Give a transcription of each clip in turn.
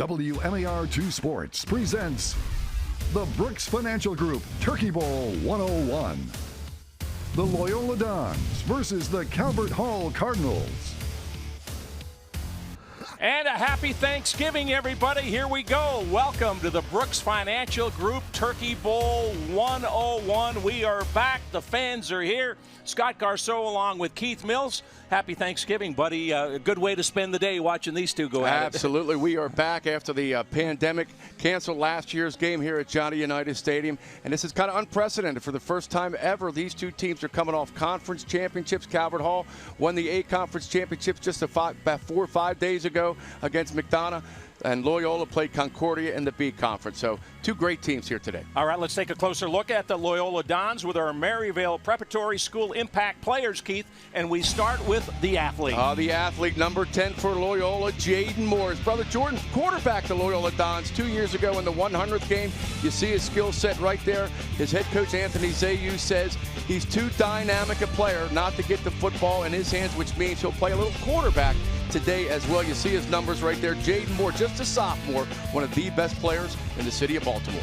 WMAR 2 Sports presents the Brooks Financial Group Turkey Bowl 101. The Loyola Dons versus the Calvert Hall Cardinals. And a happy Thanksgiving, everybody. Here we go. Welcome to the Brooks Financial Group Turkey Bowl 101. We are back. The fans are here. Scott Garceau along with Keith Mills. Happy Thanksgiving, buddy. A good way to spend the day watching these two go at it. Absolutely. We are back after the pandemic. Canceled last year's game here at Johnny Unitas Stadium. And this is kind of unprecedented. For the first time ever, these two teams are coming off conference championships. Calvert Hall won the A Conference Championships just about 4 or 5 days ago against McDonough. And Loyola played Concordia in the B Conference. So two great teams here today. All right, let's take a closer look at the Loyola Dons with our Maryvale Preparatory School Impact players, Keith. And we start with the athlete. The athlete, number 10 for Loyola, Jaden Moore. His brother Jordan, quarterback the Loyola Dons 2 years ago in the 100th game. You see his skill set right there. His head coach, Anthony Zayu, says he's too dynamic a player not to get the football in his hands, which means he'll play a little quarterback today as well. You see his numbers right there. Jaden Moore, just a sophomore, one of the best players in the city of Baltimore.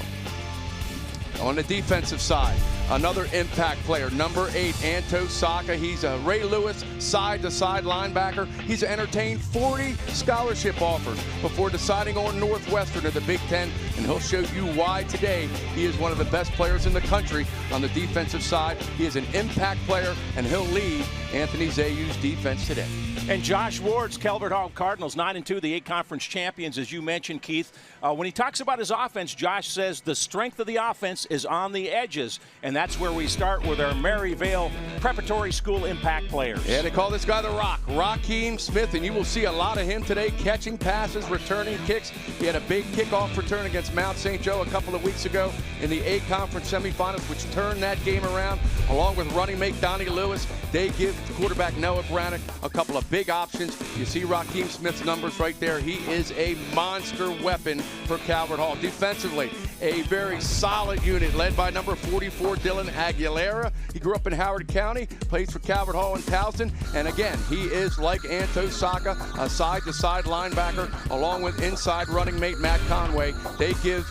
On the defensive side, another impact player, number 8, Anto Saka. He's a Ray Lewis side-to-side linebacker. He's entertained 40 scholarship offers before deciding on Northwestern of the Big Ten, and he'll show you why today he is one of the best players in the country on the defensive side. He is an impact player, and he'll lead Anthony Zayu's defense today. And Josh Ward's Calvert Hall Cardinals, 9-2, the 8 conference champions, as you mentioned, Keith. When he talks about his offense, Josh says the strength of the offense is on the edges, and that's where we start with our Maryvale Preparatory School Impact players. Yeah, they call this guy the Rock, Raheem Smith, and you will see a lot of him today, catching passes, returning kicks. He had a big kickoff return against Mount St. Joe a couple of weeks ago in the A Conference semifinals, which turned that game around. Along with running mate Donnie Lewis, they give quarterback Noah Brannick a couple of big options. You see Raheem Smith's numbers right there. He is a monster weapon for Calvert Hall. Defensively, a very solid unit led by number 44, Dylan Aguilera. He grew up in Howard County, plays for Calvert Hall and Towson. And again, he is like Anto Saka, a side-to-side linebacker, along with inside running mate Matt Conway. They give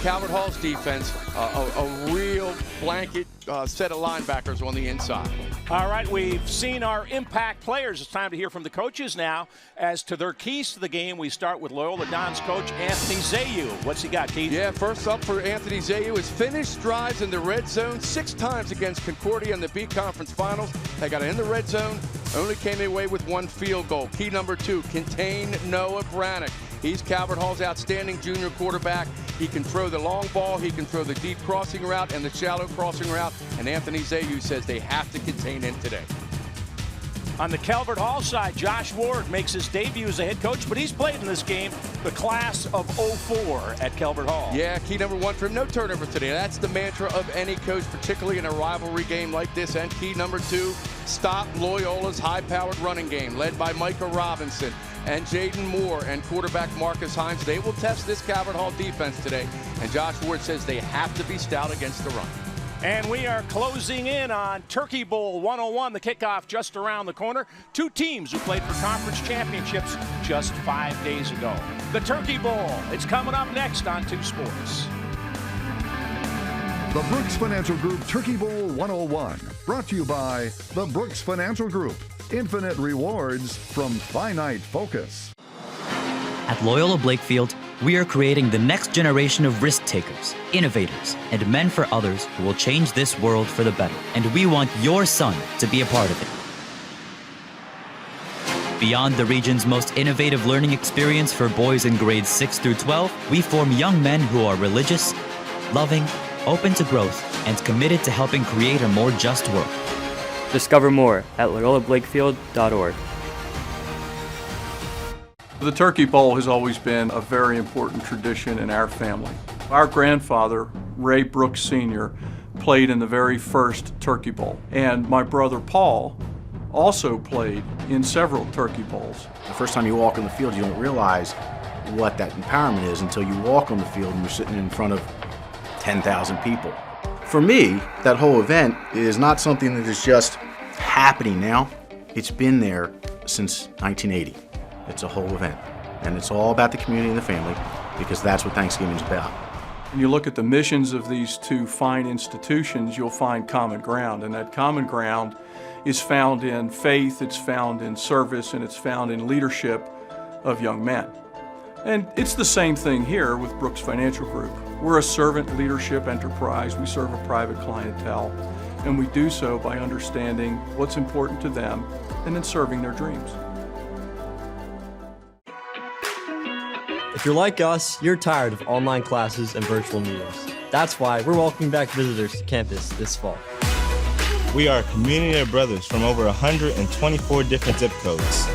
Calvert Hall's defense a real blanket set of linebackers on the inside. All right, we've seen our impact players. It's time to hear from the coaches now as to their keys to the game. We start with Loyola Dons coach Anthony Zayu. What's he got, Keith? Yeah, first up for Anthony Zayu is finished drives in the red zone 6 times against Concordia in the B Conference Finals. They got it in the red zone, only came away with 1 field goal. Key number 2, contain Noah Brannick. He's Calvert Hall's outstanding junior quarterback. He can throw the long ball, he can throw the deep crossing route and the shallow crossing route, and Anthony Zayu says they have to contain him today. On the Calvert Hall side, Josh Ward makes his debut as a head coach, but he's played in this game, the class of 04 at Calvert Hall. Yeah, key number 1 for him, no turnover today. That's the mantra of any coach, particularly in a rivalry game like this. And key number 2, stop Loyola's high-powered running game, led by Micah Robinson and Jaden Moore and quarterback Marcus Hines. They will test this Calvert Hall defense today, and Josh Ward says they have to be stout against the run. And we are closing in on Turkey Bowl 101, the kickoff just around the corner. 2 teams who played for conference championships just 5 days ago. The Turkey Bowl, it's coming up next on 2 Sports. The Brooks Financial Group Turkey Bowl 101, brought to you by the Brooks Financial Group. Infinite rewards from finite focus. At Loyola Blakefield, we are creating the next generation of risk takers, innovators, and men for others who will change this world for the better. And we want your son to be a part of it. Beyond the region's most innovative learning experience for boys in grades 6 through 12, we form young men who are religious, loving, open to growth, and committed to helping create a more just world. Discover more at loyolablakefield.org. The Turkey Bowl has always been a very important tradition in our family. Our grandfather, Ray Brooks Sr., played in the very first Turkey Bowl, and my brother Paul also played in several Turkey Bowls. The first time you walk on the field, you don't realize what that empowerment is until you walk on the field and you're sitting in front of 10,000 people. For me, that whole event is not something that is just happening now. It's been there since 1980. It's a whole event. And it's all about the community and the family, because that's what Thanksgiving's about. When you look at the missions of these two fine institutions, you'll find common ground, and that common ground is found in faith, it's found in service, and it's found in leadership of young men. And it's the same thing here with Brooks Financial Group. We're a servant leadership enterprise. We serve a private clientele, and we do so by understanding what's important to them and then serving their dreams. If you're like us, you're tired of online classes and virtual meetings. That's why we're welcoming back visitors to campus this fall. We are a community of brothers from over 124 different zip codes.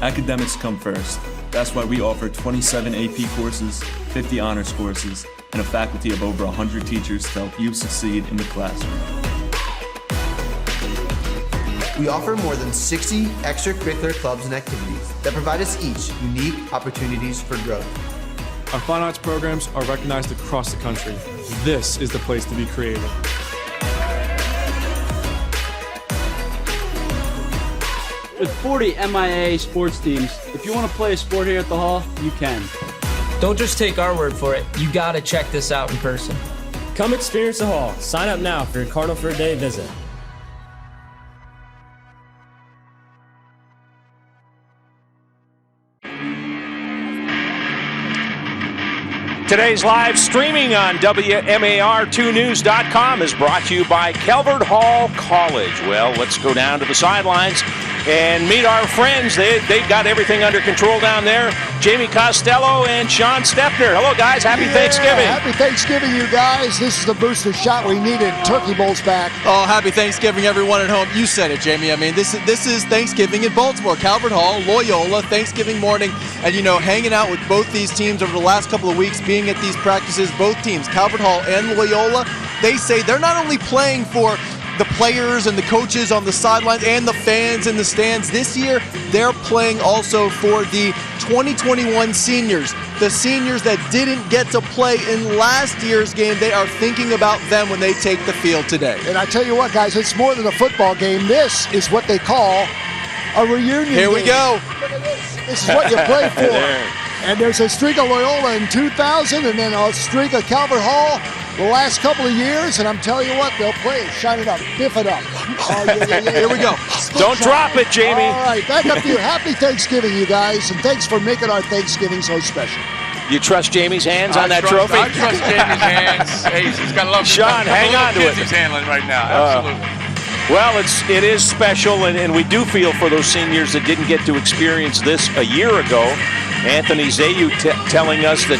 Academics come first. That's why we offer 27 AP courses, 50 honors courses, and a faculty of over 100 teachers to help you succeed in the classroom. We offer more than 60 extracurricular clubs and activities that provide us each unique opportunities for growth. Our fine arts programs are recognized across the country. This is the place to be creative. With 40 MIAA sports teams, if you want to play a sport here at the Hall, you can. Don't just take our word for it. You gotta check this out in person. Come experience the Hall. Sign up now for your Cardinal for a Day visit. Today's live streaming on WMAR2news.com is brought to you by Calvert Hall College. Well, let's go down to the sidelines and meet our friends. They've got everything under control down there. Jamie Costello and Sean Stepner. Hello, guys. Happy Thanksgiving. Happy Thanksgiving, you guys. This is the booster shot we needed. Turkey Bowl's back. Oh, happy Thanksgiving, everyone at home. You said it, Jamie. I mean, this is Thanksgiving in Baltimore. Calvert Hall, Loyola, Thanksgiving morning. And, hanging out with both these teams over the last couple of weeks, being at these practices, both teams, Calvert Hall and Loyola, they say they're not only playing for the players and the coaches on the sidelines and the fans in the stands. This year, they're playing also for the 2021 seniors. The seniors that didn't get to play in last year's game, they are thinking about them when they take the field today. And I tell you what, guys, it's more than a football game. This is what they call a reunion Here we game. go. Look at this. This is what you play for. And there's a streak of Loyola in 2000 and then a streak of Calvert Hall the last couple of years, and I'm telling you what, they'll play it. Shine it up. Biff it up. Oh, yeah. Here we go. Don't drop it, Jamie. All right, back up to you. Happy Thanksgiving, you guys, and thanks for making our Thanksgiving so special. You trust Jamie's hands on that trophy? I trust Jamie's hands. Hey, he's got a love. Sean, hang on to it. He's handling right now. Absolutely. Well, it is special, and we do feel for those seniors that didn't get to experience this a year ago. Anthony Zayu telling us that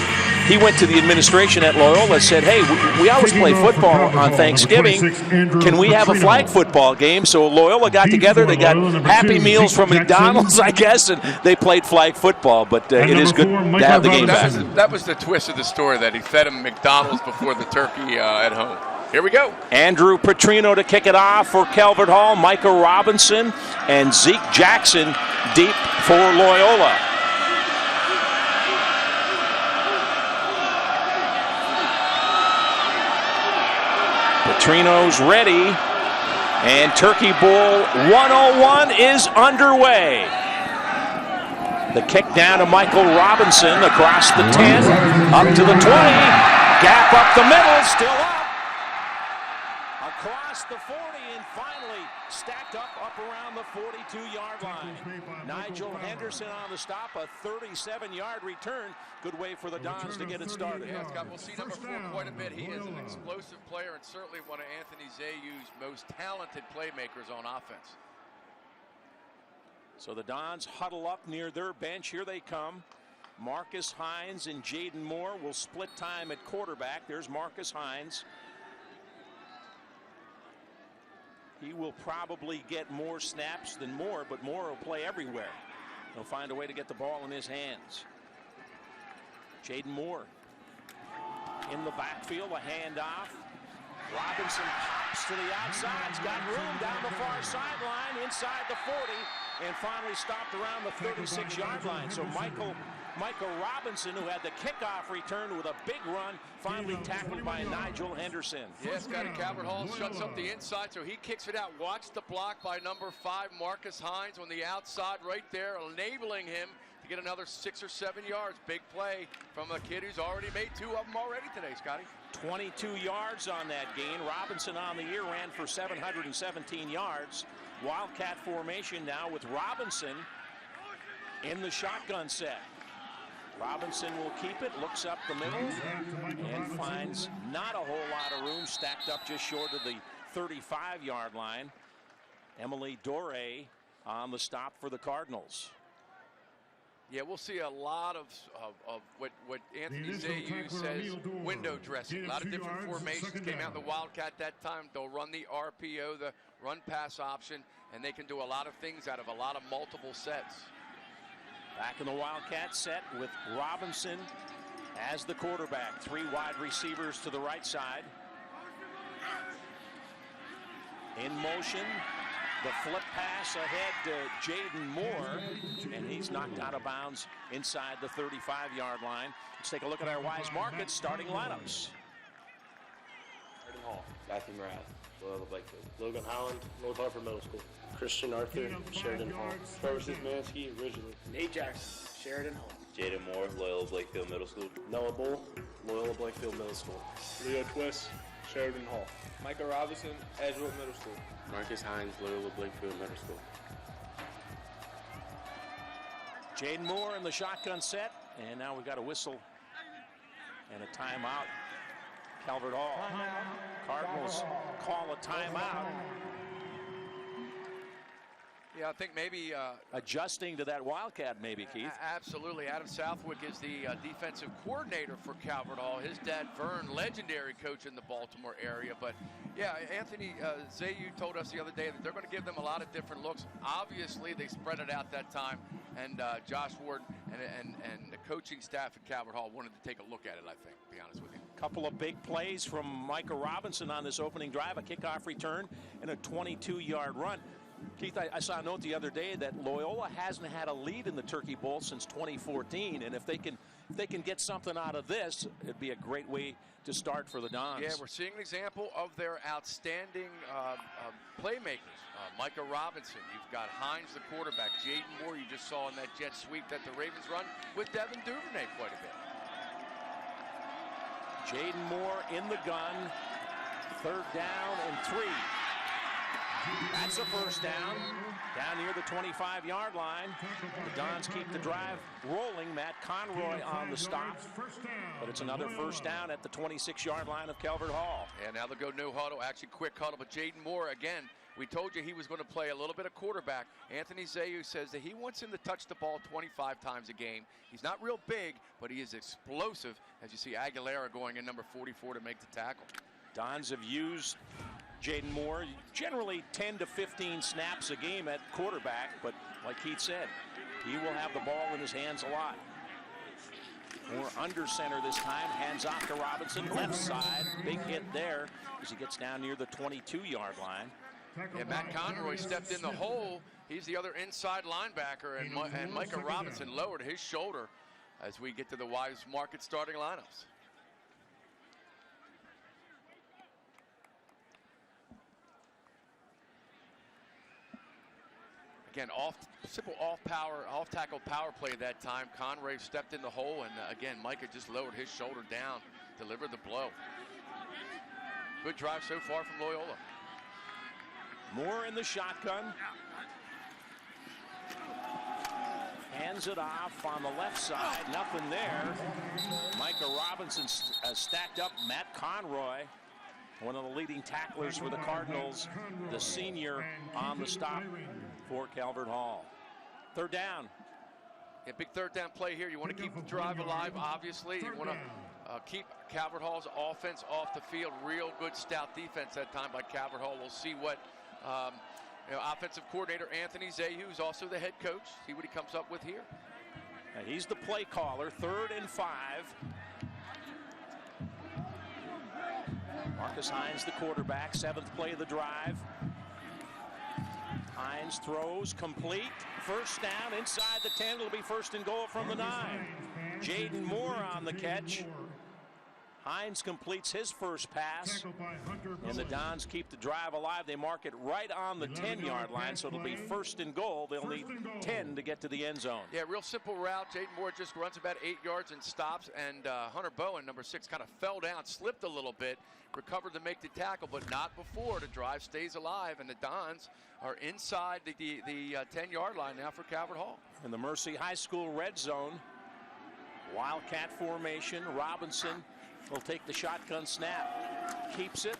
he went to the administration at Loyola and said, hey, we always play football on Thanksgiving. Can we have a flag football game? So Loyola got together. They got Happy Meals from McDonald's, I guess, and they played flag football. But it is good to have the game back. That was the twist of the story, that he fed him McDonald's before the turkey at home. Here we go. Andrew Petrino to kick it off for Calvert Hall. Micah Robinson and Zeke Jackson deep for Loyola. Petrino's ready, and Turkey Bowl 101 is underway. The kick down to Michael Robinson across the 10, up to the 20, gap up the middle, still up. Across the 40, and finally stacked up around the 42-yard line. Nigel Henderson on the stop, a 37-yard return. Good way for the Dons to get it started. Yeah, Scott, we'll see number 4 quite a bit. He is an explosive player and certainly one of Anthony Zayu's most talented playmakers on offense. So the Dons huddle up near their bench. Here they come. Marcus Hines and Jaden Moore will split time at quarterback. There's Marcus Hines. He will probably get more snaps than Moore, but Moore will play everywhere. He'll find a way to get the ball in his hands. Jaden Moore in the backfield, a handoff. Robinson pops to the outside. He's got room down the far sideline, inside the 40, and finally stopped around the 36-yard line. So Michael Robinson, who had the kickoff return with a big run, finally tackled by Nigel Henderson. Yes, got it. Calvert Hall shuts up the inside, so he kicks it out. Watch the block by number 5, Marcus Hines, on the outside right there, enabling him to get another 6 or 7 yards. Big play from a kid who's already made 2 of them already today, Scotty. 22 yards on that gain. Robinson on the year ran for 717 yards. Wildcat formation now with Robinson in the shotgun set. Robinson will keep it, looks up the middle, and finds not a whole lot of room, stacked up just short of the 35-yard line. Emily Doré on the stop for the Cardinals. Yeah, we'll see a lot of what Anthony Zayu says, window dressing. A lot of different formations came out in the Wildcat that time. They'll run the RPO, the run-pass option, and they can do a lot of things out of a lot of multiple sets. Back in the Wildcat set with Robinson as the quarterback. 3 wide receivers to the right side. In motion, the flip pass ahead to Jaden Moore, and he's knocked out of bounds inside the 35-yard line. Let's take a look at our Wise Markets starting lineups. Sheridan Hall, Matthew Mraz, Loyola Blakefield, Logan Holland, North Hartford Middle School, Christian Arthur, Sheridan Hall, Trevor Szymanski, Ridgely, Nate Jackson, Sheridan Hall, Jaden Moore, Loyola Blakefield Middle School, Noah Bull, Loyola Blakefield Middle School, Leo Twist, Sheridan Hall, Micah Robinson, Edgewood Middle School, Marcus Hines, Loyola Blakefield Middle School. Jaden Moore in the shotgun set, and now we've got a whistle and a timeout. Calvert Hall. Cardinals call a timeout. Yeah, I think maybe adjusting to that Wildcat, maybe, Keith. Absolutely. Adam Southwick is the defensive coordinator for Calvert Hall. His dad, Vern, legendary coach in the Baltimore area. But yeah, Anthony Zayu told us the other day that they're going to give them a lot of different looks. Obviously, they spread it out that time, and Josh Ward and the coaching staff at Calvert Hall wanted to take a look at it, I think, to be honest with you. Couple of big plays from Micah Robinson on this opening drive, a kickoff return and a 22-yard run. Keith, I saw a note the other day that Loyola hasn't had a lead in the Turkey Bowl since 2014, and if they can get something out of this, it'd be a great way to start for the Dons. Yeah, we're seeing an example of their outstanding playmakers. Micah Robinson, you've got Hines, the quarterback, Jaden Moore, you just saw in that jet sweep that the Ravens run with Devin Duvernay quite a bit. Jaden Moore in the gun, 3rd down and 3. That's a first down near the 25-yard line. The Dons keep the drive rolling. Matt Conroy on the stop, but it's another first down at the 26-yard line of Calvert Hall. And now they'll go no huddle, actually quick huddle, but Jaden Moore, again, we told you he was going to play a little bit of quarterback. Anthony Zayu says that he wants him to touch the ball 25 times a game. He's not real big, but he is explosive, as you see Aguilera going in number 44 to make the tackle. Dons have used Jaden Moore generally 10 to 15 snaps a game at quarterback, but like Keith said, he will have the ball in his hands a lot. Moore under center this time, hands off to Robinson, left side, big hit there as he gets down near the 22-yard line. And Matt Conroy stepped in the hole. He's the other inside linebacker, and Micah Robinson lowered his shoulder as we get to the Wise Market starting lineups. Again, simple off-tackle power play that time. Conroy stepped in the hole, and again, Micah just lowered his shoulder down, delivered the blow. Good drive so far from Loyola. Moore in the shotgun. Hands it off on the left side, nothing there. Micah Robinson stacked up Matt Conroy, one of the leading tacklers for the Cardinals, the senior on the stop for Calvert Hall. 3rd down. Yeah, big 3rd down play here. You want to keep the drive alive, obviously. You want to keep Calvert Hall's offense off the field. Real good stout defense that time by Calvert Hall. We'll see what offensive coordinator Anthony Zayu, who's also the head coach, see what he comes up with here. Now he's the play caller. 3rd and 5. Marcus Hines, the quarterback, 7th play of the drive. Hines throws, complete, first down inside the 10. It'll be 1st and goal from the 9. Jaden Moore on the catch. Hines completes his first pass, and the Dons keep the drive alive. They mark it right on the 10-yard line, so it'll be 1st and goal. They'll need 10 to get to the end zone. Yeah, real simple route. Jaden Moore just runs about 8 yards and stops, and Hunter Bowen, number 6, kind of fell down, slipped a little bit, recovered to make the tackle, but not before. The drive stays alive, and the Dons are inside the 10-yard line now for Calvert Hall. In the Mercy High School red zone, Wildcat formation. Robinson will take the shotgun snap, keeps it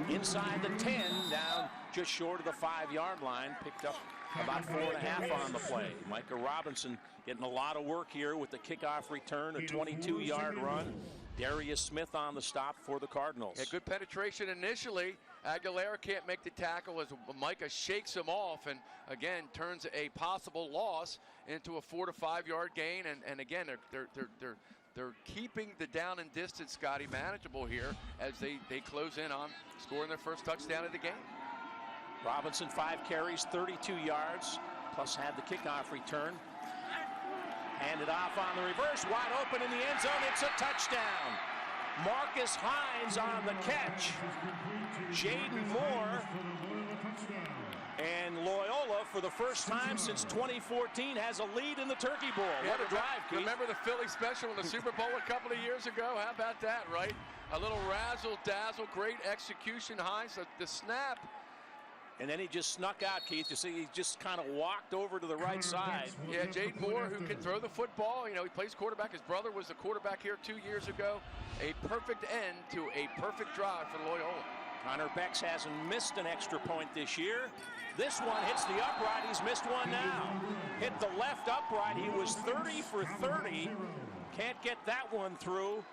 inside the 10, down just short of the 5-yard line, picked up about 4.5 on the play. Micah Robinson getting a lot of work here with the kickoff return, a 22-yard run. Darius Smith on the stop for the Cardinals. Yeah, good penetration initially. Aguilera can't make the tackle as Micah shakes him off and again turns a possible loss into a 4 to 5 yard gain. And again, they're keeping the down and distance, Scotty, manageable here as they close in on scoring their first touchdown of the game. Robinson 5 carries, 32 yards, plus had the kickoff return. Handed off on the reverse, wide open in the end zone. It's a touchdown. Marcus Hines on the catch. Jaden Moore. And Loyola, for the first time since 2014, has a lead in the Turkey Bowl. What a drive, Keith. Remember the Philly special in the Super Bowl a couple of years ago? How about that, right? A little razzle-dazzle, great execution, Hines. The snap. And then he just snuck out, Keith. You see, he just kind of walked over to the right side. Yeah, Jaden Moore, who can throw the football. You know, he plays quarterback. His brother was the quarterback here 2 years ago. A perfect end to a perfect drive for Loyola. Connor Becks hasn't missed an extra point this year. This one hits the upright. He's missed one now. Hit the left upright. He was 30 for 30. Can't get that one through.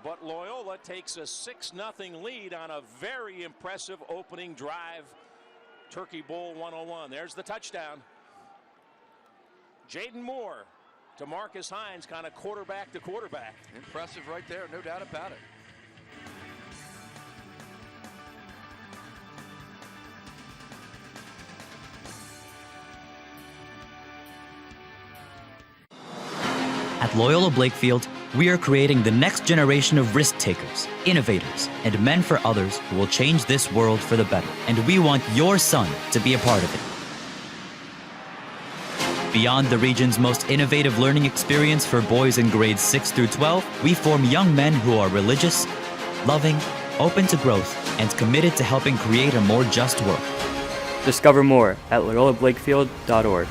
But Loyola takes a 6-0 lead on a very impressive opening drive. Turkey Bowl 101. There's the touchdown. Jaden Moore to Marcus Hines, kind of quarterback to quarterback. Impressive right there, no doubt about it. At Loyola Blakefield, we are creating the next generation of risk takers, innovators, and men for others who will change this world for the better. And we want your son to be a part of it. Beyond the region's most innovative learning experience for boys in grades 6 through 12, we form young men who are religious, loving, open to growth, and committed to helping create a more just world. Discover more at loyolablakefield.org.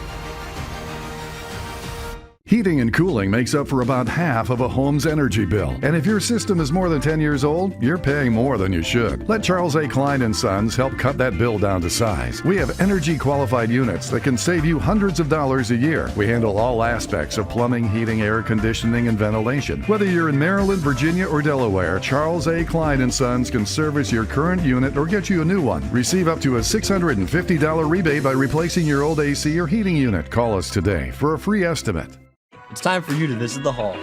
Heating and cooling makes up for about half of a home's energy bill. And if your system is more than 10 years old, you're paying more than you should. Let Charles A. Klein & Sons help cut that bill down to size. We have energy-qualified units that can save you hundreds of dollars a year. We handle all aspects of plumbing, heating, air conditioning, and ventilation. Whether you're in Maryland, Virginia, or Delaware, Charles A. Klein & Sons can service your current unit or get you a new one. Receive up to a $650 rebate by replacing your old AC or heating unit. Call us today for a free estimate. It's time for you to visit the hall.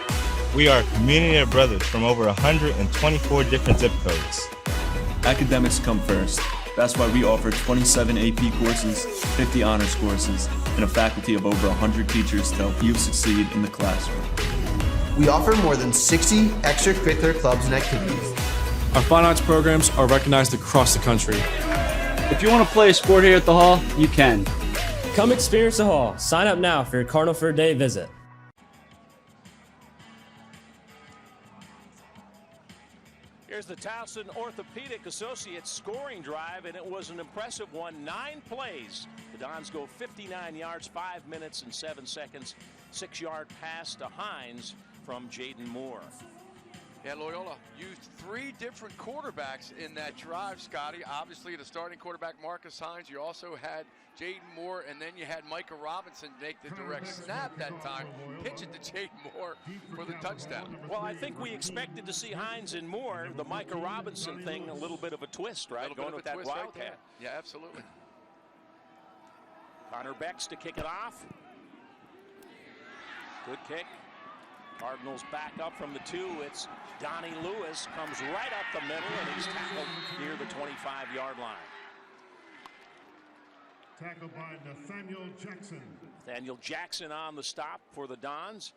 We are a community of brothers from over 124 different zip codes. Academics come first. That's why we offer 27 AP courses, 50 honors courses, and a faculty of over 100 teachers to help you succeed in the classroom. We offer more than 60 extracurricular clubs and activities. Our fine arts programs are recognized across the country. If you want to play a sport here at the Hall, you can. Come experience the Hall. Sign up now for your Cardinal for a Day visit. Here's the Towson Orthopedic Associates scoring drive, and it was an impressive one. 9 plays. The Dons go 59 yards, 5 minutes and 7 seconds. 6-yard pass to Hines from Jaden Moore. Yeah, Loyola used 3 different quarterbacks in that drive, Scotty. Obviously, the starting quarterback, Marcus Hines. You also had Jaden Moore, and then you had Micah Robinson make the direct snap that time. Pitch it to Jaden Moore for the touchdown. Well, I think we expected to see Hines and Moore. The Micah Robinson thing, a little bit of a twist, right? Going with that wildcat. Right, yeah, absolutely. Connor Becks to kick it off. Good kick. Cardinals back up from the 2. It's Donnie Lewis, comes right up the middle, and he's tackled near the 25-yard line. Tackled by Nathaniel Jackson. Nathaniel Jackson on the stop for the Dons.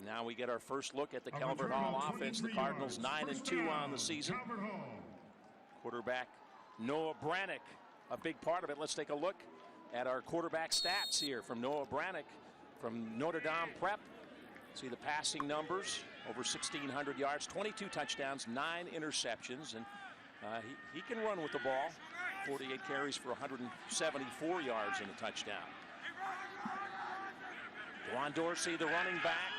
Now we get our first look at the Calvert Hall offense. The Cardinals 9-2 on the season. Quarterback Noah Brannick, a big part of it. Let's take a look at our quarterback stats here from Noah Brannick from Notre Dame Prep. See the passing numbers, over 1,600 yards, 22 touchdowns, 9 interceptions, and he can run with the ball. 48 carries for 174 yards and a touchdown. Juan Dorsey, the running back.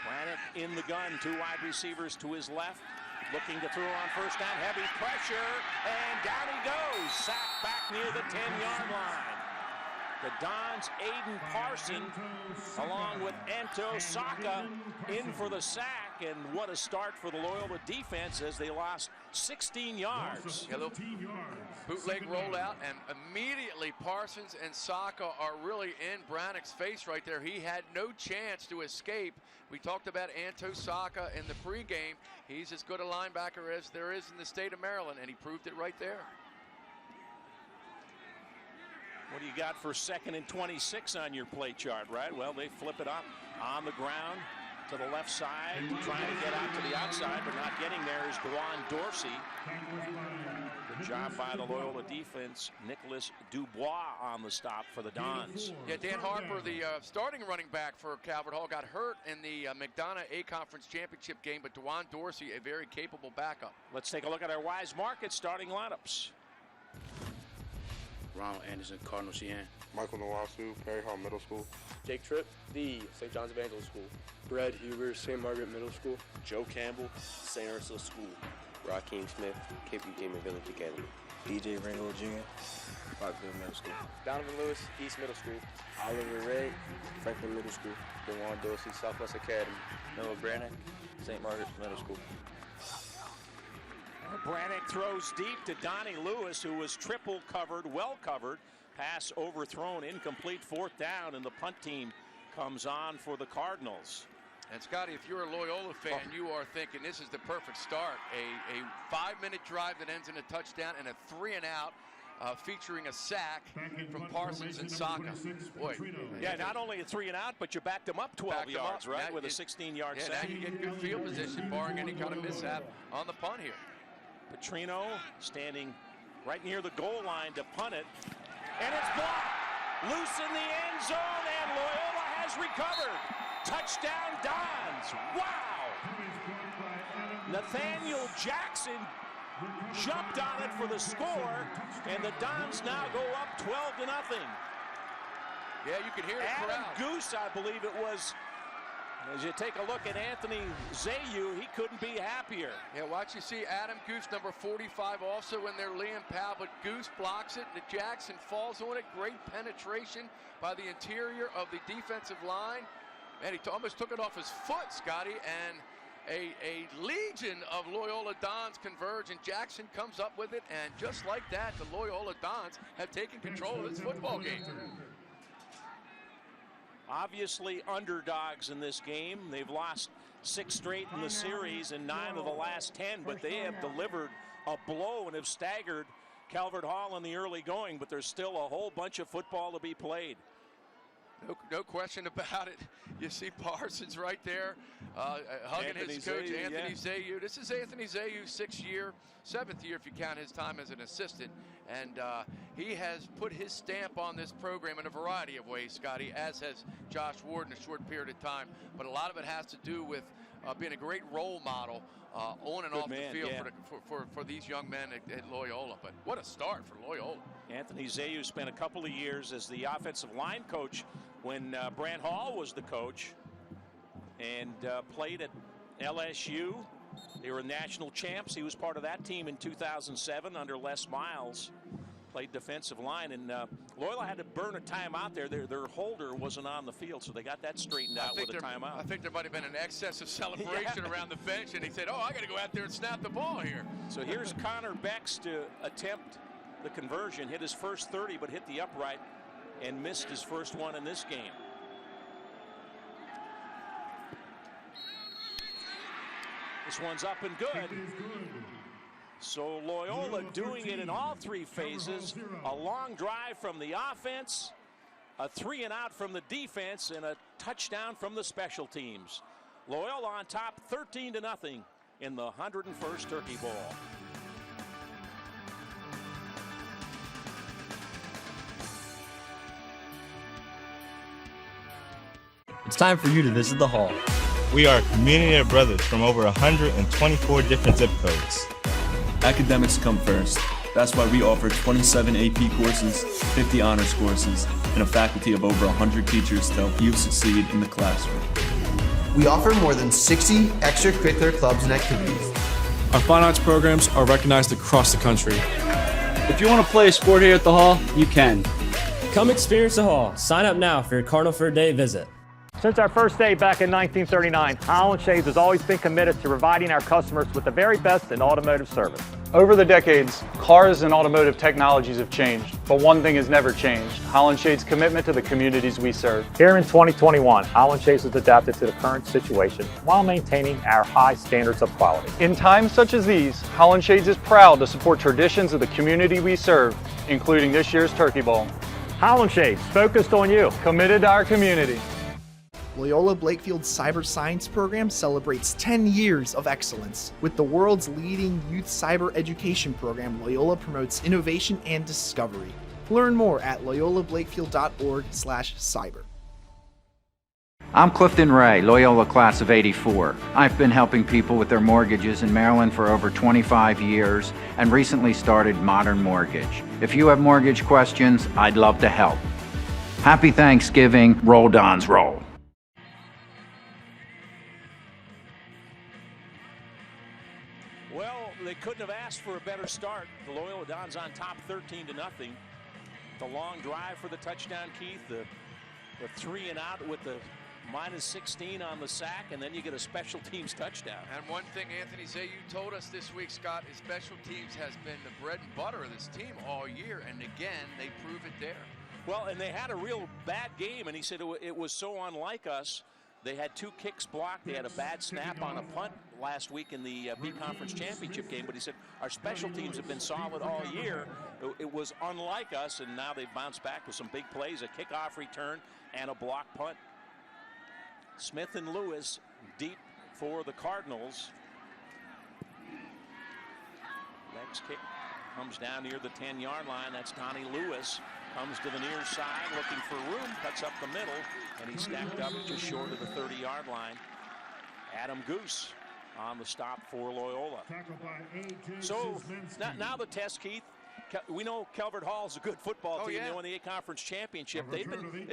Brannick in the gun, 2 wide receivers to his left, looking to throw on first down, heavy pressure, and down he goes, sacked back near the 10-yard line. The Dons' Aiden Parson, along with Anto Saka, in for the sack, and what a start for the Loyola defense as they lost 16 yards. Bootleg rollout, and immediately Parsons and Saka are really in Brannick's face right there. He had no chance to escape. We talked about Anto Saka in the pregame. He's as good a linebacker as there is in the state of Maryland, and he proved it right there. What do you got for 2nd and 26 on your play chart, right? Well, they flip it up on the ground to the left side, trying to get out to the outside, but not getting there is Juan Dorsey. Good job by the Loyola defense. Nicholas Dubois on the stop for the Dons. Yeah, Dan Harper, the starting running back for Calvert Hall, got hurt in the McDonough A-Conference Championship game, but Juan Dorsey, a very capable backup. Let's take a look at our Wise Market starting lineups. Ronald Anderson, Cardinal Sheehan. Michael Nwasu, Perry Hall Middle School. Jake Tripp, the St. John's Evangel School. Brad Huber, St. Margaret Middle School. Joe Campbell, St. Ursula School. Raheem Smith, Cape Gamer Village Academy. DJ Ringgold Jr., Parkville Middle School. Donovan Lewis, East Middle School. Oliver Ray, Franklin Middle School. DeJuan Dorsey, Southwest Academy. Noah Brannick, St. Margaret Middle School. Brannick throws deep to Donnie Lewis, who was triple covered, well covered. Pass overthrown, incomplete, 4th down, and the punt team comes on for the Cardinals. And Scotty, if you're a Loyola fan, you are thinking this is the perfect start. A 5-minute drive that ends in a touchdown and a 3-and-out featuring a sack from Parsons and Saka. Boy, yeah, not only a 3-and-out, but you backed them up 12 yards, right, with a 16-yard sack. Now you get good field position, barring any kind of mishap on the punt here. Petrino standing right near the goal line to punt it, and it's blocked. Loose in the end zone, and Loyola has recovered. Touchdown Dons. Wow. Nathaniel Jackson jumped on it for the score, and the Dons now go up 12-0. Yeah, you can hear the crowd. Adam Goose, I believe it was. As you take a look at Anthony Zayu, he couldn't be happier. Yeah, watch you see Adam Goose, number 45, also in there, Liam Powell, but Goose blocks it, and Jackson falls on it. Great penetration by the interior of the defensive line. Man, he almost took it off his foot, Scotty, and a legion of Loyola Dons converge, and Jackson comes up with it, and just like that, the Loyola Dons have taken control of this football game. Obviously underdogs in this game. They've lost 6 straight in the series and 9 of the last 10, but they have delivered a blow and have staggered Calvert Hall in the early going, but there's still a whole bunch of football to be played. No question about it. You see Parsons right there hugging his coach, Anthony Zayu. This is Anthony Zayu's 7th year if you count his time as an assistant. And he has put his stamp on this program in a variety of ways, Scotty, as has Josh Ward in a short period of time. But a lot of it has to do with being a great role model on and off the field for these young men at Loyola. But what a start for Loyola. Anthony Zayu spent a couple of years as the offensive line coach when Brant Hall was the coach, and played at LSU. They were national champs. He was part of that team in 2007 under Les Miles. Played defensive line, and Loyola had to burn a timeout there. Their holder wasn't on the field, so they got that straightened out with a timeout. I think there might have been an excess of celebration around the bench, and he said, I got to go out there and snap the ball here. So here's Connor Becks to attempt the conversion, hit his first 30, but hit the upright and missed his first one in this game. This one's up and good. So Loyola doing it in all 3 phases. A long drive from the offense, a 3-and-out from the defense, and a touchdown from the special teams. Loyola on top 13-0 in the 101st Turkey Bowl. It's time for you to visit the Hall. We are a community of brothers from over 124 different zip codes. Academics come first. That's why we offer 27 AP courses, 50 honors courses, and a faculty of over 100 teachers to help you succeed in the classroom. We offer more than 60 extracurricular clubs and activities. Our fine arts programs are recognized across the country. If you want to play a sport here at the Hall, you can. Come experience the Hall. Sign up now for your Cardinal for a Day visit. Since our first day back in 1939, Holland Shades has always been committed to providing our customers with the very best in automotive service. Over the decades, cars and automotive technologies have changed, but one thing has never changed: Holland Shades' commitment to the communities we serve. Here in 2021, Holland Shades has adapted to the current situation while maintaining our high standards of quality. In times such as these, Holland Shades is proud to support traditions of the community we serve, including this year's Turkey Bowl. Holland Shades, focused on you. Committed to our community. Loyola Blakefield's Cyber Science program celebrates 10 years of excellence. With the world's leading youth cyber education program, Loyola promotes innovation and discovery. Learn more at loyolablakefield.org/cyber. I'm Clifton Ray, Loyola class of '84. I've been helping people with their mortgages in Maryland for over 25 years and recently started Modern Mortgage. If you have mortgage questions, I'd love to help. Happy Thanksgiving. Roll Dons roll. Well, they couldn't have asked for a better start. The Loyola Dons on top 13-0. The long drive for the touchdown, Keith. The 3 and out with the -16 on the sack, and then you get a special teams touchdown. And one thing Anthony Zayu told us this week, Scott, is special teams has been the bread and butter of this team all year, and again, they prove it there. Well, and they had a real bad game, and he said it was so unlike us. They had 2 kicks blocked. They had a bad snap on a punt last week in the B-Conference Championship game. But he said, our special teams have been solid all year. It was unlike us, and now they've bounced back with some big plays, a kickoff return, and a block punt. Smith and Lewis deep for the Cardinals. Next kick comes down near the 10-yard line. That's Donnie Lewis. Comes to the near side, looking for room, cuts up the middle, and he's stacked up just short of the 30-yard line. Adam Goose on the stop for Loyola. So now the test, Keith. We know Calvert Hall is a good football team. They won the A-Conference Championship. They've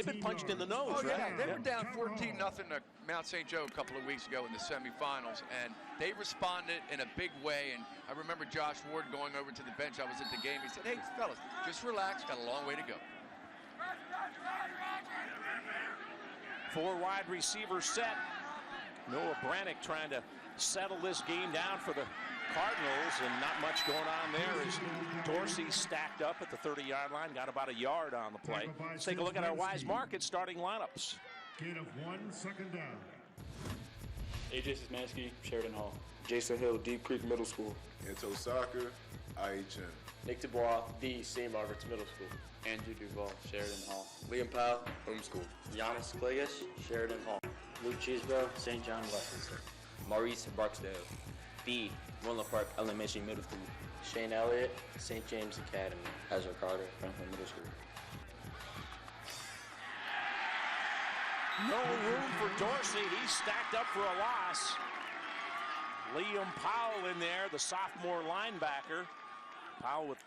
been punched in the nose, right? Yeah, they were down 14-0 to Mount St. Joe a couple of weeks ago in the semifinals, and they responded in a big way. And I remember Josh Ward going over to the bench. I was at the game. He said, "Hey, fellas, just relax. Got a long way to go." 4 wide receiver set. Noah Brannick trying to settle this game down for the Cardinals, and not much going on there as Dorsey stacked up at the 30-yard line, got about a yard on the play. Let's take a look at our Wise Market starting lineups. Gain of 1 second down. AJ Szymanski, Sheridan Hall. Jason Hill, Deep Creek Middle School. Anto Soccer, IHN. Nick Dubois, D. St. Margaret's Middle School. Andrew Duval, Sheridan Hall. Liam Powell, Homeschool. Giannis Kligas, Sheridan Hall. Luke Cheesebro, St. John Westminster. Maurice Barksdale, B. Winland Park Elementary Middle School. Shane Elliott, St. James Academy. Ezra Carter, Franklin Middle School. No room for Dorsey. He's stacked up for a loss. Liam Powell in there, the sophomore linebacker. Powell with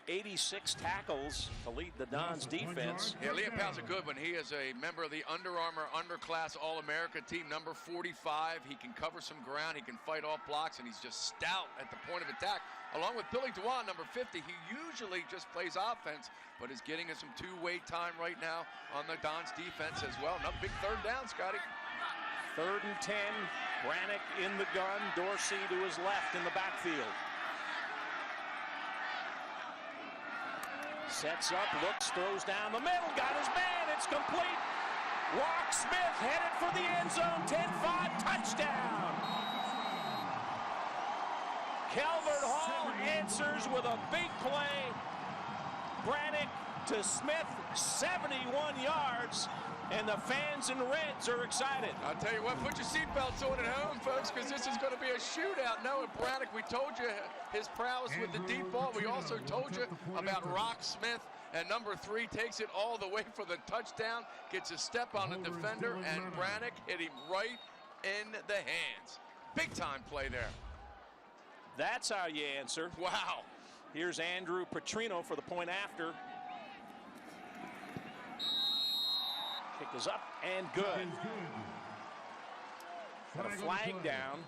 86 tackles to lead the Dons defense. Yeah, Liam Powell's a good one. He is a member of the Under Armour Underclass All-America team, number 45. He can cover some ground. He can fight off blocks, and he's just stout at the point of attack. Along with Billy Dewan, number 50, he usually just plays offense, but is getting us some two-way time right now on the Dons defense as well. Another big 3rd down, Scotty. 3rd and 10. Brannick in the gun. Dorsey to his left in the backfield. Sets up, looks, throws down the middle, got his man, it's complete. Rock Smith headed for the end zone, 10-5, touchdown. Calvert Hall answers with a big play. Brannick to Smith, 71 yards, and the fans in reds are excited. I'll tell you what, put your seatbelts on at home, folks, because this is going to be a shootout. Noah Brannick, we told you his prowess with the deep ball. We also told you about Rock Smith, and number 3 takes it all the way for the touchdown, gets a step on the defender, and Brannick hit him right in the hands. Big time play there. That's how you answer. Wow. Here's Andrew Petrino for the point after. Kick is up and good. Got a flag down.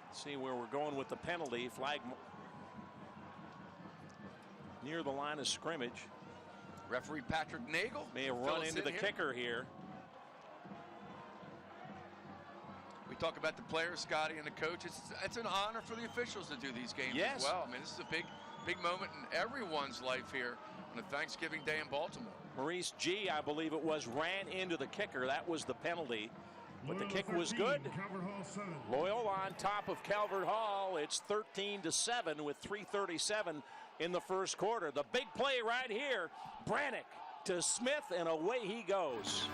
Let's see where we're going with the penalty. Flag near the line of scrimmage. Referee Patrick Nagel may have run into the kicker here. We talk about the players, Scotty, and the coach. It's an honor for the officials to do these games as well. I mean, this is a big moment in everyone's life here on a Thanksgiving Day in Baltimore. Maurice G., I believe it was, ran into the kicker. That was the penalty. But the kick was good. Loyola on top of Calvert Hall. It's 13-7 with 3:37 in the first quarter. The big play right here. Brannick to Smith, and away he goes.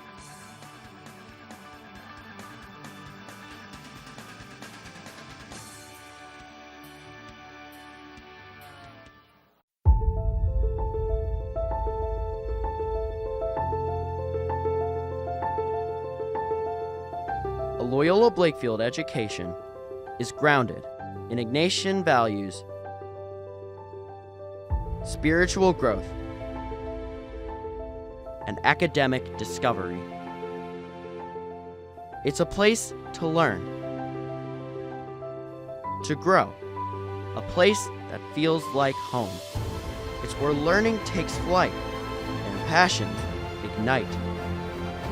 A Loyola Blakefield education is grounded in Ignatian values, spiritual growth, and academic discovery. It's a place to learn, to grow, a place that feels like home. It's where learning takes flight and passions ignite.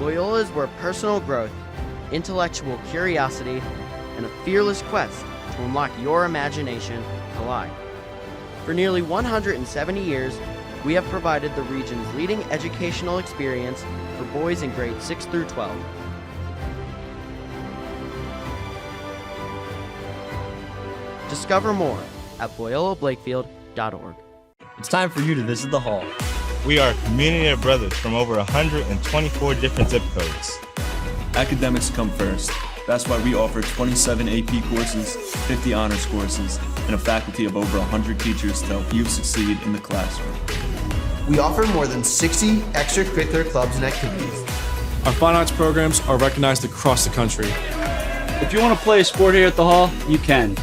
Loyola is where personal growth, intellectual curiosity, and a fearless quest to unlock your imagination collide. For nearly 170 years, we have provided the region's leading educational experience for boys in grades 6 through 12. Discover more at loyolablakefield.org. It's time for you to visit the hall. We are a community of brothers from over 124 different zip codes. Academics come first. That's why we offer 27 AP courses, 50 honors courses, and a faculty of over 100 teachers to help you succeed in the classroom. We offer more than 60 extracurricular clubs and activities. Our fine arts programs are recognized across the country. If you want to play a sport here at the Hall, you can.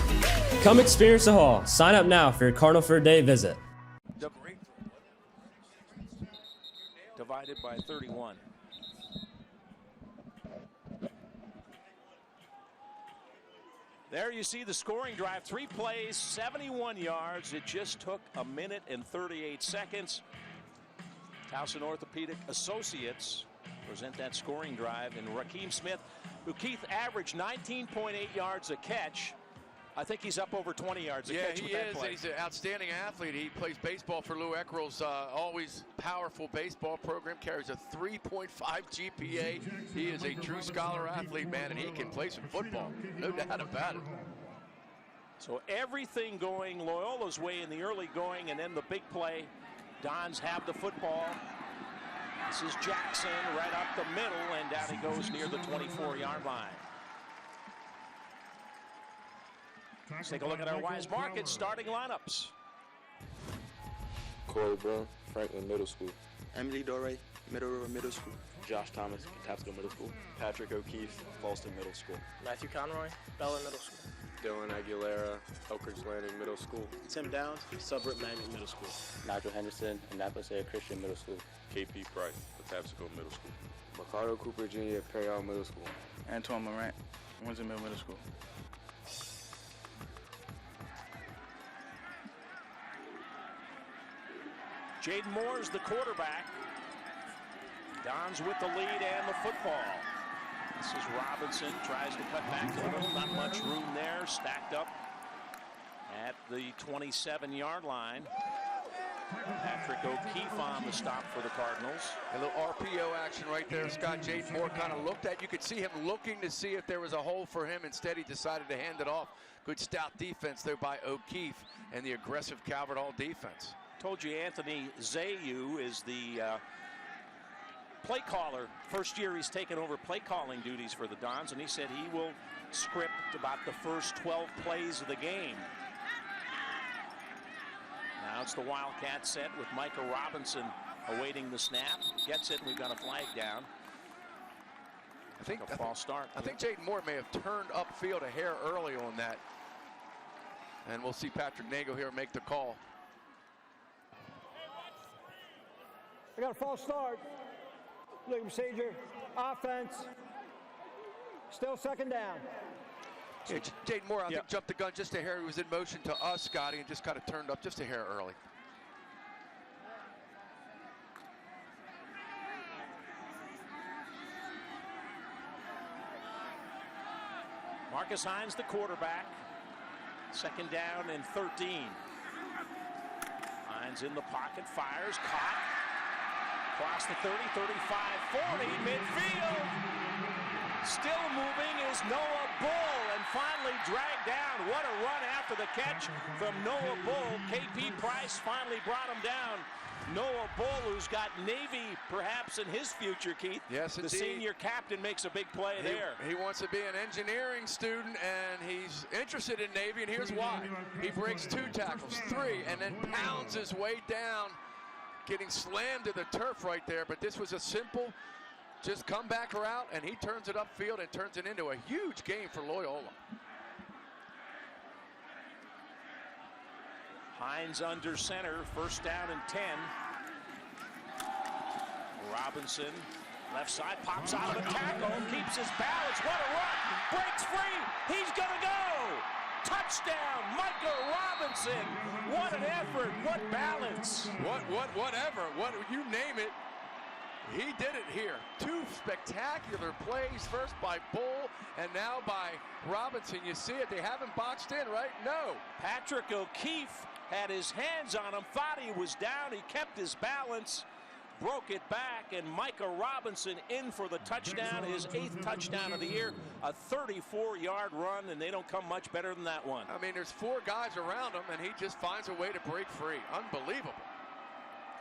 Come experience the Hall. Sign up now for your Cardinal for a Day visit. Divided by 31. There you see the scoring drive. 3 plays, 71 yards. It just took a minute and 38 seconds. Towson Orthopedic Associates present that scoring drive. And Rakeem Smith, who Keith averaged 19.8 yards a catch. I think he's up over 20 yards a catch with that play. He's an outstanding athlete. He plays baseball for Lou Eckerl's always powerful baseball program, carries a 3.5 GPA. He is a true scholar athlete, man, and he can play some football. No doubt about it. So everything going Loyola's way in the early going, and then the big play. Dons have the football. This is Jackson right up the middle, and down he goes near the 24-yard line. Let's take a look at our Wise Market starting lineups. Corey Brown, Franklin Middle School. Emily Doré, Middle River Middle School. Josh Thomas, Catskill Middle School. Patrick O'Keefe, Falston Middle School. Matthew Conroy, Bella Middle School. Dylan Aguilera, Oakridge Landing Middle School. Tim Downs, Suburb Magnet Middle School. Nigel Henderson, Annapolis Area Christian Middle School. KP Price, Patapsco Middle School. Ricardo Cooper Jr., Perryall Middle School. Antoine Morant, Windsor Mill Middle School. Jaden Moore is the quarterback. Dons with the lead and the football. This is Robinson, tries to cut back a little, not much room there, stacked up at the 27-yard line. Patrick O'Keefe on the stop for the Cardinals. A little RPO action right there. Scott Jaden Moore kind of looked at. You could see him looking to see if there was a hole for him. Instead, he decided to hand it off. Good stout defense there by O'Keefe and the aggressive Calvert Hall defense. Told you Anthony Zayu is the play caller. First year he's taken over play calling duties for the Dons, and he said he will script about the first 12 plays of the game. Now it's the Wildcat set with Micah Robinson awaiting the snap. Gets it, and we've got a flag down. I think a false start. I think Jaden Moore may have turned upfield a hair early on that. And we'll see Patrick Nagle here make the call. I got a false start. Legal procedure. Offense. Still second down. Yeah, Jaden Moore, I think, jumped the gun just a hair. He was in motion to us, Scotty, and just kind of turned up just a hair early. Marcus Hines, the quarterback. Second down and 13. Hines in the pocket, fires, caught. Across the 30, 35, 40, midfield. Still moving is Noah Bull, and finally dragged down. What a run after the catch from Noah Bull. KP Price finally brought him down. Noah Bull, who's got Navy perhaps in his future, Keith. Yes, the indeed. Senior captain makes a big play there. He wants to be an engineering student, and he's interested in Navy, and here's why. He breaks 2 tackles, 3, and then pounds his way down, getting slammed to the turf right there. But this was a simple just come back route, and he turns it upfield and turns it into a huge game for Loyola. Hines under center, first down and 10. Robinson, left side, pops out of a tackle, keeps his balance. What a run! Breaks free. He's gonna go. Touchdown, Micah Robinson. What an effort! What balance! Whatever. What you name it. He did it here. 2 spectacular plays, first by Bull and now by Robinson. You see it, they haven't boxed in, right? No. Patrick O'Keefe had his hands on him, thought he was down. He kept his balance, broke it back, and Micah Robinson in for the touchdown, his 8th touchdown of the year, a 34-yard run, and they don't come much better than that one. I mean, there's 4 guys around him, and he just finds a way to break free. Unbelievable.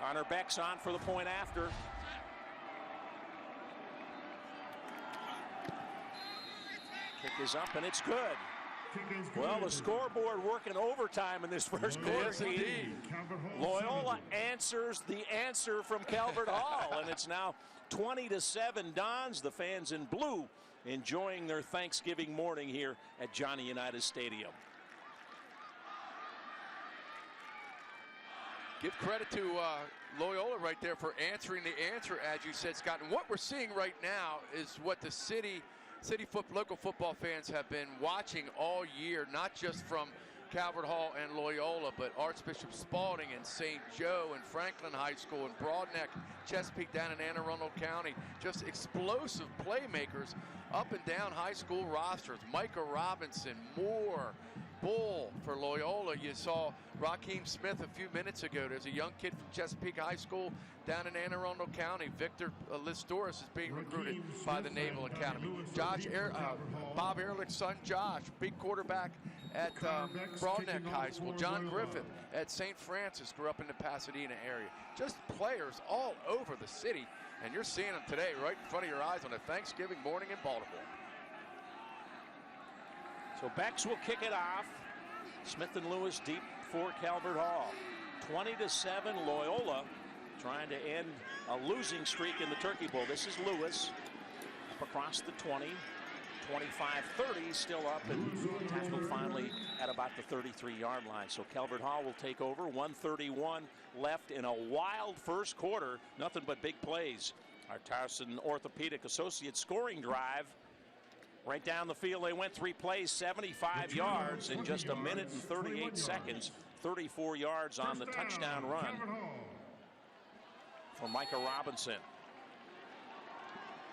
Connor Beck's on for the point after. Kick is up, and it's good. Well, the scoreboard working overtime in this first quarter. Yes, indeed. Loyola answers the answer from Calvert Hall, and it's now 20-7 Dons. The fans in blue enjoying their Thanksgiving morning here at Johnny Unitas Stadium. Give credit to Loyola right there for answering the answer, as you said, Scott. And what we're seeing right now is what the local football fans have been watching all year, not just from Calvert Hall and Loyola, but Archbishop Spalding and St. Joe and Franklin High School and Broadneck, Chesapeake down in Anne Arundel County. Just explosive playmakers up and down high school rosters. Micah Robinson, Moore, Bull for Loyola. You saw Raheem Smith a few minutes ago. There's a young kid from Chesapeake High School down in Anne Arundel County. Victor Listoris is being recruited by the Naval Academy. Bob Ehrlich's son Josh, big quarterback at Broadneck High School. John Griffith at St. Francis, grew up in the Pasadena area. Just players all over the city, and you're seeing them today right in front of your eyes on a Thanksgiving morning in Baltimore. So Bex will kick it off. Smith and Lewis deep for Calvert Hall. 20-7 Loyola trying to end a losing streak in the Turkey Bowl. This is Lewis up across the 20. 25-30 still up, and tackle finally at about the 33-yard line. So Calvert Hall will take over. 1:31 left in a wild first quarter. Nothing but big plays. Our Towson Orthopedic Associates scoring drive. Right down the field, they went 3 plays, 75 yards in just a minute and 38 seconds. 34 yards on the touchdown run for Micah Robinson.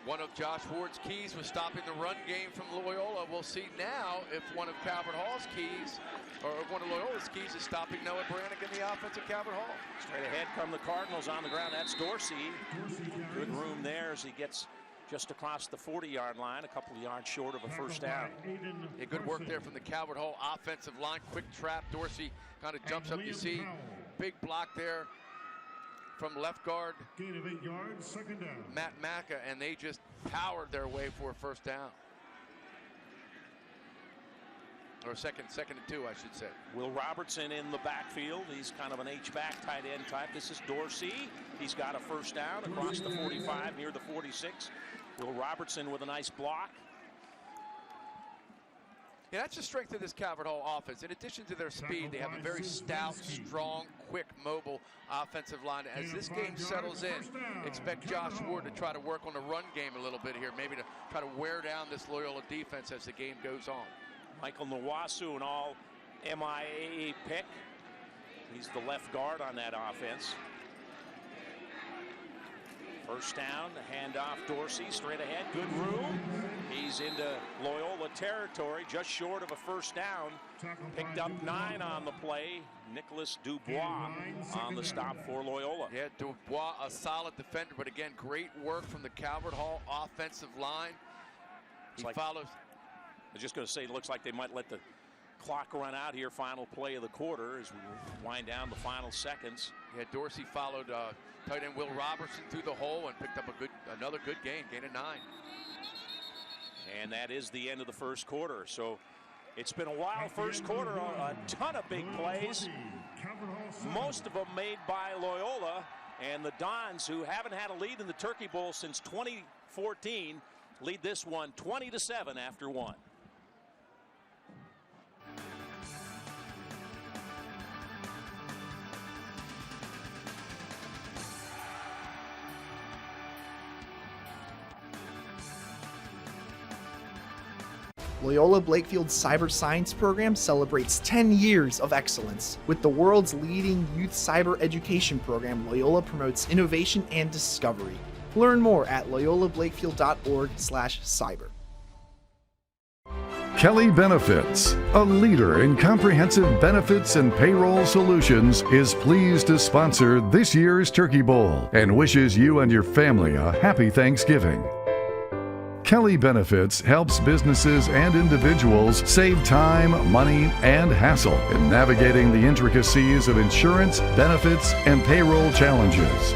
One of Josh Ward's keys was stopping the run game from Loyola. We'll see now if one of Calvert Hall's keys, or one of Loyola's keys, is stopping Noah Brannick in the offense at Calvert Hall. Straight ahead come the Cardinals on the ground. That's Dorsey. Good room there as he gets just across the 40-yard line, a couple of yards short of a first down. Yeah, good work there from the Calvert Hall offensive line. Quick trap. Dorsey kind of jumps up. You see, big block there from left guard Gain of 8 yards, second down. Matt Macca, and they just powered their way for a first down. Or second and 2, I should say. Will Robertson in the backfield. He's kind of an H-back tight end type. This is Dorsey. He's got a first down across the 45 near the 46. Will Robertson with a nice block. Yeah, that's the strength of this Calvert Hall offense. In addition to their speed, they have a very stout, strong, quick, mobile offensive line. As this game settles in, expect Josh Ward to try to work on the run game a little bit here, maybe to try to wear down this Loyola defense as the game goes on. Michael Nwasu, an all MIAA pick. He's the left guard on that offense. First down, handoff Dorsey, straight ahead, good room. He's into Loyola territory, just short of a first down. Picked up 9 on the play. Nicholas Dubois on the stop for Loyola. Yeah, Dubois, a solid defender, but again, great work from the Calvert Hall offensive line. He follows. I was just going to say, it looks like they might let the clock run out here. Final play of the quarter as we wind down the final seconds. Yeah, Dorsey followed tight end Will Robertson through the hole and picked up another good gain of 9. And that is the end of the first quarter. So it's been a wild first quarter, a ton of big plays. Most of them made by Loyola, and the Dons, who haven't had a lead in the Turkey Bowl since 2014, lead this one 20-7 after 1. Loyola Blakefield's cyber science program celebrates 10 years of excellence. With the world's leading youth cyber education program, Loyola promotes innovation and discovery. Learn more at loyolablakefield.org/cyber. Kelly Benefits, a leader in comprehensive benefits and payroll solutions, is pleased to sponsor this year's Turkey Bowl and wishes you and your family a happy Thanksgiving. Kelly Benefits helps businesses and individuals save time, money, and hassle in navigating the intricacies of insurance, benefits, and payroll challenges.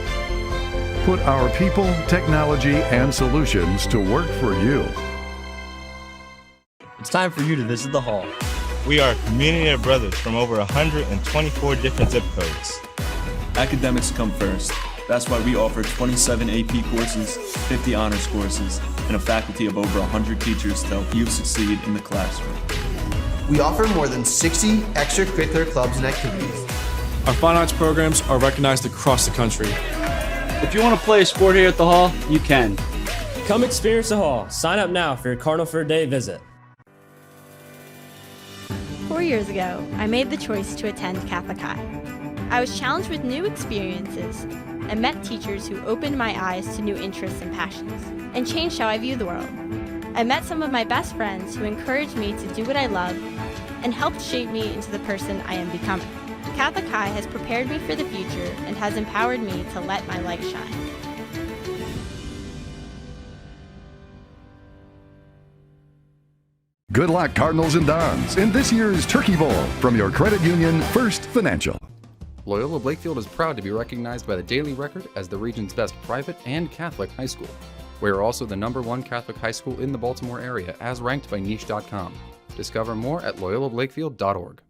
Put our people, technology, and solutions to work for you. It's time for you to visit the Hall. We are a community of brothers from over 124 different zip codes. Academics come first. That's why we offer 27 AP courses, 50 honors courses, and a faculty of over 100 teachers to help you succeed in the classroom. We offer more than 60 extracurricular clubs and activities. Our fine arts programs are recognized across the country. If you want to play a sport here at the Hall, you can. Come experience the Hall. Sign up now for your Cardinal for a Day visit. 4 years ago, I made the choice to attend Catholic High. I was challenged with new experiences and met teachers who opened my eyes to new interests and passions and changed how I view the world. I met some of my best friends who encouraged me to do what I love and helped shape me into the person I am becoming. Catholic High has prepared me for the future and has empowered me to let my light shine. Good luck, Cardinals and Dons, in this year's Turkey Bowl from your credit union, First Financial. Loyola Blakefield is proud to be recognized by the Daily Record as the region's best private and Catholic high school. We are also the #1 Catholic high school in the Baltimore area, as ranked by niche.com. Discover more at loyolablakefield.org.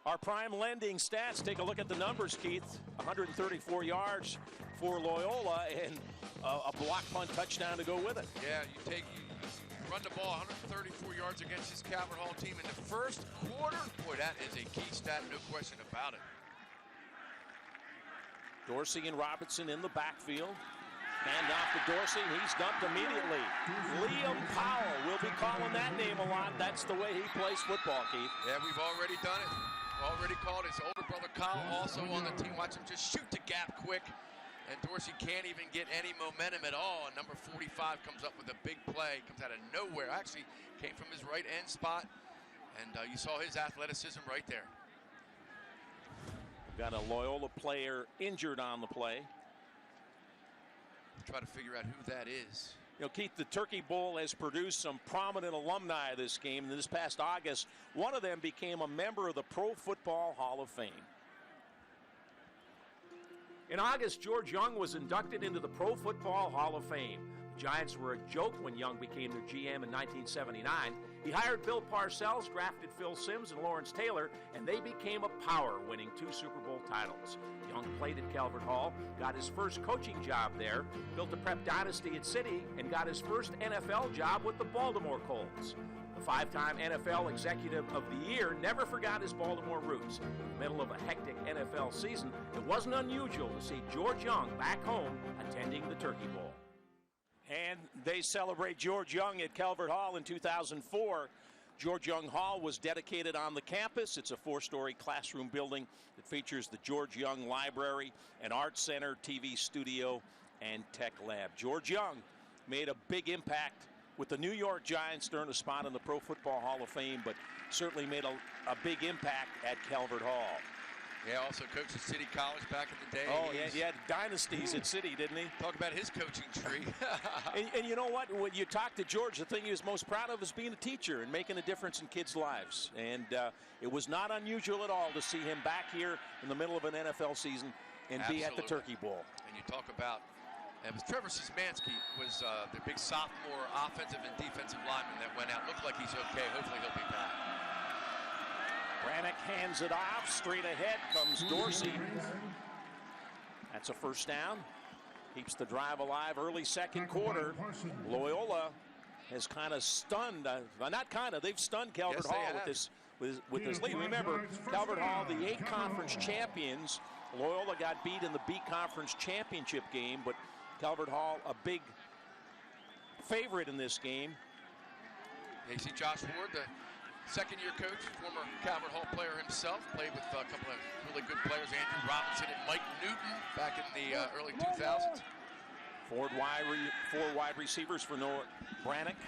Our prime lending stats, take a look at the numbers, Keith. 134 yards for Loyola and a block punt touchdown to go with it. Yeah, you run the ball 134 yards against this Calvert Hall team in the first quarter. Boy, that is a key stat, no question about it. Dorsey and Robertson in the backfield. Hand off to Dorsey, and he's dumped immediately. Liam Powell, we'll be calling that name a lot. That's the way he plays football, Keith. Yeah, we've already done it. Already called his older brother Kyle also on the team. Watch him just shoot the gap quick. And Dorsey can't even get any momentum at all. And number 45 comes up with a big play. Comes out of nowhere. Actually came from his right end spot. And you saw his athleticism right there. Got a Loyola player injured on the play. Try to figure out who that is. You know, Keith, the Turkey Bowl has produced some prominent alumni of this game. This past August, one of them became a member of the Pro Football Hall of Fame. In August, George Young was inducted into the Pro Football Hall of Fame. The Giants were a joke when Young became their GM in 1979. He hired Bill Parcells, drafted Phil Simms and Lawrence Taylor, and they became a power, winning 2 Super Bowl titles. Young played at Calvert Hall, got his first coaching job there, built a prep dynasty at City, and got his first NFL job with the Baltimore Colts. The 5-time NFL Executive of the Year never forgot his Baltimore roots. In the middle of a hectic NFL season, it wasn't unusual to see George Young back home attending the Turkey Bowl. And they celebrate George Young at Calvert Hall in 2004. George Young Hall was dedicated on the campus. It's a 4-story classroom building that features the George Young Library, an art center, TV studio, and tech lab. George Young made a big impact with the New York Giants to earn a spot in the Pro Football Hall of Fame, but certainly made a big impact at Calvert Hall. Yeah, also coached at City College back in the day. Oh, yeah, he had dynasties at City, didn't he? Talk about his coaching tree. and you know what? When you talk to George, the thing he was most proud of is being a teacher and making a difference in kids' lives. And it was not unusual at all to see him back here in the middle of an NFL season and be at the Turkey Bowl. And you talk about, it was Trevor Szymanski was the big sophomore offensive and defensive lineman that went out. Looked like he's okay. Hopefully he'll be back. Brannick hands it off. Straight ahead comes Dorsey. That's a first down. Keeps the drive alive early second quarter. Loyola has kind of stunned, not kind of, they've stunned Calvert Hall with this lead. Remember, Calvert Hall, the 8 conference champions. Loyola got beat in the B Conference championship game, but Calvert Hall a big favorite in this game. You see Josh Ward, the second-year coach, former Calvert Hall player himself, played with a couple of really good players, Andrew Robinson and Mike Newton, back in the early 2000s. 4 wide receivers for Noah Brannick.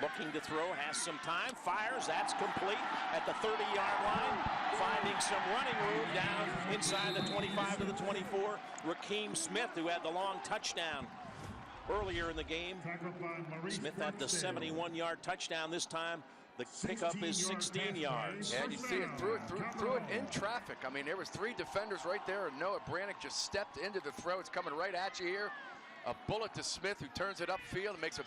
Looking to throw, has some time, fires, that's complete at the 30-yard line, finding some running room down inside the 25 to the 24. Rakeem Smith, who had the long touchdown earlier in the game. Smith had the 71-yard touchdown this time. The pickup is 16 yards. And you see it threw it in traffic. I mean, there was 3 defenders right there, and Noah Brannick just stepped into the throw. It's coming right at you here. A bullet to Smith, who turns it upfield and makes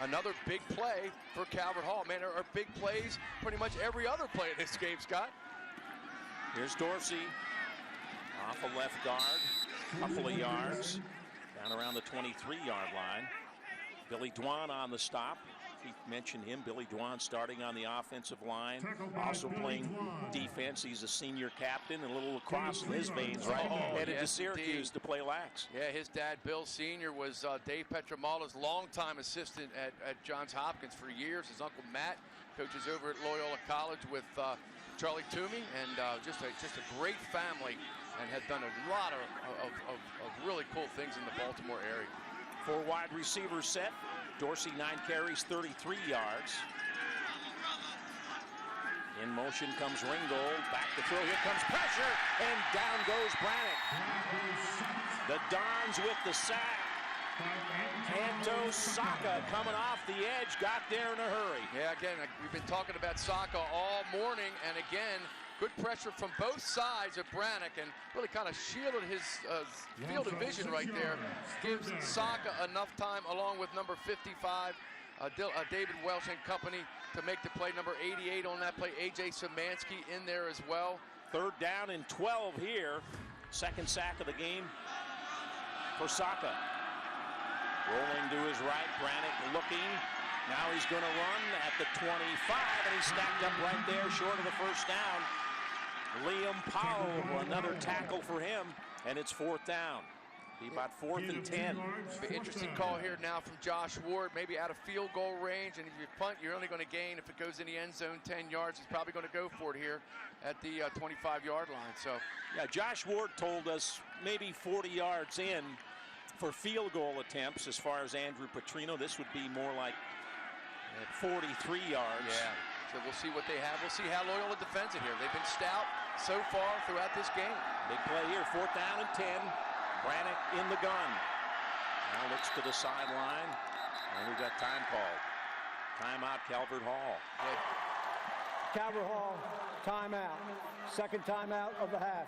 another big play for Calvert Hall. Man, there are big plays pretty much every other play in this game, Scott. Here's Dorsey off a left guard, couple of yards, down around the 23-yard line. Billy Dwan on the stop. Keith mentioned him. Billy Dwan starting on the offensive line, also playing defense. He's a senior captain, and a little lacrosse in his veins, right? Headed to Syracuse to play lax. Yeah, his dad, Bill Sr., was Dave Petramala's longtime assistant at Johns Hopkins for years. His uncle Matt coaches over at Loyola College with Charlie Toomey, and just a great family, and had done a lot of really cool things in the Baltimore area. 4 wide receivers set. Dorsey 9 carries, 33 yards. In motion comes Ringgold. Back to throw. Here comes pressure. And down goes Brannick. The Dons with the sack. Anto Saka coming off the edge. Got there in a hurry. Yeah, again, we've been talking about Saka all morning. And again, good pressure from both sides of Brannick, and really kind of shielded his field of vision right there. Gives Saka enough time, along with number 55, David Welsh and company, to make the play. Number 88 on that play, A.J. Szymanski in there as well. 3rd down and 12 here. 2nd sack of the game for Saka. Rolling to his right, Brannick looking. Now he's going to run at the 25, and he's stacked up right there short of the first down. Liam Powell, another tackle for him, and it's 4th down. Be about 4th and 10. Be interesting call here now from Josh Ward, maybe out of field goal range, and if you punt, you're only going to gain, if it goes in the end zone, 10 yards. He's probably going to go for it here at the 25-yard line. So, yeah, Josh Ward told us maybe 40 yards in for field goal attempts. As far as Andrew Petrino, this would be more like at 43 yards. Yeah, So we'll see what they have. We'll see how Loyola defends it here. They've been stout so far throughout this game. Big play here, 4th down and 10. Brannick in the gun. Now looks to the sideline, and we've got time called. Timeout, Calvert Hall. Calvert Hall, timeout. Second timeout of the half.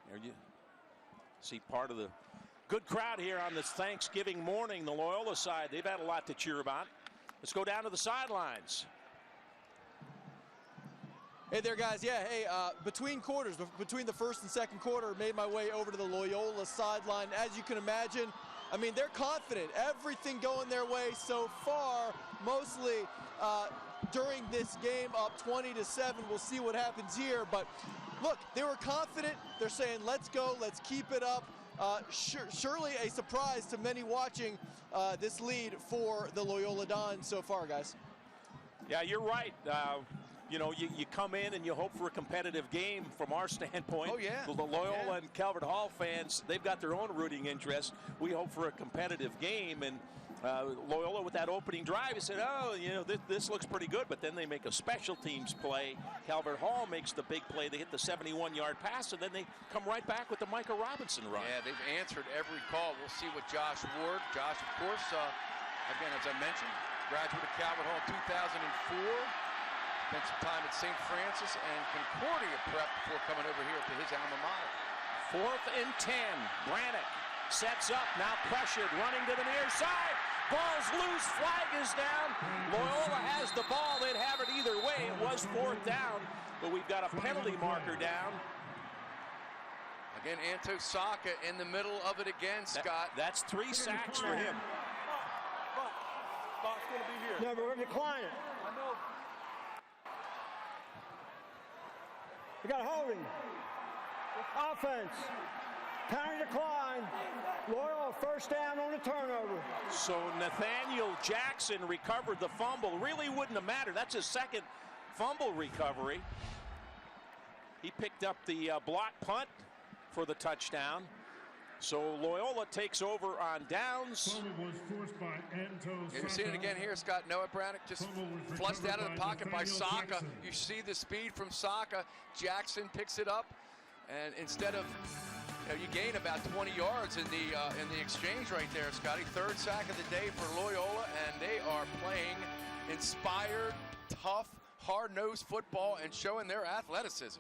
There you see part of the good crowd here on this Thanksgiving morning. The Loyola side, they've had a lot to cheer about. Let's go down to the sidelines. Hey there, guys. Yeah, hey, between quarters, between the first and second quarter, made my way over to the Loyola sideline. As you can imagine, I mean, they're confident. Everything going their way so far, mostly during this game, up 20-7. We'll see what happens here. But look, they were confident. They're saying, let's go, let's keep it up. Surely a surprise to many watching this lead for the Loyola Dons so far, guys. Yeah, you're right. You know, you come in and you hope for a competitive game from our standpoint. Oh, yeah. The Loyola and Calvert Hall fans, they've got their own rooting interest. We hope for a competitive game. And Loyola with that opening drive, he said, oh, you know, this looks pretty good. But then they make a special teams play. Calvert Hall makes the big play. They hit the 71-yard pass, and then they come right back with the Micah Robinson run. Yeah, they've answered every call. We'll see what Josh Ward. Josh, of course, again, as I mentioned, graduate of Calvert Hall 2004. Spent some time at St. Francis and Concordia Prep before coming over here to his alma mater. 4th and 10. Brannick sets up, now pressured, running to the near side. Ball's loose, flag is down. Loyola has the ball. They'd have it either way. It was 4th down, but we've got a penalty marker down. Again, Anto Saka in the middle of it again, Scott. That's 3 sacks for him. Bob's going to be here. No, but we're declining. I know. We got holding. Offense. Counter decline. Loyola 1st down on the turnover. So Nathaniel Jackson recovered the fumble. Really wouldn't have mattered. That's his 2nd fumble recovery. He picked up the block punt for the touchdown. So Loyola takes over on downs. You're seeing it again here, Scott. Noah Brannick just flushed out of the pocket by Saka. You see the speed from Saka. Jackson picks it up, and instead of, you gain about 20 yards in the exchange right there, Scotty. 3rd sack of the day for Loyola, and they are playing inspired, tough, hard-nosed football and showing their athleticism.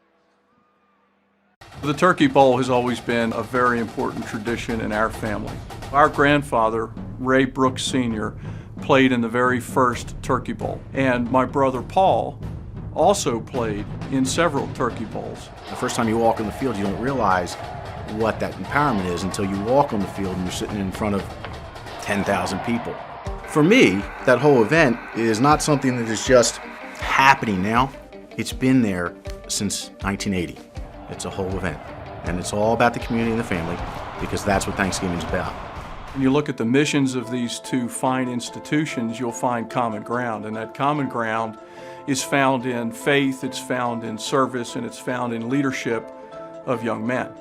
The Turkey Bowl has always been a very important tradition in our family. Our grandfather, Ray Brooks Sr., played in the very first Turkey Bowl, and my brother Paul also played in several Turkey Bowls. The first time you walk on the field, you don't realize what that empowerment is until you walk on the field and you're sitting in front of 10,000 people. For me, that whole event is not something that is just happening now. It's been there since 1980. It's a whole event, and it's all about the community and the family, because that's what Thanksgiving is about. When you look at the missions of these two fine institutions, you'll find common ground, and that common ground is found in faith, it's found in service, and it's found in leadership of young men.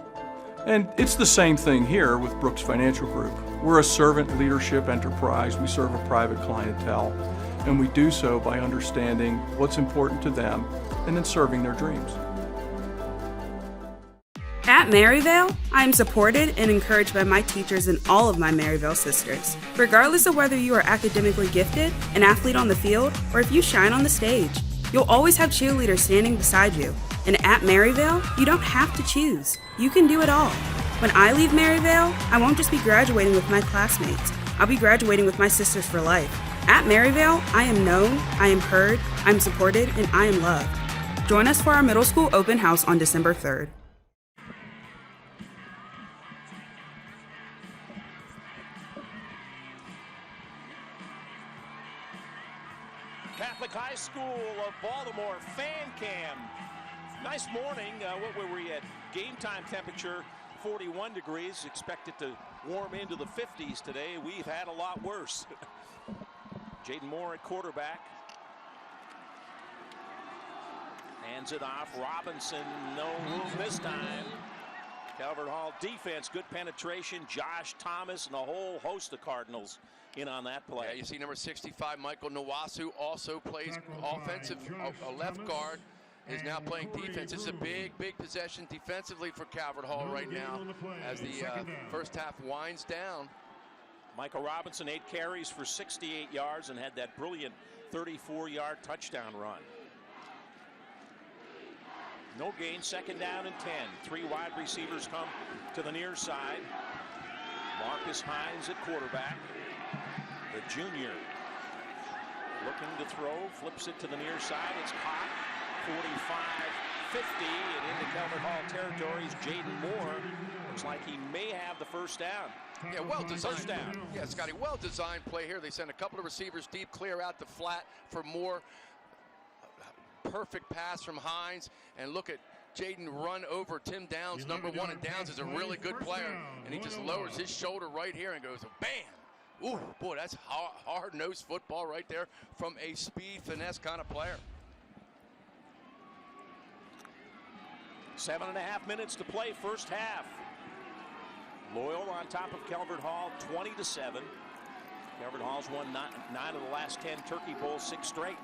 And it's the same thing here with Brooks Financial Group. We're a servant leadership enterprise. We serve a private clientele, and we do so by understanding what's important to them and then serving their dreams. At Maryvale, I am supported and encouraged by my teachers and all of my Maryvale sisters. Regardless of whether you are academically gifted, an athlete on the field, or if you shine on the stage, you'll always have cheerleaders standing beside you. And at Maryvale, you don't have to choose. You can do it all. When I leave Maryvale, I won't just be graduating with my classmates. I'll be graduating with my sisters for life. At Maryvale, I am known, I am heard, I'm supported, and I am loved. Join us for our middle school open house on December 3rd. Catholic High School of Baltimore fan cam. Nice morning. What were we at? Game time temperature 41 degrees. Expected to warm into the 50s today. We've had a lot worse. Jaden Moore at quarterback. Hands it off. Robinson, no room this time. Calvert Hall defense, good penetration. Josh Thomas and a whole host of Cardinals in on that play. Yeah, you see number 65, Michael Nwasu, also plays offensive, a left guard, is now playing defense. This is a big possession defensively for Calvert Hall right now as the first half winds down. Michael Robinson, 8 carries for 68 yards and had that brilliant 34-yard touchdown run. No gain, 2nd down and 10. 3 wide receivers come to the near side. Marcus Hines at quarterback. The junior looking to throw, flips it to the near side. It's caught. 45-50 and into Calvert Hall territories. Jaden Moore looks like he may have the first down. Yeah, well designed. First down. Yeah, Scotty, well designed play here. They send a couple of receivers deep, clear out the flat for Moore. Perfect pass from Hines, and look at Jaden run over Tim Downs, number 1, and Downs is a really good player, and he just lowers his shoulder right here and goes, bam! Ooh, boy, that's hard-nosed football right there from a speed, finesse kind of player. 7.5 minutes to play, first half. Loyola on top of Calvert Hall, 20-7. Calvert Hall's won 9 of the last 10 Turkey Bowls, 6 straight.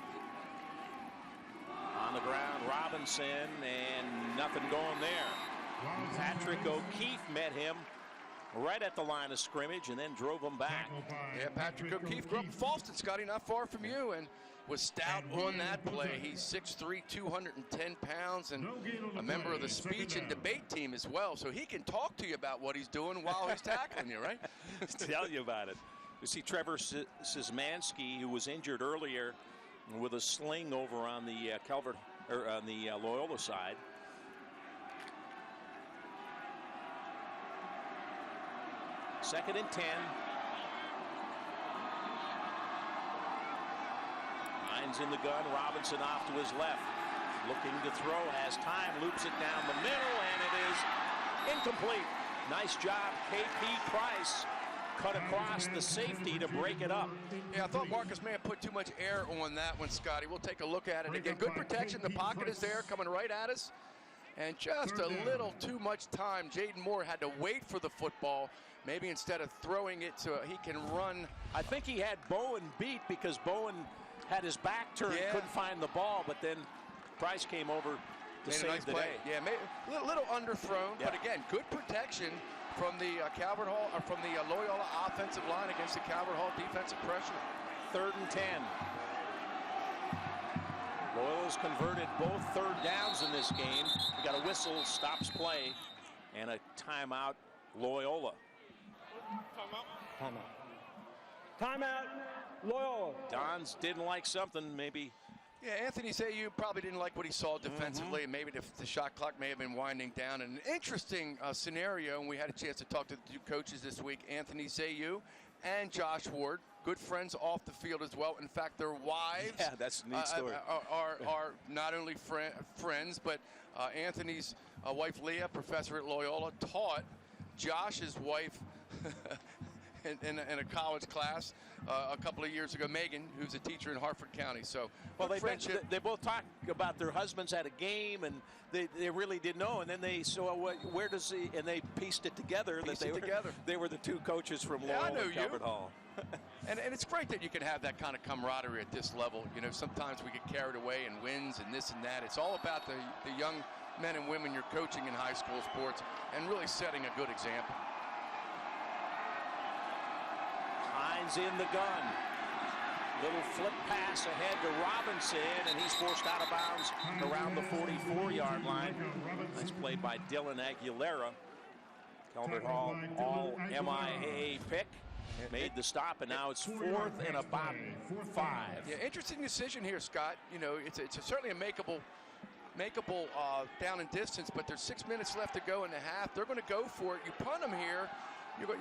On the ground, Robinson, and nothing going there. Patrick O'Keefe met him right at the line of scrimmage and then drove him back. Yeah, Patrick O'Keefe grew up in Falston, Scotty, not far from you, and was stout on that play. He's 6'3", 210 pounds, and a member of the speech and debate team as well, so he can talk to you about what he's doing while he's tackling you, right? Tell you about it. You see Trevor Szymanski, who was injured earlier with a sling over on the Loyola side. Second and 10. Hines in the gun. Robinson off to his left. Looking to throw. Has time. Loops it down the middle. And it is incomplete. Nice job, K.P. Price. Cut across the safety to break it up. Yeah, I thought Marcus may have put too much air on that one, Scotty. We'll take a look at it again. Good protection. The pocket is there, coming right at us. And just a little too much time. Jaden Moore had to wait for the football. Maybe instead of throwing it so he can run. I think he had Bowen beat because Bowen had his back turned, couldn't find the ball, but then Price came over to save the day. Yeah, a little underthrown, but again, good protection from the Calvert Hall, or from the Loyola offensive line against the Calvert Hall defensive pressure. 3rd and 10. Loyola's converted both 3rd downs in this game. We got a whistle, stops play, and a timeout, Loyola. Timeout, Loyola. Dons didn't like something, maybe. Yeah, Anthony Zayu probably didn't like what he saw defensively, and maybe the shot clock may have been winding down. And an interesting scenario, and we had a chance to talk to the 2 coaches this week, Anthony Zayu and Josh Ward, good friends off the field as well. In fact, their wives that's a neat story. Are not only friends, but Anthony's wife, Leah, professor at Loyola, taught Josh's wife in a college class a couple of years ago, Megan, who's a teacher in Hartford County. So, well, they both talked about their husbands at a game, and they really didn't know. And then they where does he? And they pieced it together they were the 2 coaches from Loyola and Calvert Hall. and it's great that you can have that kind of camaraderie at this level. You know, sometimes we get carried away in wins and this and that. It's all about the young men and women you're coaching in high school sports and really setting a good example. Hines in the gun. Little flip pass ahead to Robinson, and he's forced out of bounds around the 44-yard line. Nice play by Dylan Aguilera. Calvert Hall, all MIAA pick. Made the stop, and now it's 4th and about 5. Yeah, interesting decision here, Scott. You know, it's certainly a makeable down and distance, but there's 6 minutes left to go in the half. They're going to go for it. You punt them here. You're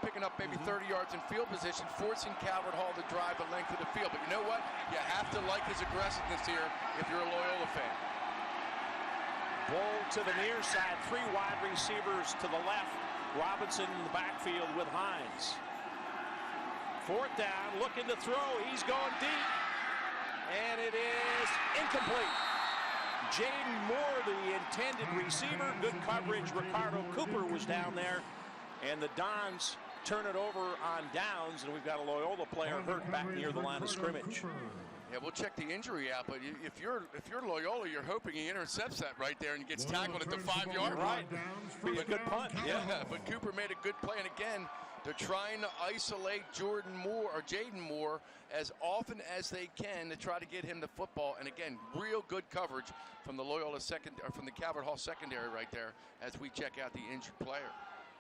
picking up maybe 30 yards in field position, forcing Calvert Hall to drive the length of the field. But you know what? You have to like his aggressiveness here if you're a Loyola fan. Bull to the near side, 3 wide receivers to the left. Robinson in the backfield with Hines. 4th down, looking to throw. He's going deep, and it is incomplete. Jaden Moore, the intended receiver. Good coverage. Ricardo Cooper was down there. And the Dons turn it over on downs, and we've got a Loyola player hurt back near the line of scrimmage. Yeah, we'll check the injury out, but if you're Loyola, you're hoping he intercepts that right there and gets tackled at the 5-yard line. Be a good punt. Yeah, but Cooper made a good play, and again, they're trying to isolate Jaden Moore as often as they can to try to get him the football. And again, real good coverage from the Loyola from the Calvert Hall secondary right there as we check out the injured player.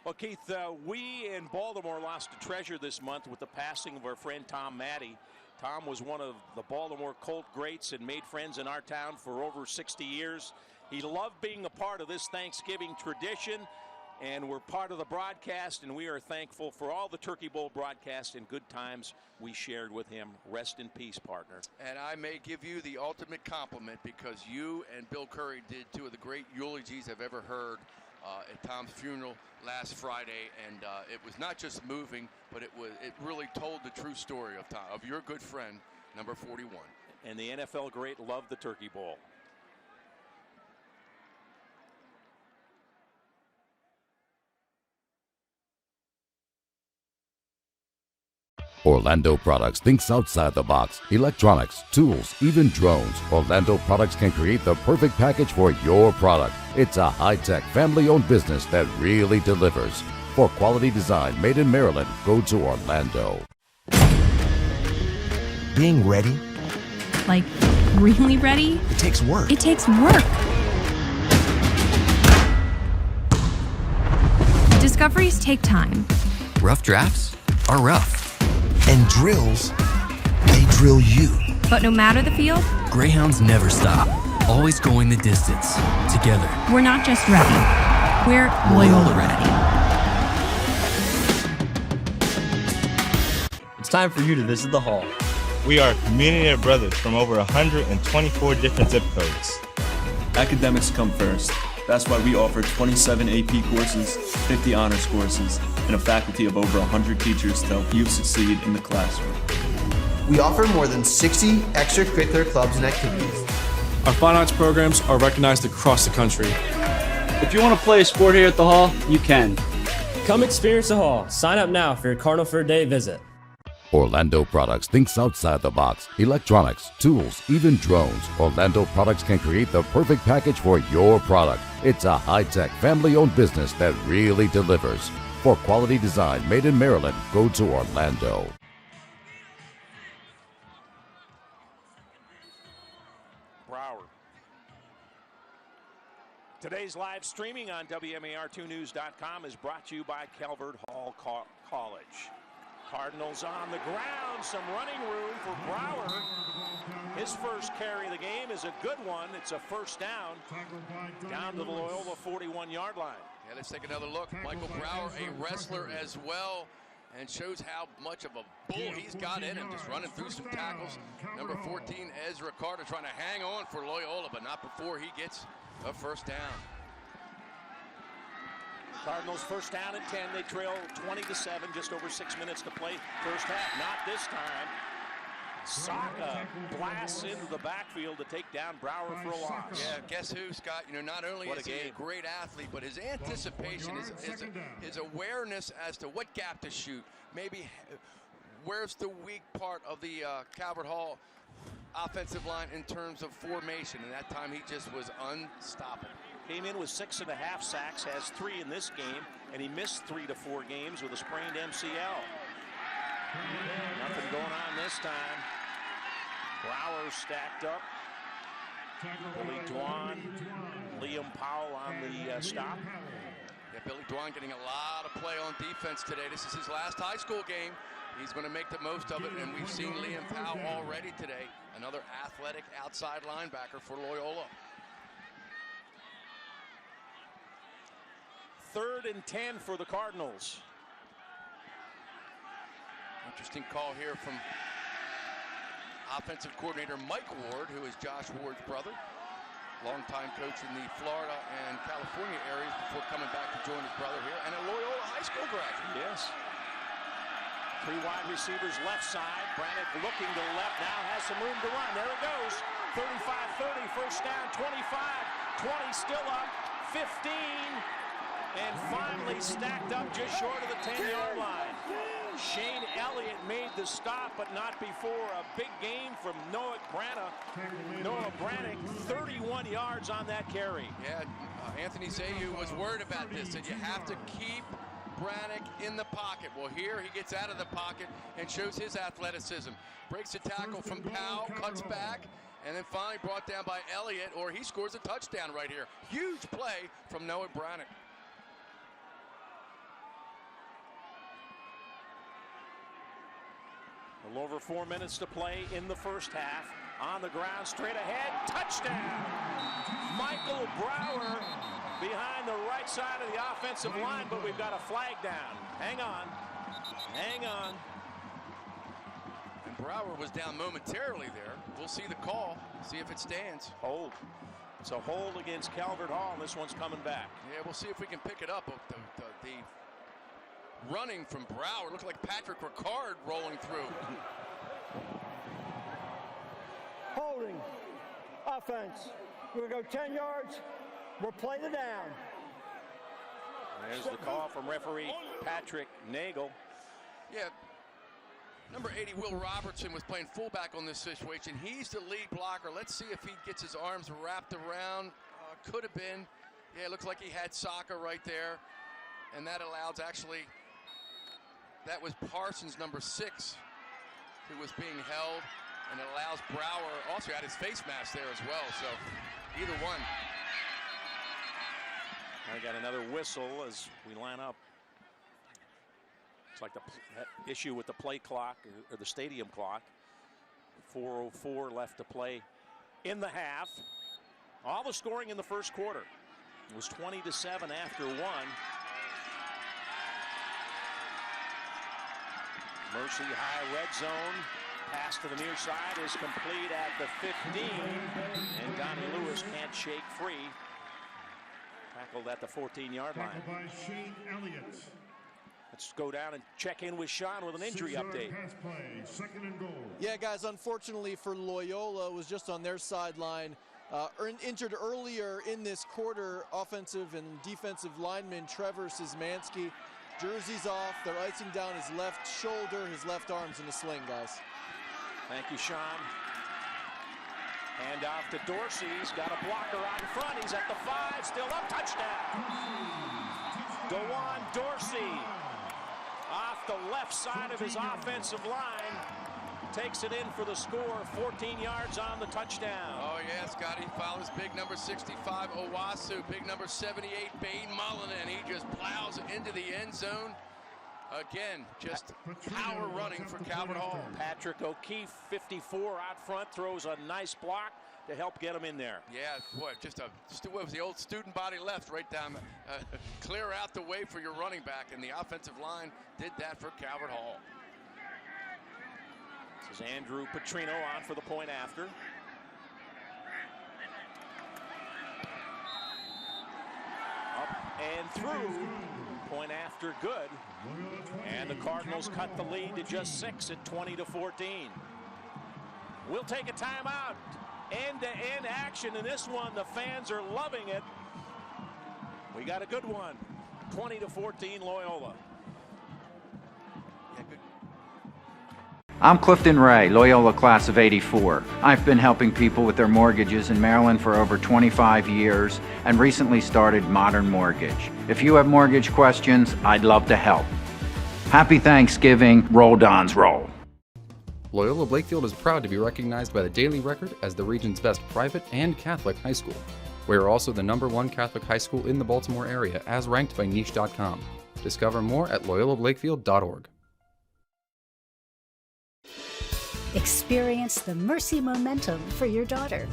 Well, Keith, we in Baltimore lost a treasure this month with the passing of our friend Tom Matte. Tom was one of the Baltimore Colt greats and made friends in our town for over 60 years. He loved being a part of this Thanksgiving tradition, and we're part of the broadcast, and we are thankful for all the Turkey Bowl broadcasts and good times we shared with him. Rest in peace, partner. And I may give you the ultimate compliment because you and Bill Curry did two of the great eulogies I've ever heard at Tom's funeral last Friday, and it was not just moving, but it really told the true story of Tom, of your good friend, number 41. And the NFL great loved the Turkey Bowl. Orlando Products thinks outside the box. Electronics, tools, even drones. Orlando Products can create the perfect package for your product. It's a high-tech, family-owned business that really delivers. For quality design made in Maryland, go to Orlando. Being ready? Like, really ready? It takes work. It takes work. Discoveries take time. Rough drafts are rough. And drills, they drill you. But no matter the field, Greyhounds never stop, always going the distance, together. We're not just ready, we're Loyola ready. It's time for you to visit the hall. We are a community of brothers from over 124 different zip codes. Academics come first. That's why we offer 27 AP courses, 50 honors courses, and a faculty of over 100 teachers to help you succeed in the classroom. We offer more than 60 extracurricular clubs and activities. Our fine arts programs are recognized across the country. If you want to play a sport here at the Hall, you can. Come experience the Hall. Sign up now for your Cardinal for a Day visit. Orlando Products thinks outside the box. Electronics, tools, even drones. Orlando Products can create the perfect package for your product. It's a high-tech, family-owned business that really delivers. For quality design made in Maryland, go to Orlando. Broward. Today's live streaming on WMAR2news.com is brought to you by Calvert Hall College. Cardinals on the ground, some running room for Broward. His first carry of the game is a good one. It's a first down to the Loyola 41-yard line. Yeah, let's take another look. Michael Brower, a wrestler as well, and shows how much of a bull he's got in him, just running through some tackles. Number 14, Ezra Carter, trying to hang on for Loyola, but not before he gets a first down. Cardinals first down at 10. They trail 20-7, just over 6 minutes to play first half. Not this time. Saka blasts into the backfield to take down Brower for a loss. Yeah, guess who, Scott? You know, not only is he a great athlete, but his anticipation, his awareness as to what gap to shoot. Maybe where's the weak part of the Calvert Hall offensive line in terms of formation, and that time he just was unstoppable. Came in with 6.5 sacks, has 3 in this game, and he missed 3 to 4 games with a sprained MCL. Nothing going on this time. Brower stacked up. Billy Dwan, Liam Powell on the stop. Yeah, Billy Dwan getting a lot of play on defense today. This is his last high school game. He's going to make the most of it, and we've seen Liam Powell already today. Another athletic outside linebacker for Loyola. 3rd and 10 for the Cardinals. Interesting call here from offensive coordinator Mike Ward, who is Josh Ward's brother. Longtime coach in the Florida and California areas before coming back to join his brother here, and a Loyola high school graduate. Yes. 3 wide receivers left side. Brannick looking to the left, now has some room to run. There it goes. 35-30, first down, 25, 20 still up, 15, and finally stacked up just short of the 10-yard line. Shane Elliott made the stop, but not before. A big gain from Noah Brannick, 31 yards on that carry. Yeah, Anthony Zayu was worried about this, and you have to keep Brannick in the pocket. Well, here he gets out of the pocket and shows his athleticism. Breaks a tackle from Powell, cuts back, and then finally brought down by Elliott, or he scores a touchdown right here. Huge play from Noah Brannick. A little over 4 minutes to play in the first half. On the ground, straight ahead, touchdown! Michael Brower behind the right side of the offensive line, but we've got a flag down. Hang on. And Brower was down momentarily there. We'll see the call, see if it stands. Hold. It's a hold against Calvert Hall, and this one's coming back. Yeah, we'll see if we can pick it up. The running from Brower looked like Patrick Ricard rolling through. Holding. Offense. We're going to go 10 yards. We'll play the down. There's the call from referee Patrick Nagel. Yeah. Number 80, Will Robertson, was playing fullback on this situation. He's the lead blocker. Let's see if he gets his arms wrapped around. Could have been. Yeah, it looks like he had Saka right there. And that allows actually, that was Parsons, number 6, who was being held. And it allows Brower, also had his face mask there as well. So either one. I got another whistle as we line up. It's like the issue with the play clock or the stadium clock. 4:04 left to play in the half. All the scoring in the first quarter. It was 20-7 after 1. Mercy high red zone. Pass to the near side is complete at the 15. And Donnie Lewis can't shake free. Tackled at the 14-yard line. Tackled by Shane Elliott. Let's go down and check in with Sean with an injury update. Pass play, 2nd and goal. Yeah, guys, unfortunately for Loyola, was just on their sideline. Injured earlier in this quarter, offensive and defensive lineman Trevor Szymanski. Jersey's off. They're icing down his left shoulder. His left arm's in a sling, guys. Thank you, Sean. Hand off to Dorsey. He's got a blocker out in front. He's at the 5, still up, touchdown. DeJuan Dorsey off the left side of his offensive line. Takes it in for the score, 14 yards on the touchdown. Oh, yeah, Scotty follows big number 65, Owasu, big number 78, Bane Mullen, and he just plows into the end zone. Again, just power running for Calvert Hall. Patrick O'Keefe, 54 out front, throws a nice block to help get him in there. Yeah, boy, what was the old student body left right down, clear out the way for your running back, and the offensive line did that for Calvert Hall. This is Andrew Petrino on for the point after. Up and through. Point after good. And the Cardinals cut the lead to just 6 at 20-14. We'll take a timeout. End-to-end action in this one. The fans are loving it. We got a good one. 20-14 Loyola. I'm Clifton Ray, Loyola class of '84. I've been helping people with their mortgages in Maryland for over 25 years and recently started Modern Mortgage. If you have mortgage questions, I'd love to help. Happy Thanksgiving. Roll Dons roll. Loyola Blakefield is proud to be recognized by the Daily Record as the region's best private and Catholic high school. We are also the #1 Catholic high school in the Baltimore area as ranked by niche.com. Discover more at loyolablakefield.org. Experience the Mercy momentum for your daughter.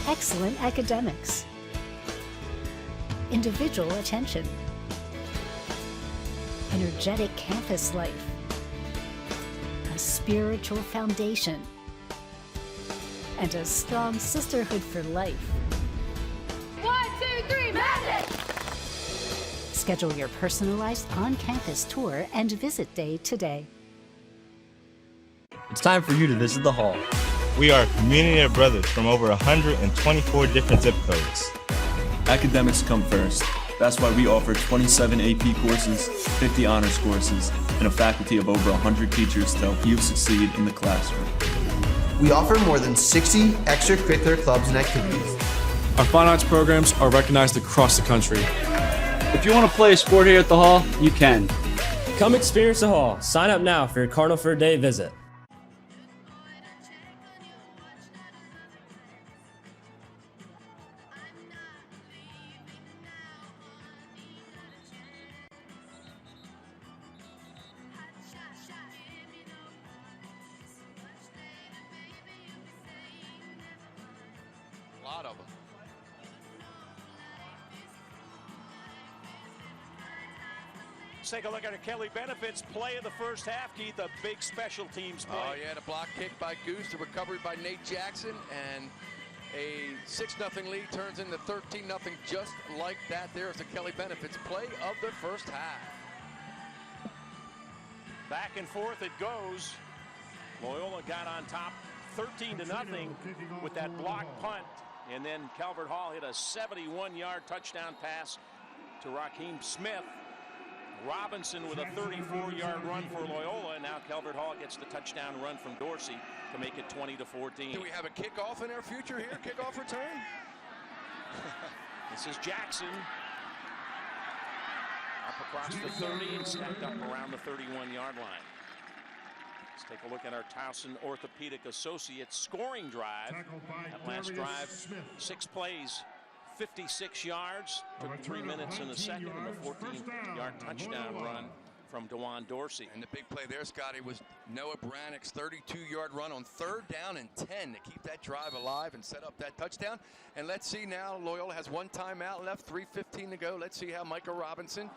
Excellent academics. Individual attention. Energetic campus life. A spiritual foundation. And a strong sisterhood for life. 1, 2, 3, magic! Schedule your personalized on-campus tour and visit day today. It's time for you to visit the Hall. We are a community of brothers from over 124 different zip codes. Academics come first. That's why we offer 27 AP courses, 50 honors courses, and a faculty of over 100 teachers to help you succeed in the classroom. We offer more than 60 extracurricular clubs and activities. Our fine arts programs are recognized across the country. If you want to play a sport here at the Hall, you can. Come experience the Hall. Sign up now for your Cardinal for a Day visit. A lot of them. Let's take a look at our Kelly Benefits play of the first half, Keith. A big special teams play. Oh, yeah, the block kick by Goose, the recovery by Nate Jackson, and a 6-0 lead turns into 13-0 just like that. There's the Kelly Benefits play of the first half. Back and forth it goes. Loyola got on top 13-0 with that block punt. And then Calvert Hall hit a 71-yard touchdown pass to Raheem Smith. Robinson with a 34-yard run for Loyola. Now Calvert Hall gets the touchdown run from Dorsey to make it 20-14. Do we have a kickoff in our future here? Kickoff return? This is Jackson. Up across the 30 and stacked up around the 31-yard line. Let's take a look at our Towson Orthopedic Associates scoring drive. That last drive, 6 plays, 56 yards. Took 3 minutes in the second, and a 14-yard touchdown run from DeJuan Dorsey. And the big play there, Scotty, was Noah Brannick's 32-yard run on 3rd down and 10 to keep that drive alive and set up that touchdown. And let's see now, Loyola has 1 timeout left, 3:15 to go. Let's see how Micah Robinson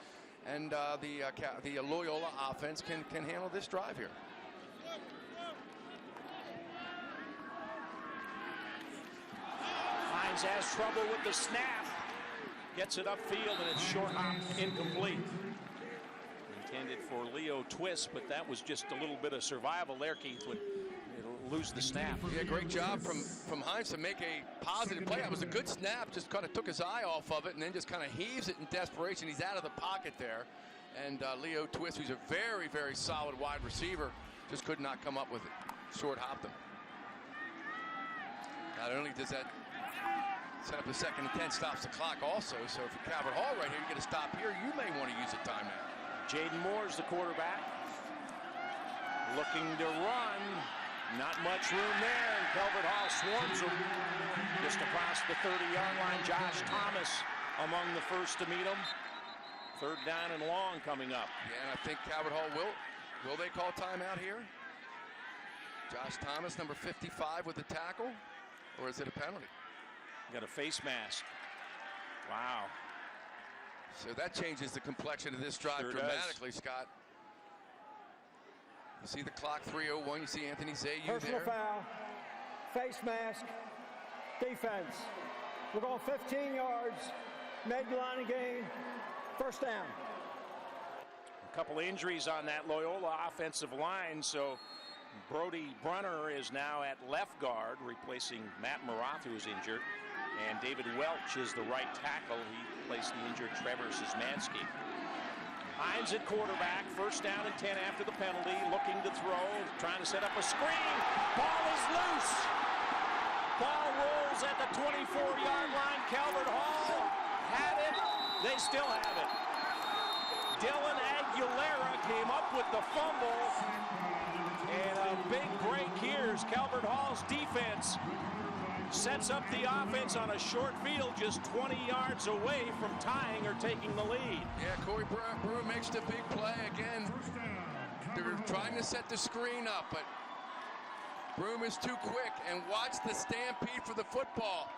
and the Loyola offense can handle this drive here. Hines has trouble with the snap. Gets it upfield, and it's short hop incomplete. Intended for Leo Twist, but that was just a little bit of survival there, Keith, would lose the snap. Yeah, great job from Hines to make a positive play. That was a good snap, just kind of took his eye off of it and then just kind of heaves it in desperation. He's out of the pocket there. And Leo Twist, who's a very, very solid wide receiver, just could not come up with it. Short hopped him. Not only does that set up the 2nd and 10, stops the clock also. So if you're Calvert Hall right here, you get a stop here, you may want to use a timeout. Jaden Moore's the quarterback. Looking to run. Not much room there, and Calvert Hall swarms him. Just across the 30-yard line, Josh Thomas among the first to meet him. 3rd down and long coming up. Yeah, and I think Calvert Hall will they call timeout here? Josh Thomas, number 55 with the tackle, or is it a penalty? Got a face mask. Wow. So that changes the complexion of this drive dramatically, Scott. You see the clock, 3:01. You see Anthony Zayu Personal there. foul, face mask, defense. We're going 15 yards, made the line of gain, 1st down. A couple injuries on that Loyola offensive line, so Brody Brunner is now at left guard, replacing Matt Marath, who is injured. And David Welch is the right tackle. He replaced the injured Trevor Szymanski. Hines at quarterback, 1st down and 10 after the penalty, looking to throw, trying to set up a screen. Ball is loose. Ball rolls at the 24-yard line. Calvert Hall had it. They still have it. Dylan Aguilera came up with the fumble. And a big break here as Calvert Hall's defense sets up the offense on a short field just 20 yards away from tying or taking the lead. Yeah, Corey Brewer makes the big play again. They're trying to set the screen up, but Broom is too quick, and watch the stampede for the football.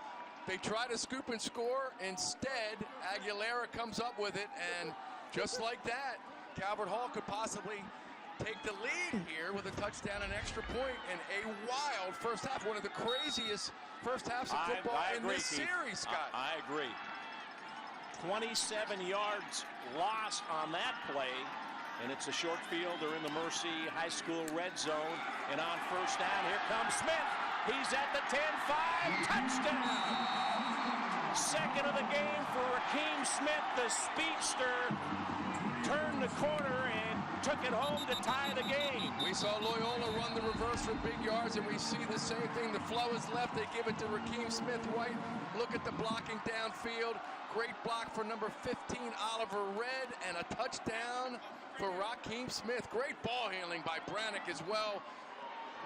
They try to scoop and score. Instead, Aguilera comes up with it, and just like that, Calvert Hall could possibly take the lead here with a touchdown and extra point and a wild first half. One of the craziest first halves of football in this series, Scott. I agree. 27 yards lost on that play, and it's a short field. They're in the Mercy High School red zone, and on 1st down, here comes Smith. He's at the 10-5, touchdown! Second of the game for Rakeem Smith, the speedster, turned the corner and took it home to tie the game. We saw Loyola run the reverse for big yards, and we see the same thing. The flow is left. They give it to Rakeem Smith right. Look at the blocking downfield. Great block for number 15, Oliver Red, and a touchdown for Rakeem Smith. Great ball handling by Brannick as well.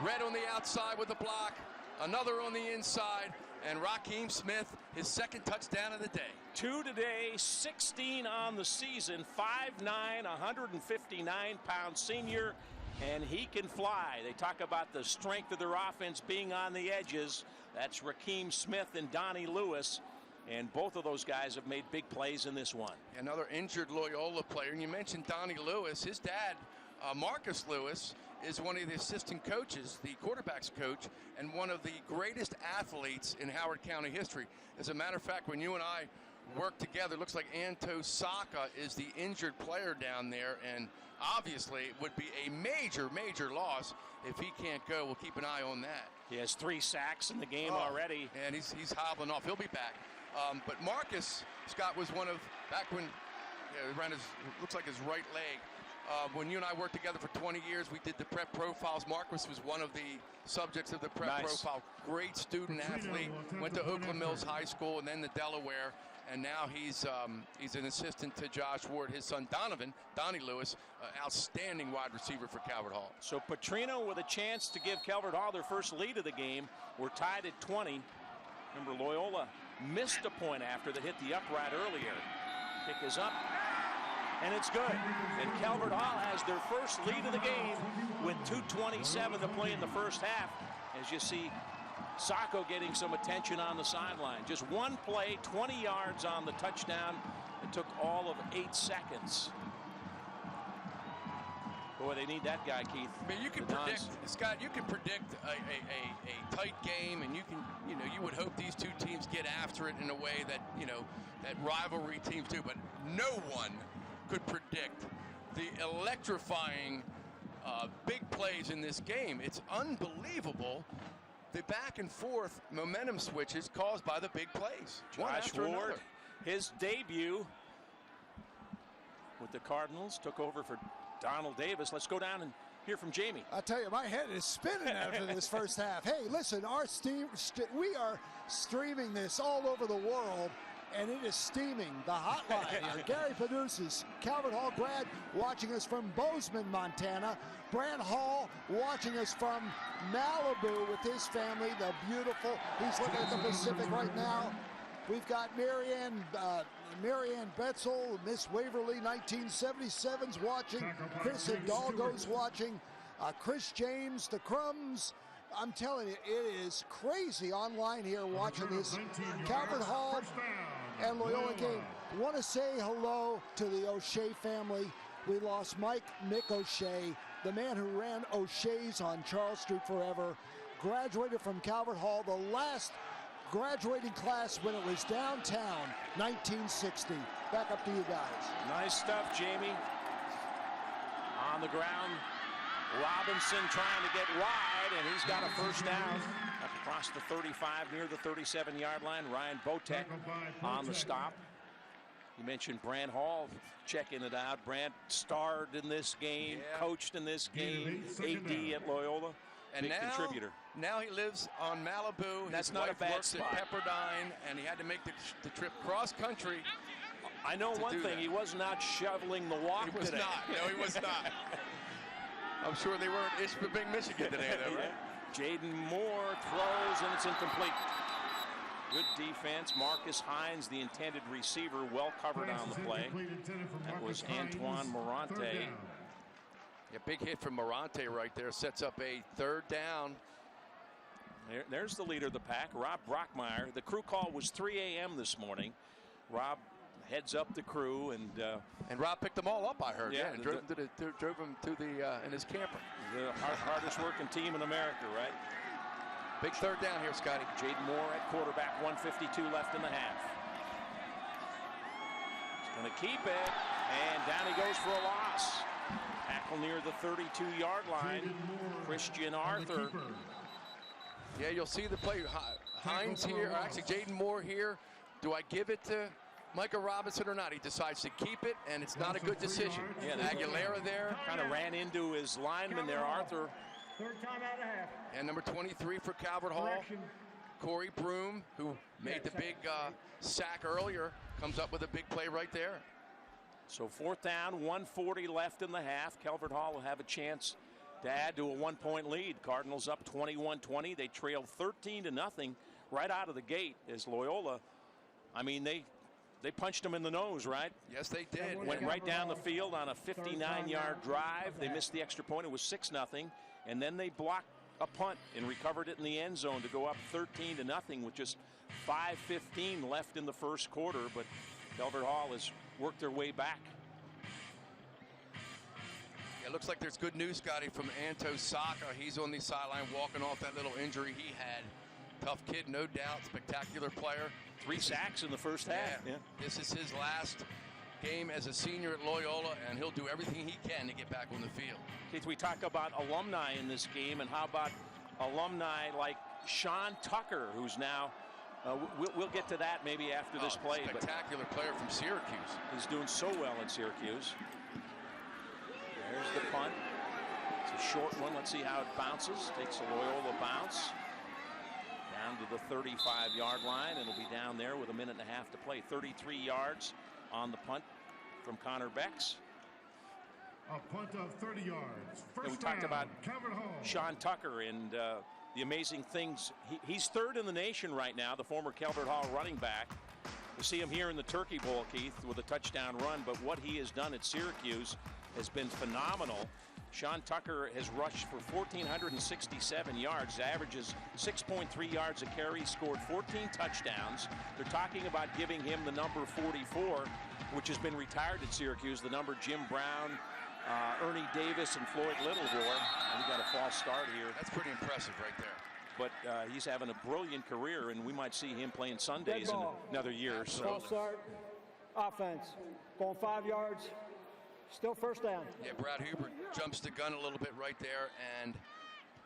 Red on the outside with the block, another on the inside, and Rakeem Smith, his second touchdown of the day. 2 today, 16 on the season, 5'9", 159-pound senior, and he can fly. They talk about the strength of their offense being on the edges. That's Rakeem Smith and Donnie Lewis, and both of those guys have made big plays in this one. Another injured Loyola player, and you mentioned Donnie Lewis. His dad, Marcus Lewis, is one of the assistant coaches, the quarterback's coach, and one of the greatest athletes in Howard County history. As a matter of fact, when you and I work together, it looks like Anto Saka is the injured player down there, and obviously it would be a major, major loss if he can't go. We'll keep an eye on that. He has 3 sacks in the game already. And he's hobbling off. He'll be back. But Marcus Scott was one of, back when he ran his, looks like his right leg. When you and I worked together for 20 years, we did the prep profiles. Marcus was one of the subjects of the prep profile. Great student athlete. Went to Oakland Mills High School and then to Delaware. And now he's an assistant to Josh Ward. His son Donnie Lewis, outstanding wide receiver for Calvert Hall. So Petrino with a chance to give Calvert Hall their first lead of the game. We're tied at 20. Remember, Loyola missed a point after that hit the upright earlier. Kick is up, and it's good. And Calvert Hall has their first lead of the game with 2:27 to play in the first half. As you see, Sacco getting some attention on the sideline. Just one play, 20 yards on the touchdown. It took all of 8 seconds. Boy, they need that guy, Keith. I mean, you can predict, Scott, you can predict a tight game, and you would hope these two teams get after it in a way that, that rivalry teams do, but no one could predict the electrifying big plays in this game. It's unbelievable, the back and forth momentum switches caused by the big plays. Josh Ward, his debut with the Cardinals, took over for Donald Davis. Let's go down and hear from Jamie. I tell you, my head is spinning after this first half. Hey, listen, we are streaming this all over the world, and it is steaming. The hotline here. Gary produces, Calvert Hall grad watching us from Bozeman, Montana. Brant Hall watching us from Malibu with his family, the beautiful. He's looking at the Pacific right now. We've got Marianne Betzel, Miss Waverly, 1977's watching. Chris Hidalgo's watching. Chris James, the Crumbs. I'm telling you, it is crazy online here watching this Calvert Hall and Loyola game. Want to say hello to the O'Shea family. We lost Mick O'Shea, the man who ran O'Shea's on Charles Street forever. Graduated from Calvert Hall, the last graduating class when it was downtown, 1960. Back up to you guys. Nice stuff, Jamie. On the ground, Robinson trying to get wide, and he's got a first down across the 35 near the 37-yard line. Ryan Botek on the stop. You mentioned Brant Hall checking it out. Brant starred in this game, coached in this game, AD at Loyola. And big contributor. Now he lives on Malibu. That's His not wife a bad works spot. at Pepperdine, and he had to make the trip cross country. I know one thing, he was not shoveling the walk today. He was not. No, he was not. I'm sure they were at Ishpeming, Michigan today, though, right? Jaden Moore throws, and it's incomplete. Good defense. Marcus Hines, the intended receiver, well covered on the play. That was Antoine Morante. A big hit from Morante right there. Sets up a third down. There's the leader of the pack, Rob Brockmeyer. The crew call was 3 a.m. this morning. Rob heads up the crew, and Rob picked them all up, I heard. Yeah, and drove him to the in his camper. The hardest working team in America, right? Big third down here, Scotty. Jaden Moore at quarterback, 1:52 left in the half. He's going to keep it, and down he goes for a loss. Tackle near the 32-yard line. Christian Arthur Yeah, you'll see the play. Hines here, or actually Jaden Moore here. Do I give it to Micah Robinson or not? He decides to keep it, and it's not a good decision. Yeah, Aguilera there. Kind of ran into his lineman there, Arthur. Third time out of half. And number 23 for Calvert Hall, Corey Broom, who made the big sack earlier, comes up with a big play right there. So 4th down, 1:40 left in the half. Calvert Hall will have a chance to add to a 1-point lead. Cardinals up 21-20. They trail 13-0 right out of the gate as Loyola. I mean, they punched them in the nose, right? Yes, they did. Went right down the field on a 59-yard drive. They missed the extra point. It was 6-0. And then they blocked a punt and recovered it in the end zone to go up 13-0 with just 5:15 left in the first quarter. But Calvert Hall has worked their way back. It looks like there's good news, Scotty, from Anto Saka. He's on the sideline walking off that little injury he had. Tough kid, no doubt. Spectacular player. 3 sacks in the first half. Yeah. This is his last game as a senior at Loyola, and he'll do everything he can to get back on the field. Keith, we talk about alumni in this game, and how about alumni like Sean Tucker, who's now, we'll get to that maybe after this play. Spectacular player from Syracuse. He's doing so well in Syracuse. There's the punt. It's a short one. Let's see how it bounces. Takes a Loyola bounce. Down to the 35-yard line. It'll be down there with a minute and a half to play. 33 yards on the punt from Connor Becks. A punt of 30 yards. And we talked about Sean Tucker and the amazing things. He's 3rd in the nation right now, the former Calvert Hall running back. You see him here in the Turkey Bowl, Keith, with a touchdown run, but what he has done at Syracuse has been phenomenal. Sean Tucker has rushed for 1,467 yards, averages 6.3 yards a carry, scored 14 touchdowns. They're talking about giving him the number 44, which has been retired at Syracuse, the number Jim Brown, Ernie Davis, and Floyd Little wore. And he got a false start here. That's pretty impressive right there. But he's having a brilliant career, and we might see him playing Sundays in another year. False start, offense, going 5 yards. Still first down. Yeah, Brad Huber jumps the gun a little bit right there and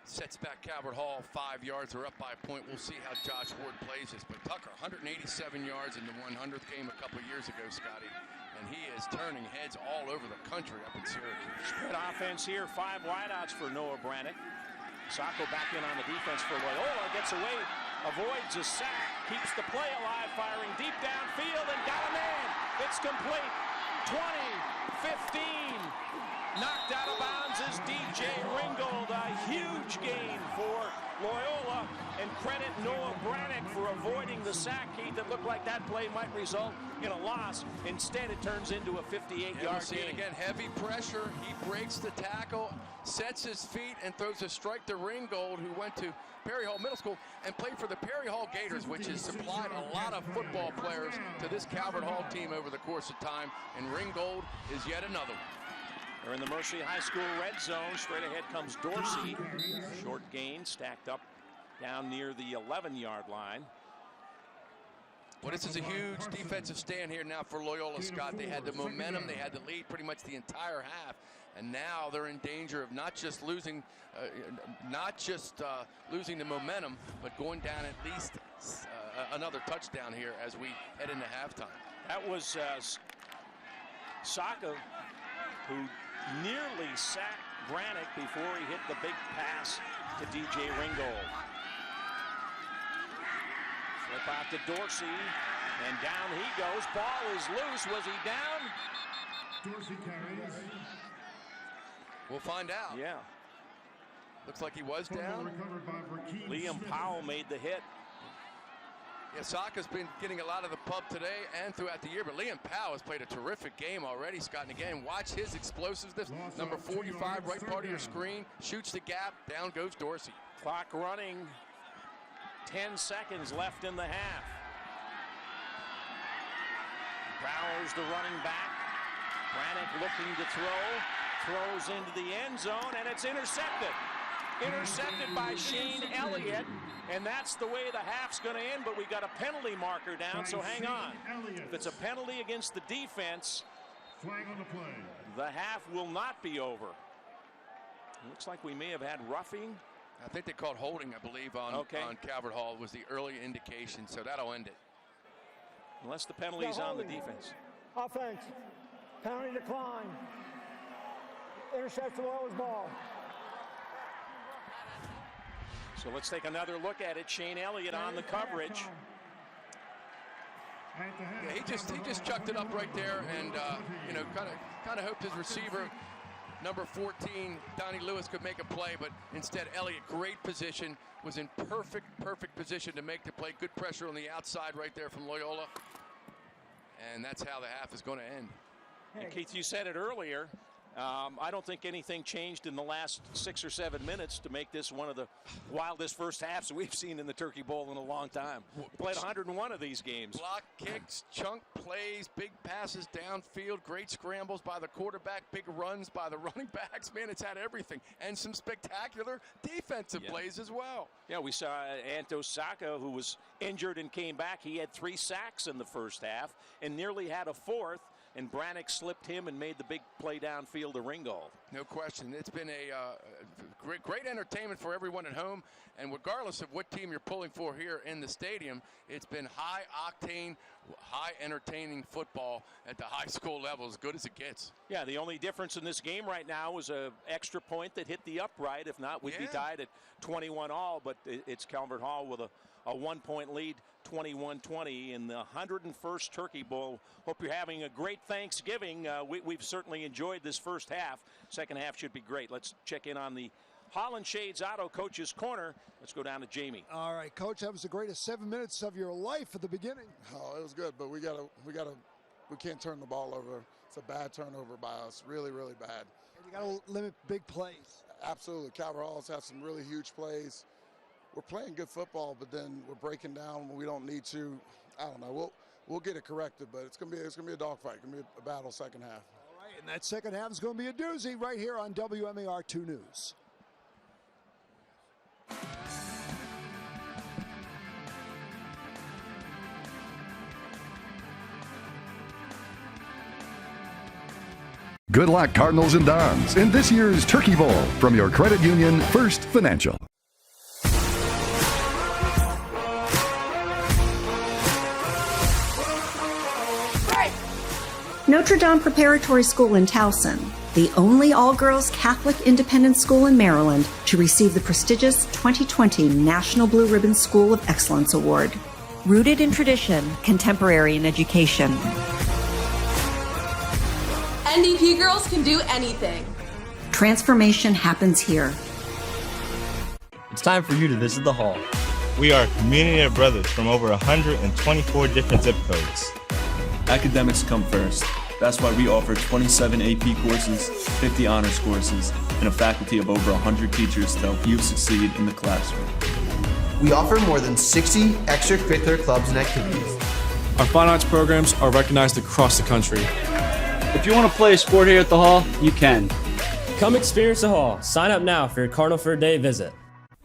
sets back Calvert Hall 5 yards. They're up by a point. We'll see how Josh Ward plays this. But Tucker, 187 yards in the 100th game a couple years ago, Scotty. And he is turning heads all over the country up in Syracuse. Spread offense here. 5 wideouts for Noah Brannick. Sacco back in on the defense for Loyola. Gets away, avoids a sack, keeps the play alive, firing deep downfield, and got a man. It's complete. 20, 15, knocked out of bounds is DJ Ringgold. A huge gain for Loyola, and credit Noah Brannick for avoiding the sack, Keith. That looked like that play might result in a loss. Instead, it turns into a 58-yard gain. Again, heavy pressure. He breaks the tackle, sets his feet, and throws a strike to Ringgold, who went to Perry Hall Middle School and played for the Perry Hall Gators, which has supplied a lot of football players to this Calvert Hall team over the course of time. And Ringgold is yet another one. They're in the Mercy High School red zone. Straight ahead comes Dorsey. Short gain, stacked up down near the 11-yard line. Well, this is a huge defensive stand here now for Loyola, Scott. They had the momentum, they had the lead pretty much the entire half, and now they're in danger of not just losing the momentum, but going down at least another touchdown here as we head into halftime. That was Saka, who nearly sacked Brannick before he hit the big pass to DJ Ringgold. Flip out to Dorsey, and down he goes. Ball is loose. Was he down? Dorsey carries. We'll find out. Yeah. Looks like he was down. Liam Powell made the hit. Yeah, Saka's been getting a lot of the pub today and throughout the year, but Liam Powell has played a terrific game already, Scott. And again, watch his explosiveness. Number 45, right part of your screen, shoots the gap, down goes Dorsey. Clock running, 10 seconds left in the half. Bowers, the running back. Brannick looking to throws into the end zone, and it's intercepted. Intercepted by Shane Elliott, and that's the way the half's going to end, but we got a penalty marker down, so hang on. If it's a penalty against the defense, flag on the play. The half will not be over. It looks like we may have had roughing I think they called holding, I believe, on Calvert Hall was the early indication, so that'll end it. Unless the penalty's on the defense. Offense. Penalty decline. Intercepts Loyola's ball. So let's take another look at it. Shane Elliott on the coverage. Yeah, he just chucked it up right there, and kind of hoped his receiver, number 14, Donnie Lewis, could make a play, but instead Elliott, great position, was in perfect position to make the play. Good pressure on the outside right there from Loyola, and that's how the half is going to end. And Keith, you said it earlier. I don't think anything changed in the last 6 or 7 minutes to make this one of the wildest first halves we've seen in the Turkey Bowl in a long time. Played 101 of these games. Block kicks, chunk plays, big passes downfield, great scrambles by the quarterback, big runs by the running backs. Man, it's had everything. And some spectacular defensive plays as well. Yeah, we saw Anto Saka, who was injured and came back. He had 3 sacks in the first half and nearly had a 4th. And Brannick slipped him and made the big play downfield to Ringgold. No question. It's been a great entertainment for everyone at home. And regardless of what team you're pulling for here in the stadium, it's been high-octane, high-entertaining football at the high school level, as good as it gets. Yeah, the only difference in this game right now was an extra point that hit the upright. If not, we'd be tied at 21-all. But it's Calvert Hall with a 1-point lead, 21-20 in the 101st Turkey Bowl. Hope you're having a great Thanksgiving. We've certainly enjoyed this first half. Second half should be great. Let's check in on the Holland Shades Auto Coach's Corner. Let's go down to Jamie. All right, Coach, that was the greatest 7 minutes of your life at the beginning. Oh, it was good, but we can't turn the ball over. It's a bad turnover by us, really, really bad. And you got to limit big plays. Absolutely. Calvert Hall's had some really huge plays. We're playing good football, but then we're breaking down when we don't need to. I don't know. We'll get it corrected, but it's gonna be a dogfight. It's gonna be a battle second half. All right, and that second half is gonna be a doozy right here on WMAR 2 News. Good luck, Cardinals and Dons, in this year's Turkey Bowl from your credit union, First Financial. Notre Dame Preparatory School in Towson, the only all-girls Catholic independent school in Maryland to receive the prestigious 2020 National Blue Ribbon School of Excellence Award. Rooted in tradition, contemporary in education. NDP girls can do anything. Transformation happens here. It's time for you to visit the Hall. We are a community of brothers from over 124 different zip codes. Academics come first. That's why we offer 27 AP courses, 50 honors courses, and a faculty of over 100 teachers to help you succeed in the classroom. We offer more than 60 extracurricular clubs and activities. Our fine arts programs are recognized across the country. If you want to play a sport here at the Hall, you can. Come experience the Hall. Sign up now for your Cardinal for a Day visit.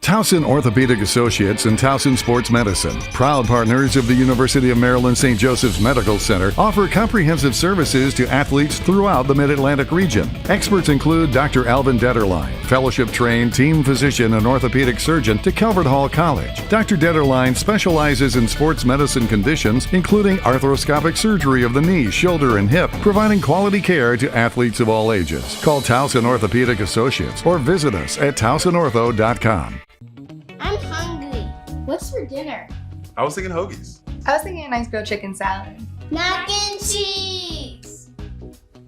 Towson Orthopedic Associates and Towson Sports Medicine, proud partners of the University of Maryland St. Joseph's Medical Center, offer comprehensive services to athletes throughout the Mid-Atlantic region. Experts include Dr. Alvin Detterline, fellowship-trained team physician and orthopedic surgeon to Calvert Hall College. Dr. Detterline specializes in sports medicine conditions, including arthroscopic surgery of the knee, shoulder, and hip, providing quality care to athletes of all ages. Call Towson Orthopedic Associates or visit us at towsonortho.com. I'm hungry. What's for dinner? I was thinking hoagies. I was thinking a nice grilled chicken salad. Mac and cheese.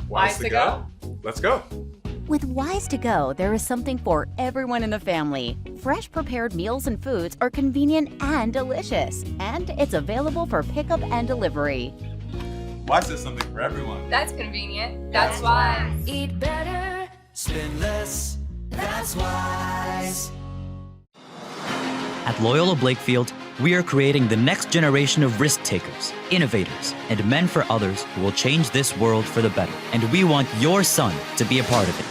Wise to go? Let's go. With Wise to Go, there is something for everyone in the family. Fresh prepared meals and foods are convenient and delicious, and it's available for pickup and delivery. Wise is something for everyone. That's convenient. That's wise. Eat better, spend less. That's wise. At Loyola Blakefield, we are creating the next generation of risk takers, innovators, and men for others who will change this world for the better. And we want your son to be a part of it.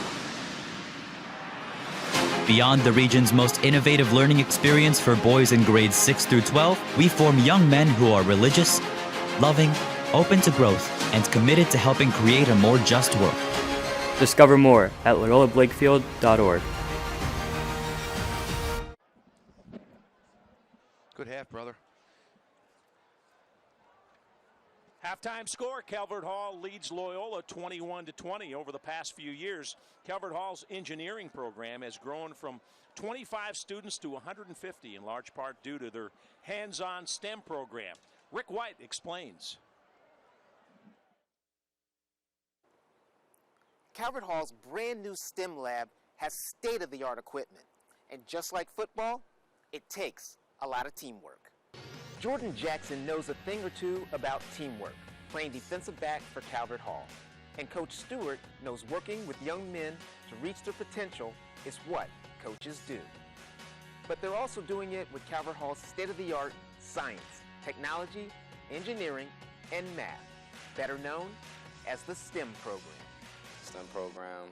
Beyond the region's most innovative learning experience for boys in grades 6 through 12, we form young men who are religious, loving, open to growth, and committed to helping create a more just world. Discover more at loyolablakefield.org. half, brother. Halftime score, Calvert Hall leads Loyola 21-20. Over the past few years, Calvert Hall's engineering program has grown from 25 students to 150, in large part due to their hands-on STEM program. Rick White explains. Calvert Hall's brand new STEM lab has state-of-the-art equipment. And just like football, it takes a lot of teamwork. Jordan Jackson knows a thing or two about teamwork, playing defensive back for Calvert Hall. And Coach Stewart knows working with young men to reach their potential is what coaches do. But they're also doing it with Calvert Hall's state-of-the-art science, technology, engineering, and math, better known as the STEM program. STEM program,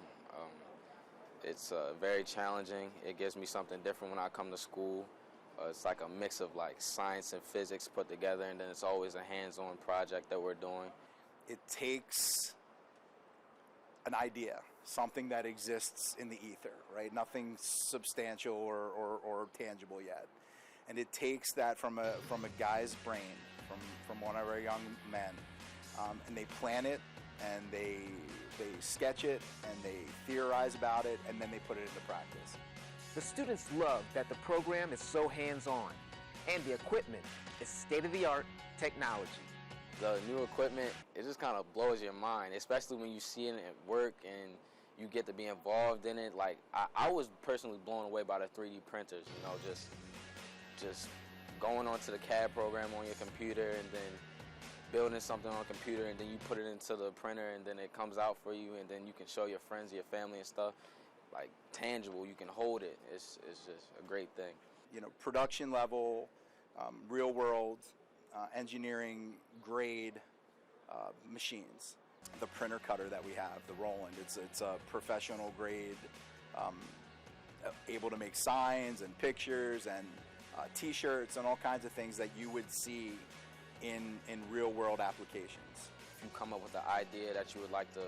it's very challenging. It gives me something different when I come to school. It's like a mix of like science and physics put together, and then it's always a hands-on project that we're doing. It takes an idea, something that exists in the ether, right? Nothing substantial or tangible yet. And it takes that from a guy's brain, from one of our young men, and they plan it, and they sketch it, and they theorize about it, and then they put it into practice. The students love that the program is so hands-on, and the equipment is state-of-the-art technology. The new equipment, it just kind of blows your mind, especially when you see it at work and you get to be involved in it. Like, I was personally blown away by the 3D printers, you know, just going onto the CAD program on your computer and then building something on a computer, and then you put it into the printer, and then it comes out for you, and then you can show your friends, your family and stuff. Like tangible, you can hold it. It's just a great thing. You know, production level, real world, engineering grade machines. The printer cutter that we have, the Roland, it's a professional grade, able to make signs and pictures and t-shirts and all kinds of things that you would see in real world applications. If you come up with an idea that you would like to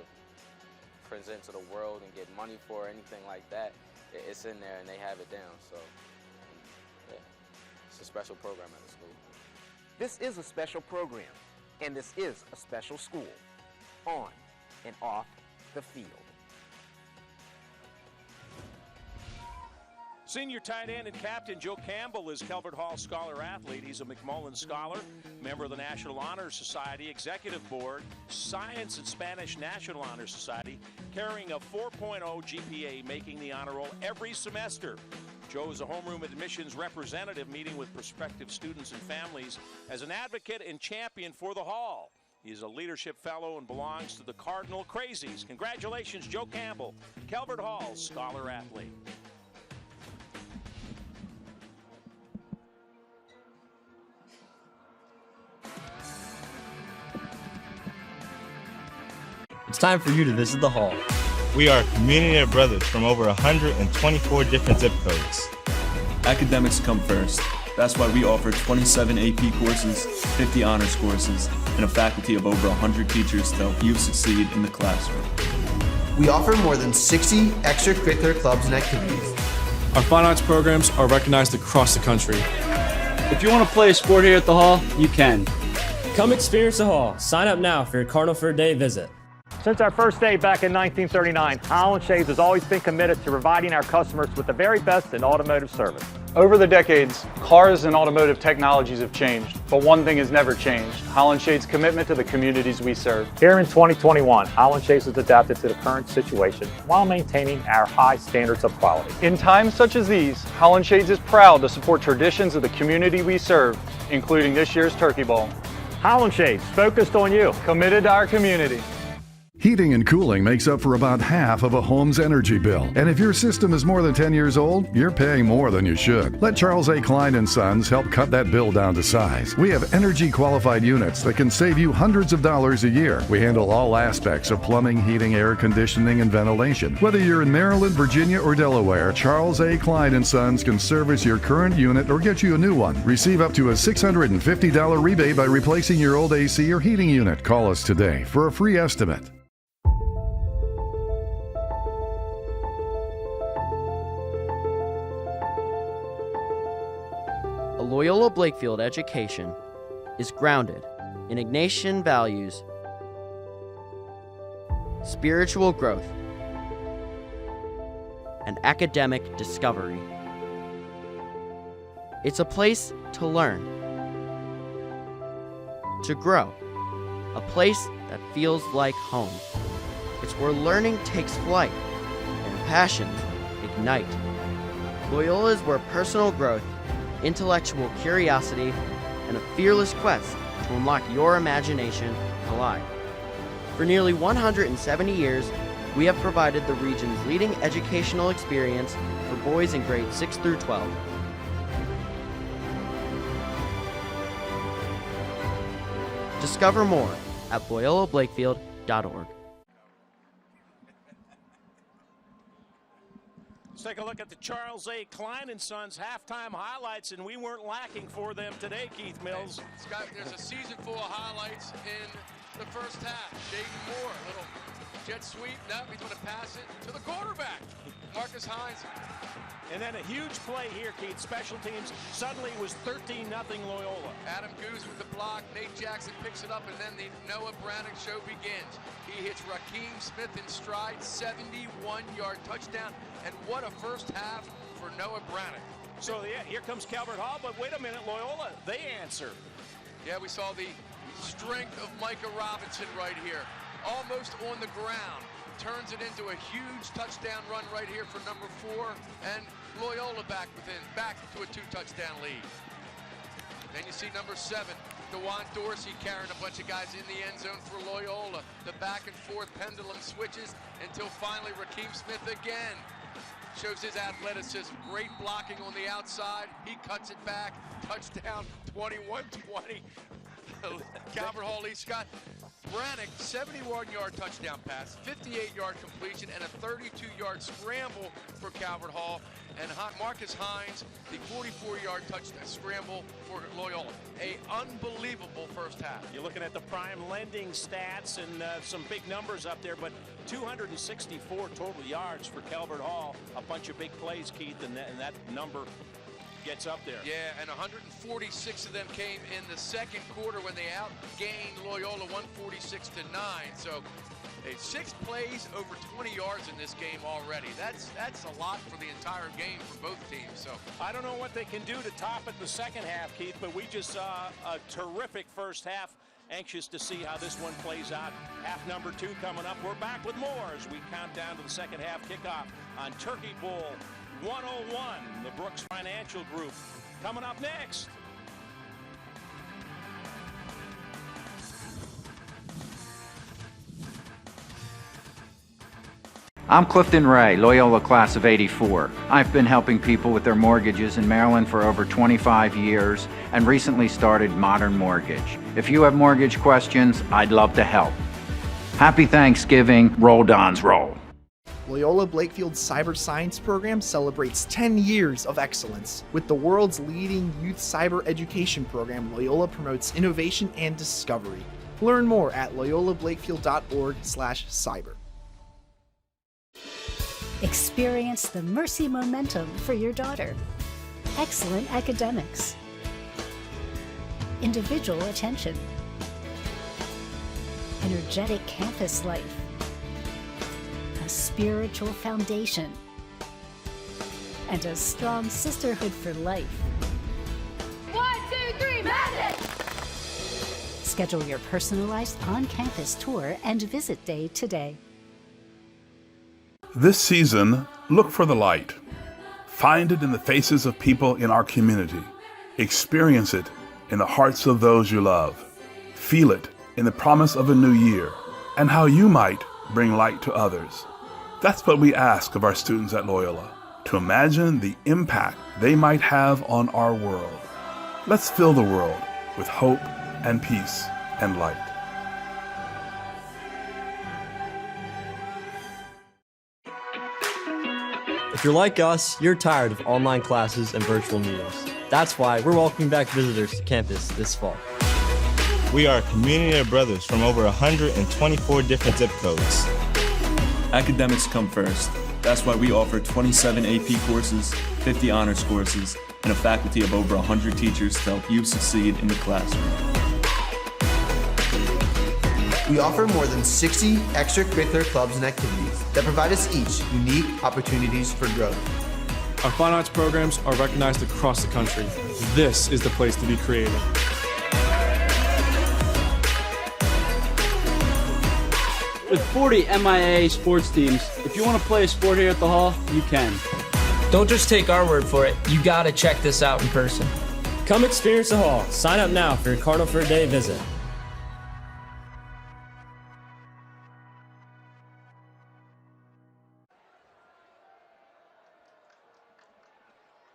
present to the world and get money for, anything like that, it's in there and they have it down. So yeah, it's a special program at the school. This is a special program, and this is a special school, on and off the field. Senior tight end and captain Joe Campbell is Calvert Hall Scholar Athlete. He's a McMullen Scholar, member of the National Honor Society, Executive Board, Science and Spanish National Honor Society, carrying a 4.0 GPA, making the honor roll every semester. Joe is a homeroom admissions representative, meeting with prospective students and families as an advocate and champion for the Hall. He is a leadership fellow and belongs to the Cardinal Crazies. Congratulations, Joe Campbell, Calvert Hall Scholar Athlete. It's time for you to visit the Hall. We are a community of brothers from over 124 different zip codes. Academics come first. That's why we offer 27 AP courses, 50 honors courses, and a faculty of over 100 teachers to help you succeed in the classroom. We offer more than 60 extracurricular clubs and activities. Our fine arts programs are recognized across the country. If you want to play a sport here at the Hall, you can. Come experience the Hall. Sign up now for your Cardinal for a Day visit. Since our first day back in 1939, Holland Shades has always been committed to providing our customers with the very best in automotive service. Over the decades, cars and automotive technologies have changed, but one thing has never changed: Holland Shades' commitment to the communities we serve. Here in 2021, Holland Shades has adapted to the current situation while maintaining our high standards of quality. In times such as these, Holland Shades is proud to support traditions of the community we serve, including this year's Turkey Bowl. Holland Shades, focused on you. Committed to our community. Heating and cooling makes up for about half of a home's energy bill. And if your system is more than 10 years old, you're paying more than you should. Let Charles A. Klein & Sons help cut that bill down to size. We have energy-qualified units that can save you hundreds of dollars a year. We handle all aspects of plumbing, heating, air conditioning, and ventilation. Whether you're in Maryland, Virginia, or Delaware, Charles A. Klein & Sons can service your current unit or get you a new one. Receive up to a $650 rebate by replacing your old AC or heating unit. Call us today for a free estimate. A Loyola Blakefield education is grounded in Ignatian values, spiritual growth, and academic discovery. It's a place to learn, to grow, a place that feels like home. It's where learning takes flight and passions ignite. Loyola is where personal growth, intellectual curiosity, and a fearless quest to unlock your imagination collide. For nearly 170 years, we have provided the region's leading educational experience for boys in grades 6 through 12. Discover more at loyolablakefield.org. Let's take a look at the Charles A. Klein & Sons halftime highlights, and we weren't lacking for them today, Keith Mills. Scott, there's a season full of highlights in the first half. Jaden Moore, a little jet sweep. Now he's going to pass it to the quarterback, Marcus Hines. And then a huge play here, Keith. Special teams suddenly was 13-0 Loyola. Adam Goose with the block. Nate Jackson picks it up, and then the Noah Brannick show begins. He hits Raheem Smith in stride, 71-yard touchdown. And what a first half for Noah Brannick. So, yeah, here comes Calvert Hall, but wait a minute, Loyola, they answer. Yeah, we saw the strength of Micah Robinson right here. Almost on the ground. Turns it into a huge touchdown run right here for number 4. And Loyola back to a 2-touchdown lead. Then you see number 7, DeJuan Dorsey carrying a bunch of guys in the end zone for Loyola. The back and forth pendulum switches until finally Raheem Smith again shows his athleticism. Great blocking on the outside. He cuts it back. Touchdown, 21-20. Calvert Hall leads. Scott Brannick, 71-yard touchdown pass, 58-yard completion, and a 32-yard scramble for Calvert Hall. And Marcus Hines, the 44-yard touchdown scramble for Loyola. A unbelievable first half. You're looking at the prime lending stats and some big numbers up there, but 264 total yards for Calvert Hall. A bunch of big plays, Keith, and that number gets up there. Yeah, and 146 of them came in the second quarter when they outgained Loyola 146-9. So 6 plays over 20 yards in this game already. That's a lot for the entire game for both teams. So I don't know what they can do to top it the second half, Keith, but we just saw a terrific first half. Anxious to see how this one plays out. Half number 2 coming up. We're back with more as we count down to the second half kickoff on Turkey Bowl 101, the Brooks Financial Group. Coming up next. I'm Clifton Ray, Loyola class of '84. I've been helping people with their mortgages in Maryland for over 25 years and recently started Modern Mortgage. If you have mortgage questions, I'd love to help. Happy Thanksgiving. Roll Dons roll. Loyola Blakefield's Cyber Science program celebrates 10 years of excellence. With the world's leading youth cyber education program, Loyola promotes innovation and discovery. Learn more at loyolablakefield.org/cyber. Experience the Mercy momentum for your daughter. Excellent academics. Individual attention. Energetic campus life. A spiritual foundation. And a strong sisterhood for life. 1, 2, 3, magic! Schedule your personalized on-campus tour and visit day today. This season, look for the light. Find it in the faces of people in our community. Experience it in the hearts of those you love. Feel it in the promise of a new year and how you might bring light to others. That's what we ask of our students at Loyola, to imagine the impact they might have on our world. Let's fill the world with hope and peace and light. If you're like us, you're tired of online classes and virtual meetings. That's why we're welcoming back visitors to campus this fall. We are a community of brothers from over 124 different zip codes. Academics come first. That's why we offer 27 AP courses, 50 honors courses, and a faculty of over 100 teachers to help you succeed in the classroom. We offer more than 60 extracurricular clubs and activities that provide us each unique opportunities for growth. Our fine arts programs are recognized across the country. This is the place to be creative. With 40 MIAA sports teams, if you want to play a sport here at the Hall, you can. Don't just take our word for it. You gotta check this out in person. Come experience the Hall. Sign up now for your Cardinal for a Day visit.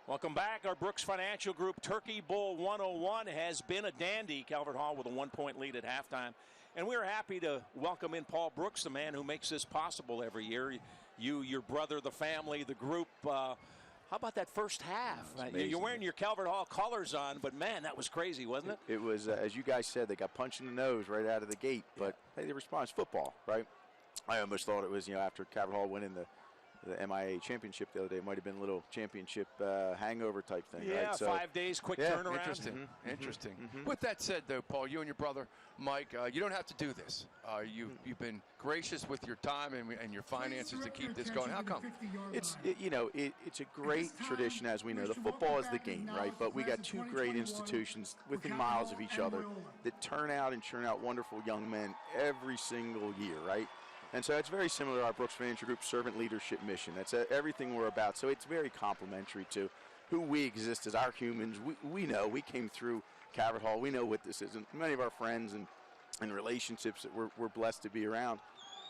Welcome back. Our Brooks Financial Group Turkey Bowl 101 has been a dandy. Calvert Hall with a 1-point lead at halftime. And we're happy to welcome in Paul Brooks, the man who makes this possible every year. You, your brother, the family, the group. How about that first half? You're wearing your Calvert Hall colors on, but man, that was crazy, wasn't it? It was, as you guys said, they got punched in the nose right out of the gate. But hey, they respond. It's football, right? I almost thought it was, after Calvert Hall winning the MIA championship the other day, it might have been a little championship hangover type thing. Yeah, right? So, 5 days, quick turnaround. Interesting. Interesting. With that said, though, Paul, you and your brother Mike, you don't have to do this. You've been gracious with your time and your finances to keep this going. How come? It's a great tradition, as we know. The football is the game, right? But we got two great institutions within miles of each other that turn out and churn out wonderful young men every single year, right? And so it's very similar to our Brooks Financial Group servant leadership mission. That's everything we're about. So it's very complementary to who we exist as our humans. We know, we came through Calvert Hall. We know what this is. And many of our friends and relationships that we're blessed to be around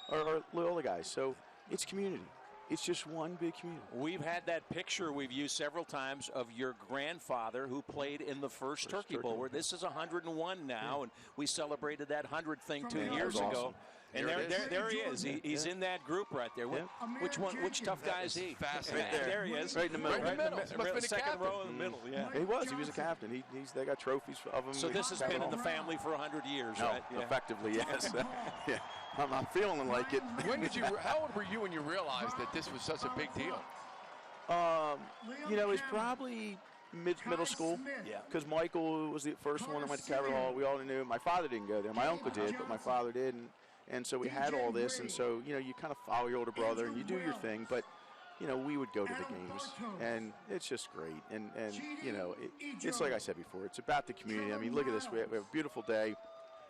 are Loyola guys. So it's community. It's just one big community. We've had that picture we've used several times of your grandfather who played in the first Turkey Bowl. Where this is 101 now, and we celebrated that 100th thing 2 years ago. And there he is. He's in that group right there. Which tough guy is he? Fascinating. There he is. Right in the middle. Right in the middle. Must have been second row in the middle. Yeah. He was a captain. They got trophies of him. So this has been in the family for 100 years, no, right? Yeah. Effectively, yes. Yeah. I'm feeling like it. How old were you when you realized that this was such a big deal? It was probably middle school. Yeah. Because Michael was the first one that went to Calvert Hall. We all knew. My father didn't go there. My uncle did, but my father didn't. And so we had all this, and so, you kind of follow your older brother, and you do your thing, but, we would go to the games, and it's just great. And it's like I said before, it's about the community. I mean, look at this. We have a beautiful day.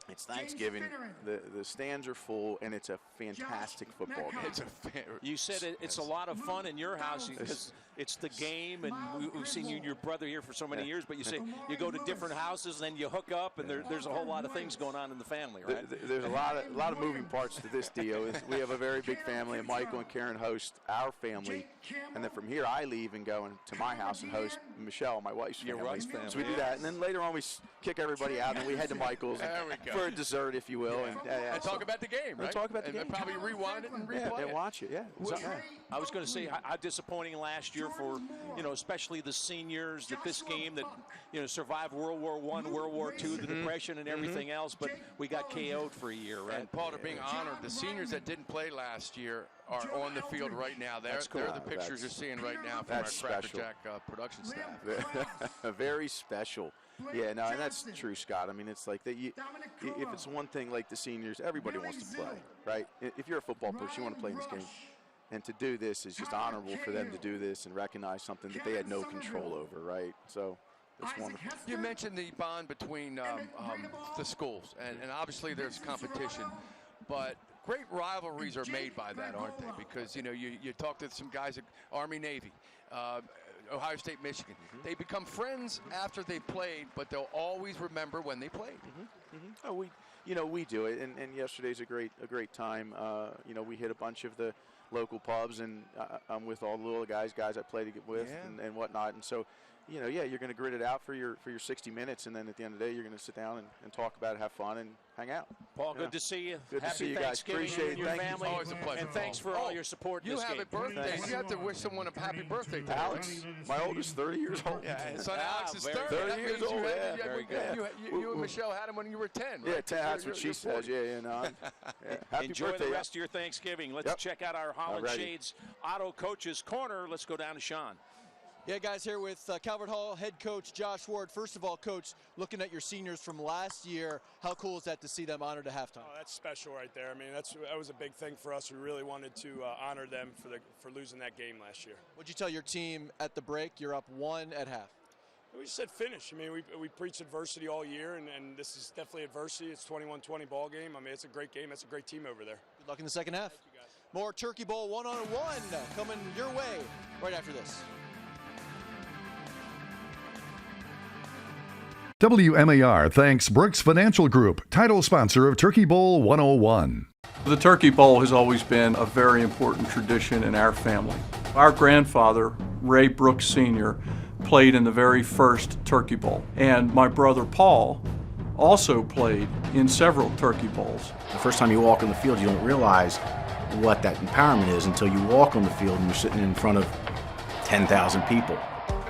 It's Thanksgiving. The stands are full, and it's a fantastic football game. You said it's a lot of fun in your house because it's the game, and we've seen you and your brother here for so many years, but you say you go to different houses, and then you hook up, and there's a whole lot of things going on in the family, right? There's a lot of moving parts to this deal. We have a very big family, and Michael and Karen host our family, and then from here I leave and go to my house and host Michelle, my wife's family. Your wife's family. So we do that, and then later on we kick everybody out, and we head to Michael's for a dessert, if you will. And talk about the game, right? And talk about the game. And probably rewind it and replay it. And watch it, I was going to say how disappointing last year for, especially the seniors, that this game that, survived World War I, World War II, the Depression and everything else, but we got KO'd for a year, right? And Paul, they're being honored. The seniors that didn't play last year are on the field right now. They're the pictures you're seeing right now from our Cracker Jack production staff. Very special. Yeah, no, and that's true, Scott. I mean, it's like that. If it's one thing like the seniors, everybody wants to play, right? If you're a football person, you want to play in this game. And to do this is just honorable for them to do this and recognize something that they had no control over, right? So it's wonderful. You mentioned the bond between the schools, and obviously there's competition, but great rivalries are made by that, aren't they? Because, you talk to some guys at Army, Navy, Ohio State, Michigan. They become friends after they played, but they'll always remember when they played. Oh, we do it, and yesterday's a great time. We hit a bunch of the local pubs, and I'm with all the little guys I played with and whatnot, and so you know, yeah, you're going to grit it out for your 60 minutes, and then at the end of the day, you're going to sit down and talk about it, have fun, and hang out. Paul, good to see you. Good Happy to see you guys. Thanksgiving Appreciate you it. and your Thank family. you. Always a pleasure, And thanks for all your support You this have game. a birthday. You have to wish someone a happy birthday today. Alex, my oldest, 30 years old. Yeah, and son Alex is 30. 30 That years means old, yeah. Very good. You and Michelle had him when you were 10, right? Yeah, 10, that's what she says. Yeah, no. Happy Enjoy birthday. the rest of your Thanksgiving. Let's check out our Holland Alrighty. Shades Auto Coaches Corner. Let's go down to Sean. Yeah, guys, here with Calvert Hall head coach Josh Ward. First of all, Coach, looking at your seniors from last year, how cool is that to see them honored at halftime? Oh, that's special right there. I mean, that was a big thing for us. We really wanted to honor them for losing that game last year. What'd you tell your team at the break? You're up 1 at half. We just said finish. I mean, we preach adversity all year, and this is definitely adversity. It's 21-20 ball game. I mean, it's a great game. It's a great team over there. Good luck in the second half. Thank you, guys. More Turkey Bowl one-on-one coming your way right after this. WMAR thanks Brooks Financial Group, title sponsor of Turkey Bowl 101. The Turkey Bowl has always been a very important tradition in our family. Our grandfather, Ray Brooks Sr., played in the very first Turkey Bowl, and my brother Paul also played in several Turkey Bowls. The first time you walk on the field, you don't realize what that empowerment is until you walk on the field and you're sitting in front of 10,000 people.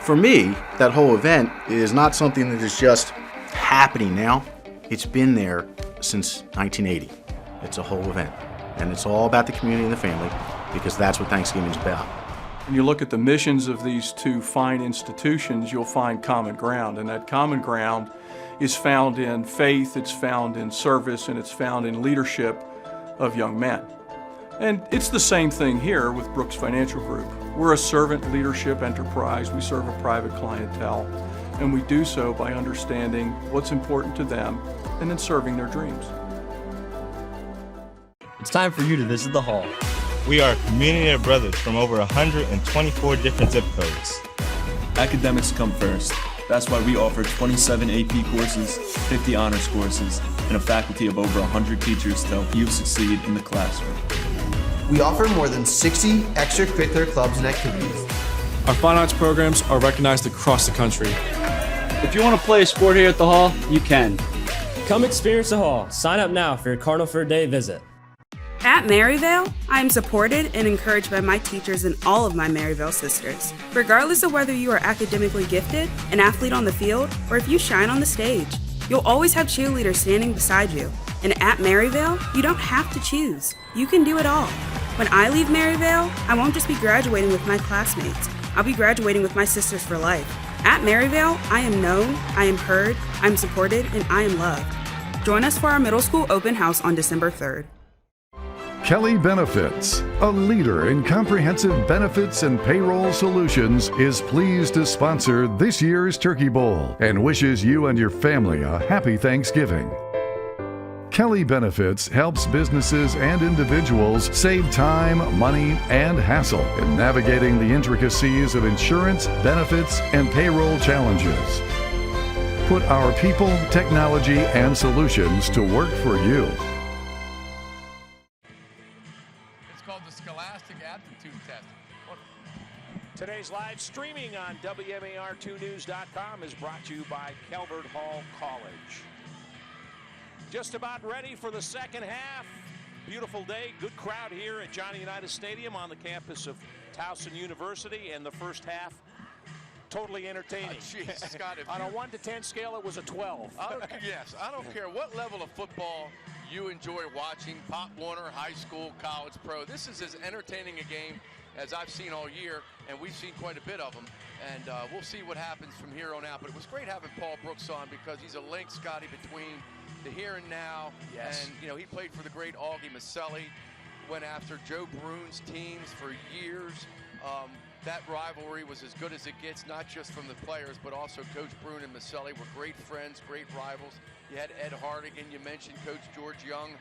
For me, that whole event is not something that is just happening now. It's been there since 1980. It's a whole event. And it's all about the community and the family, because that's what Thanksgiving is about. When you look at the missions of these two fine institutions, you'll find common ground. And that common ground is found in faith, it's found in service, and it's found in leadership of young men. And it's the same thing here with Brooks Financial Group. We're a servant leadership enterprise. We serve a private clientele, and we do so by understanding what's important to them and then serving their dreams. It's time for you to visit the Hall. We are a community of brothers from over 124 different zip codes. Academics come first. That's why we offer 27 AP courses, 50 honors courses, and a faculty of over 100 teachers to help you succeed in the classroom. We offer more than 60 extracurricular clubs and activities. Our fine arts programs are recognized across the country. If you want to play a sport here at the Hall, you can. Come experience the Hall. Sign up now for your Cardinal for a Day visit. At Maryvale, I am supported and encouraged by my teachers and all of my Maryvale sisters. Regardless of whether you are academically gifted, an athlete on the field, or if you shine on the stage, you'll always have cheerleaders standing beside you. And at Maryvale, you don't have to choose. You can do it all. When I leave Maryvale, I won't just be graduating with my classmates. I'll be graduating with my sisters for life. At Maryvale, I am known, I am heard, I'm supported, and I am loved. Join us for our middle school open house on December 3rd. Kelly Benefits, a leader in comprehensive benefits and payroll solutions, is pleased to sponsor this year's Turkey Bowl and wishes you and your family a happy Thanksgiving. Kelly Benefits helps businesses and individuals save time, money, and hassle in navigating the intricacies of insurance, benefits, and payroll challenges. Put our people, technology, and solutions to work for you. It's called the Scholastic Aptitude Test. Today's live streaming on WMAR2news.com is brought to you by Calvert Hall College. Just about ready for the second half. Beautiful day, good crowd here at Johnny Unitas Stadium on the campus of Towson University, and the first half totally entertaining. Scott, on a 1 to 10 scale, it was a 12. I don't care what level of football you enjoy watching, Pop Warner, high school, college, pro. This is as entertaining a game as I've seen all year, and we've seen quite a bit of them. And we'll see what happens from here on out. But it was great having Paul Brooks on, because he's a link, Scotty, between the here and now. Yes. And, you know, he played for the great Augie Maselli, went after Joe Brune's teams for years. That rivalry was as good as it gets, not just from the players, but also Coach Brune and Maselli were great friends, great rivals. You had Ed Hardigan, you mentioned Coach George Young,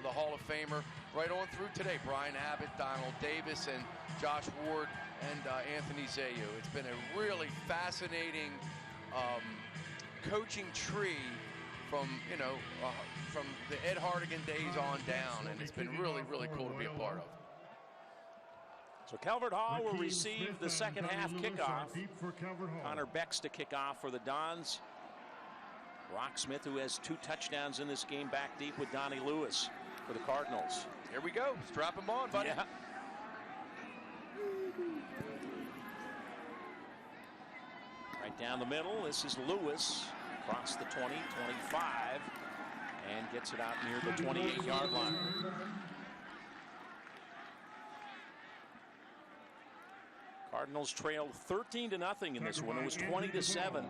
the Hall of Famer, right on through today. Brian Abbott, Donald Davis, and Josh Ward, and Anthony Zayu. It's been a really fascinating coaching tree from, you know, from the Ed Hardigan days on down, and it's been really, really cool to be a part of. So Calvert Hall will receive the second half kickoff. Connor Beck's to kick off for the Dons. Rock Smith, who has 2 touchdowns in this game, back deep with Donnie Lewis for the Cardinals. Here we go. Strap him on, buddy. Yeah. Right down the middle. This is Lewis across the 20, 25, and gets it out near the 28-yard line. Cardinals trailed 13-0 in this one. It was 20-7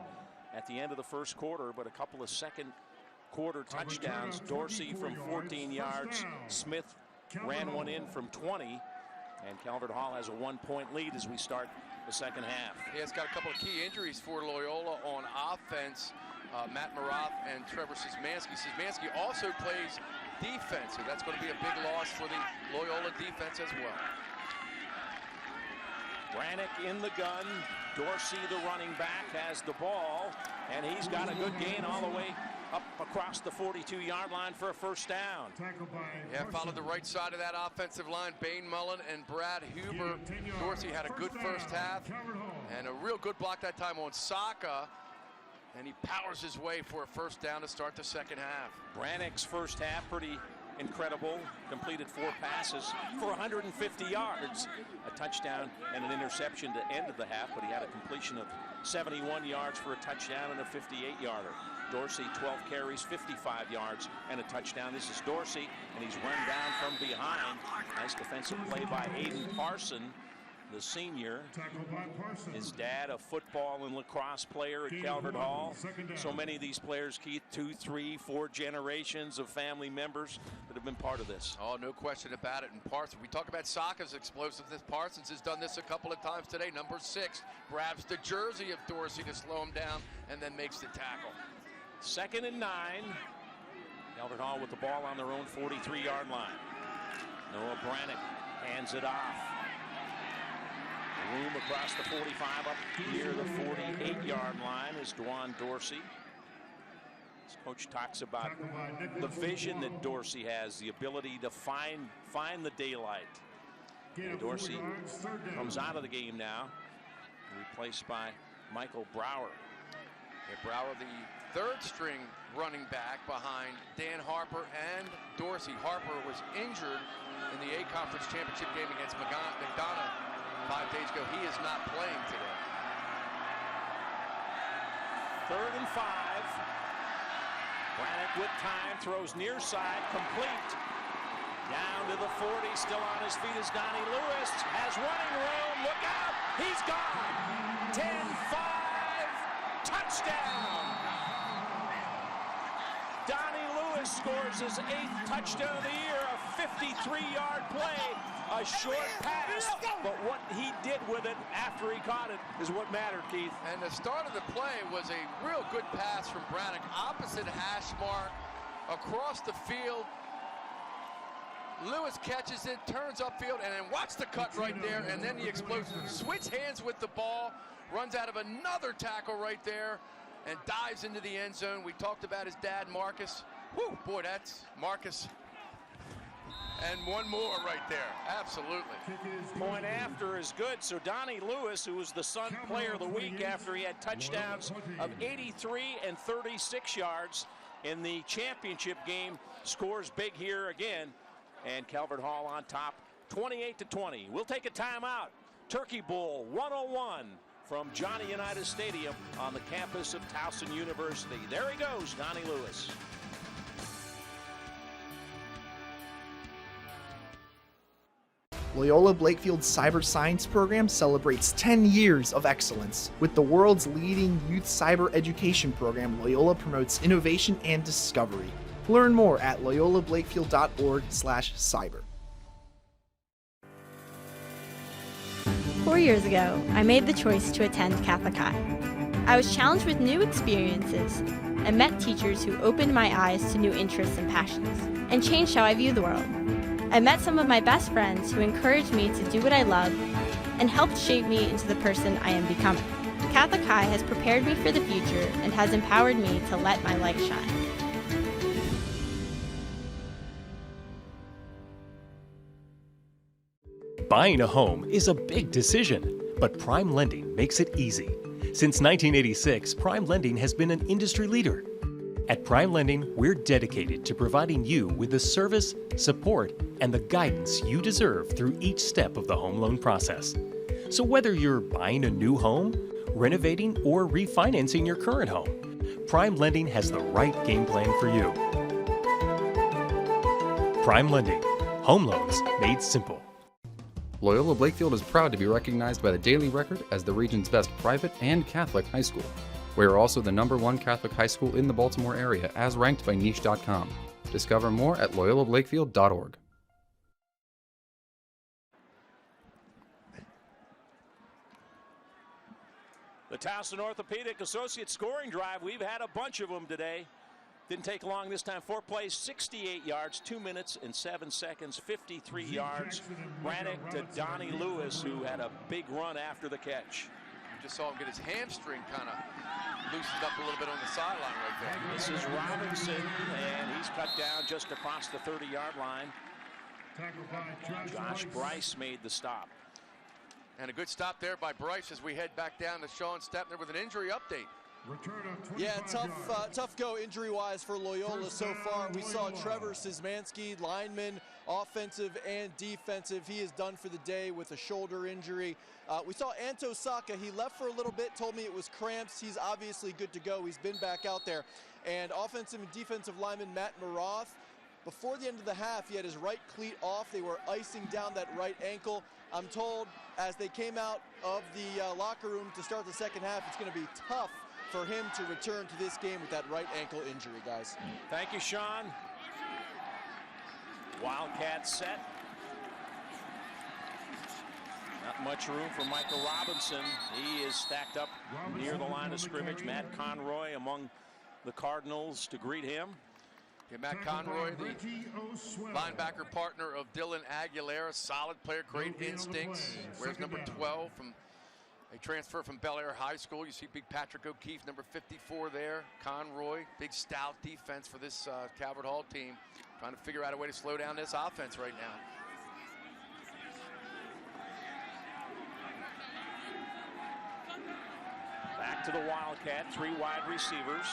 at the end of the first quarter, but a couple of second quarter touchdowns. Dorsey from 14 yards. Smith ran one in from 20. And Calvert Hall has a 1-point lead as we start the second half. Yeah, it's got a couple of key injuries for Loyola on offense. Matt Maroth and Trevor Szymanski. Szymanski also plays defense, so that's going to be a big loss for the Loyola defense as well. Brannick in the gun. Dorsey, the running back, has the ball, and he's got a good gain all the way up across the 42-yard line for a first down. Yeah, followed the right side of that offensive line. Bane Mullen and Brad Huber. Dorsey had a good first half and a real good block that time on Saka, and he powers his way for a first down to start the second half. Brannick's first half pretty incredible. Completed 4 passes for 150 yards, a touchdown and an interception to end of the half, but he had a completion of 71 yards for a touchdown and a 58-yarder. Dorsey, 12 carries, 55 yards, and a touchdown. This is Dorsey, and he's run down from behind. Nice defensive play by Aiden Parson, the senior. His dad, a football and lacrosse player at Calvert Hall. So many of these players, Keith, 2, 3, 4 generations of family members that have been part of this. Oh, no question about it. And Parsons, we talk about Saka's explosiveness. Parsons has done this a couple of times today. Number 6 grabs the jersey of Dorsey to slow him down and then makes the tackle. 2nd and 9. Calvert Hall with the ball on their own 43-yard line. Noah Brannick hands it off. Room across the 45 up near the 48-yard line is Dwan Dorsey. His coach talks about the vision that Dorsey has, the ability to find the daylight. And Dorsey comes out of the game now, replaced by Michael Brower. Yeah, Brower, the 3rd string running back behind Dan Harper and Dorsey. Harper was injured in the A-Conference Championship game against McDonough 5 days ago. He is not playing today. 3rd and 5. Brannick with time, throws near side, complete. Down to the 40, still on his feet is Donnie Lewis. Has running room, look out, he's gone. 10-5, touchdown. Donnie Lewis scores his 8th touchdown of the year, a 53-yard play, a short pass, but what he did with it after he caught it is what mattered, Keith. And the start of the play was a real good pass from Brannick, opposite hash mark, across the field. Lewis catches it, turns upfield, and then watch the cut right there, and then the explosion. Switch hands with the ball, runs out of another tackle right there, and dives into the end zone. We talked about his dad, Marcus. Whew, boy, that's Marcus. And one more right there, absolutely. Point after is good, so Donnie Lewis, who was the Sun Player of the Week after he had touchdowns of 83 and 36 yards in the championship game, scores big here again, and Calvert Hall on top, 28-20. We'll take a timeout. Turkey Bowl 101 from Johnny Unitas Stadium on the campus of Towson University. There he goes, Donnie Lewis. Loyola Blakefield's Cyber Science program celebrates 10 years of excellence. With the world's leading youth cyber education program, Loyola promotes innovation and discovery. Learn more at loyolablakefield.org/cyber. 4 years ago, I made the choice to attend Catholic High. I was challenged with new experiences and met teachers who opened my eyes to new interests and passions and changed how I view the world. I met some of my best friends who encouraged me to do what I love and helped shape me into the person I am becoming. Catholic High has prepared me for the future and has empowered me to let my light shine. Buying a home is a big decision, but Prime Lending makes it easy. Since 1986, Prime Lending has been an industry leader. At Prime Lending, we're dedicated to providing you with the service, support, and the guidance you deserve through each step of the home loan process. So whether you're buying a new home, renovating, or refinancing your current home, Prime Lending has the right game plan for you. Prime Lending. Home loans made simple. Loyola Blakefield is proud to be recognized by the Daily Record as the region's best private and Catholic high school. We are also the #1 Catholic high school in the Baltimore area, as ranked by niche.com. Discover more at loyolablakefield.org. The Towson Orthopedic Associates scoring drive, we've had a bunch of them today. Didn't take long this time. 4 plays, 68 yards, 2 minutes and 7 seconds, 53 yards. Ran it to Donnie Lewis, who had a big run after the catch. You just saw him get his hamstring kind of loosened up a little bit on the sideline right there. This is Robinson, and he's cut down just across the 30-yard line. Josh Bryce made the stop. And a good stop there by Bryce as we head back down to Sean Stepner with an injury update. Yeah, tough go injury-wise for Loyola so far. We saw Trevor Szymanski, lineman, offensive and defensive. He is done for the day with a shoulder injury. We saw Anto Saka. He left for a little bit, told me it was cramps. He's obviously good to go. He's been back out there. And offensive and defensive lineman Matt Maroth, before the end of the half, he had his right cleat off. They were icing down that right ankle. I'm told as they came out of the locker room to start the second half, it's going to be tough for him to return to this game with that right ankle injury, guys. Thank you, Sean. Wildcat set. Not much room for Michael Robinson. He is stacked up near the line of scrimmage. Matt Conroy among the Cardinals to greet him. Okay, Matt Conroy, the linebacker partner of Dylan Aguilera, solid player, great instincts. Wears number 12 from a transfer from Bel Air High School. You see big Patrick O'Keefe, number 54 there. Conroy, big stout defense for this Calvert Hall team. Trying to figure out a way to slow down this offense right now. Back to the Wildcat, 3 wide receivers.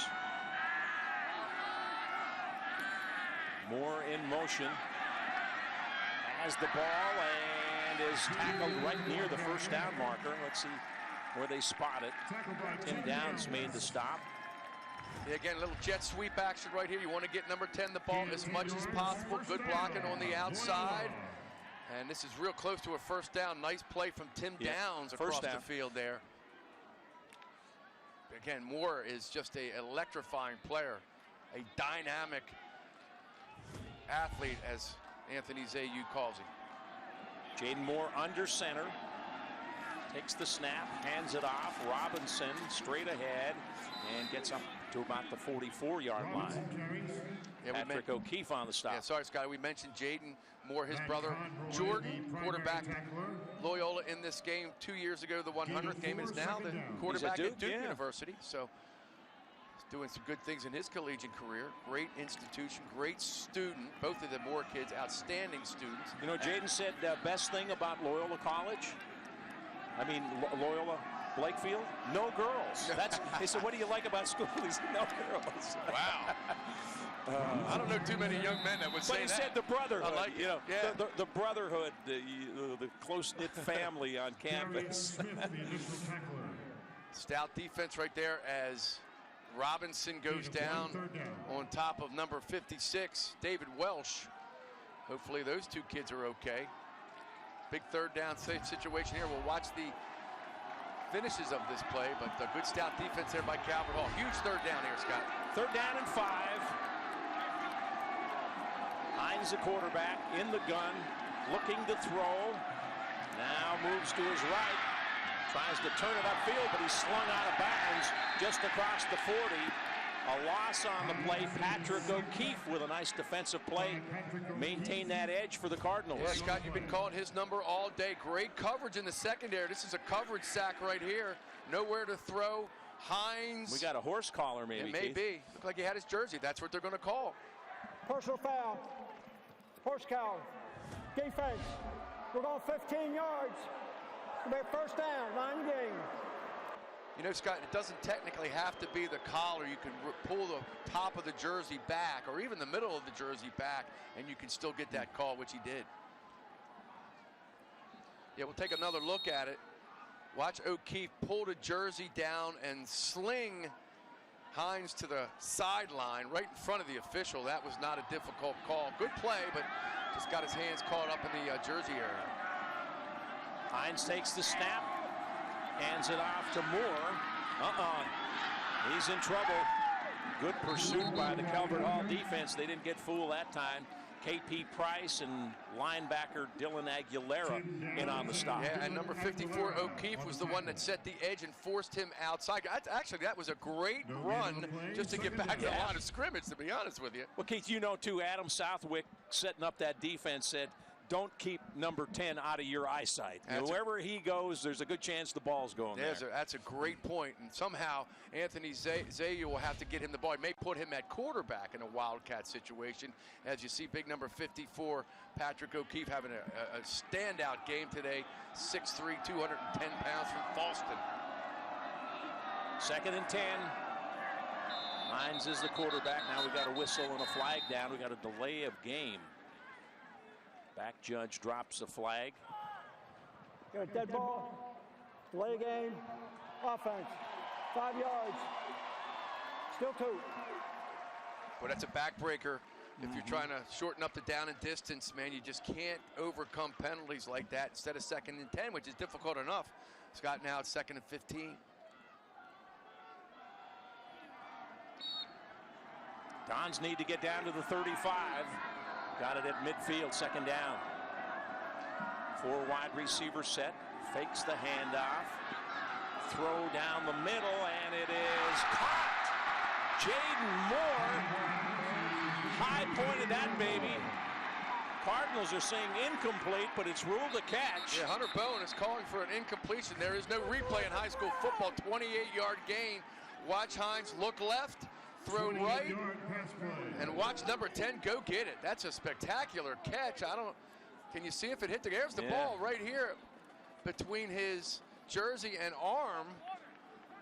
Moore in motion. Has the ball and is tackled right near the first down marker. Let's see where they spot it. Tim Downs made the stop. Yeah, again, a little jet sweep action right here. You want to get number 10 the ball as much as possible. Good blocking on the outside. And this is real close to a first down. Nice play from Tim Downs across the field there. Again, Moore is just an electrifying player, a dynamic athlete, as Anthony Zayu calls him. Jaden Moore under center. Takes the snap, hands it off. Robinson straight ahead and gets up to about the 44-yard line. Yeah, Patrick O'Keefe on the stop. Yeah, sorry, Scott. We mentioned Jaden Moore, his brother Jordan, quarterback Loyola in this game 2 years ago. The 100th game is now the quarterback at Duke University. So he's doing some good things in his collegiate career. Great institution, great student. Both of the Moore kids, outstanding students. You know, Jaden said the best thing about Loyola College, I mean, Loyola Blakefield, no girls. They said, what do you like about school? He said, no girls. Wow. I don't know too many young men that would say that. But he said the brotherhood, I like it. you know, Yeah. the brotherhood, the close-knit family on campus. Stout defense right there as Robinson goes down on top of number 56, David Welsh. Hopefully those two kids are okay. Big third down safe situation here. We'll watch the finishes of this play, but a good stout defense there by Calvert Hall. Huge third down here, Scott. 3rd down and 5. Hines, the quarterback, in the gun, looking to throw. Now moves to his right. Tries to turn it upfield, but he's slung out of bounds just across the 40. A loss on the play. Patrick O'Keefe with a nice defensive play. Maintain that edge for the Cardinals. Yeah, Scott, you've been calling his number all day. Great coverage in the secondary. This is a coverage sack right here. Nowhere to throw. Hines. We got a horse collar, maybe. It may be. Looked like he had his jersey. That's what they're going to call. Personal foul. Horse collar. Defense. We're going 15 yards. It'll be a first down, 9 game. You know, Scott, it doesn't technically have to be the collar. You can pull the top of the jersey back or even the middle of the jersey back, and you can still get that call, which he did. Yeah, we'll take another look at it. Watch O'Keefe pull the jersey down and sling Hines to the sideline right in front of the official. That was not a difficult call. Good play, but just got his hands caught up in the jersey area. Hines takes the snap, hands it off to Moore. He's in trouble. Good pursuit by the Calvert Hall defense. They didn't get fooled that time. KP Price and linebacker Dylan Aguilera in on the stop. Yeah, and number 54, O'Keefe, was the one that set the edge and forced him outside. Actually, that was a great run just to get back to the line of scrimmage, to be honest with you. Well, Keith, you know, too, Adam Southwick setting up that defense said, don't keep number 10 out of your eyesight. Wherever he goes, there's a good chance the ball's going there. That's a great point. And somehow Anthony Zayu will have to get him the ball. He may put him at quarterback in a Wildcat situation. As you see, big number 54, Patrick O'Keefe, having a standout game today. 6'3", 210 pounds from Falston. 2nd and 10. Hines is the quarterback. Now we got a whistle and a flag down. We got a delay of game. Back judge drops a flag. Got a dead ball, delay game, offense, 5 yards, still 2. Well, that's a backbreaker. If you're trying to shorten up the down and distance, man, you just can't overcome penalties like that instead of 2nd and 10, which is difficult enough. Scott, now it's 2nd and 15. Dons need to get down to the 35. Got it at midfield, 2nd down. 4 wide receiver set, fakes the handoff. Throw down the middle, and it is caught. Jaden Moore high pointed that baby. Cardinals are saying incomplete, but it's ruled a catch. Yeah, Hunter Bowen is calling for an incompletion. There is no replay in high school football. 28-yard gain. Watch Hines look left, throw right, and watch number 10 go get it. That's a spectacular catch. Can you see if it hit there's the ball right here between his jersey and arm,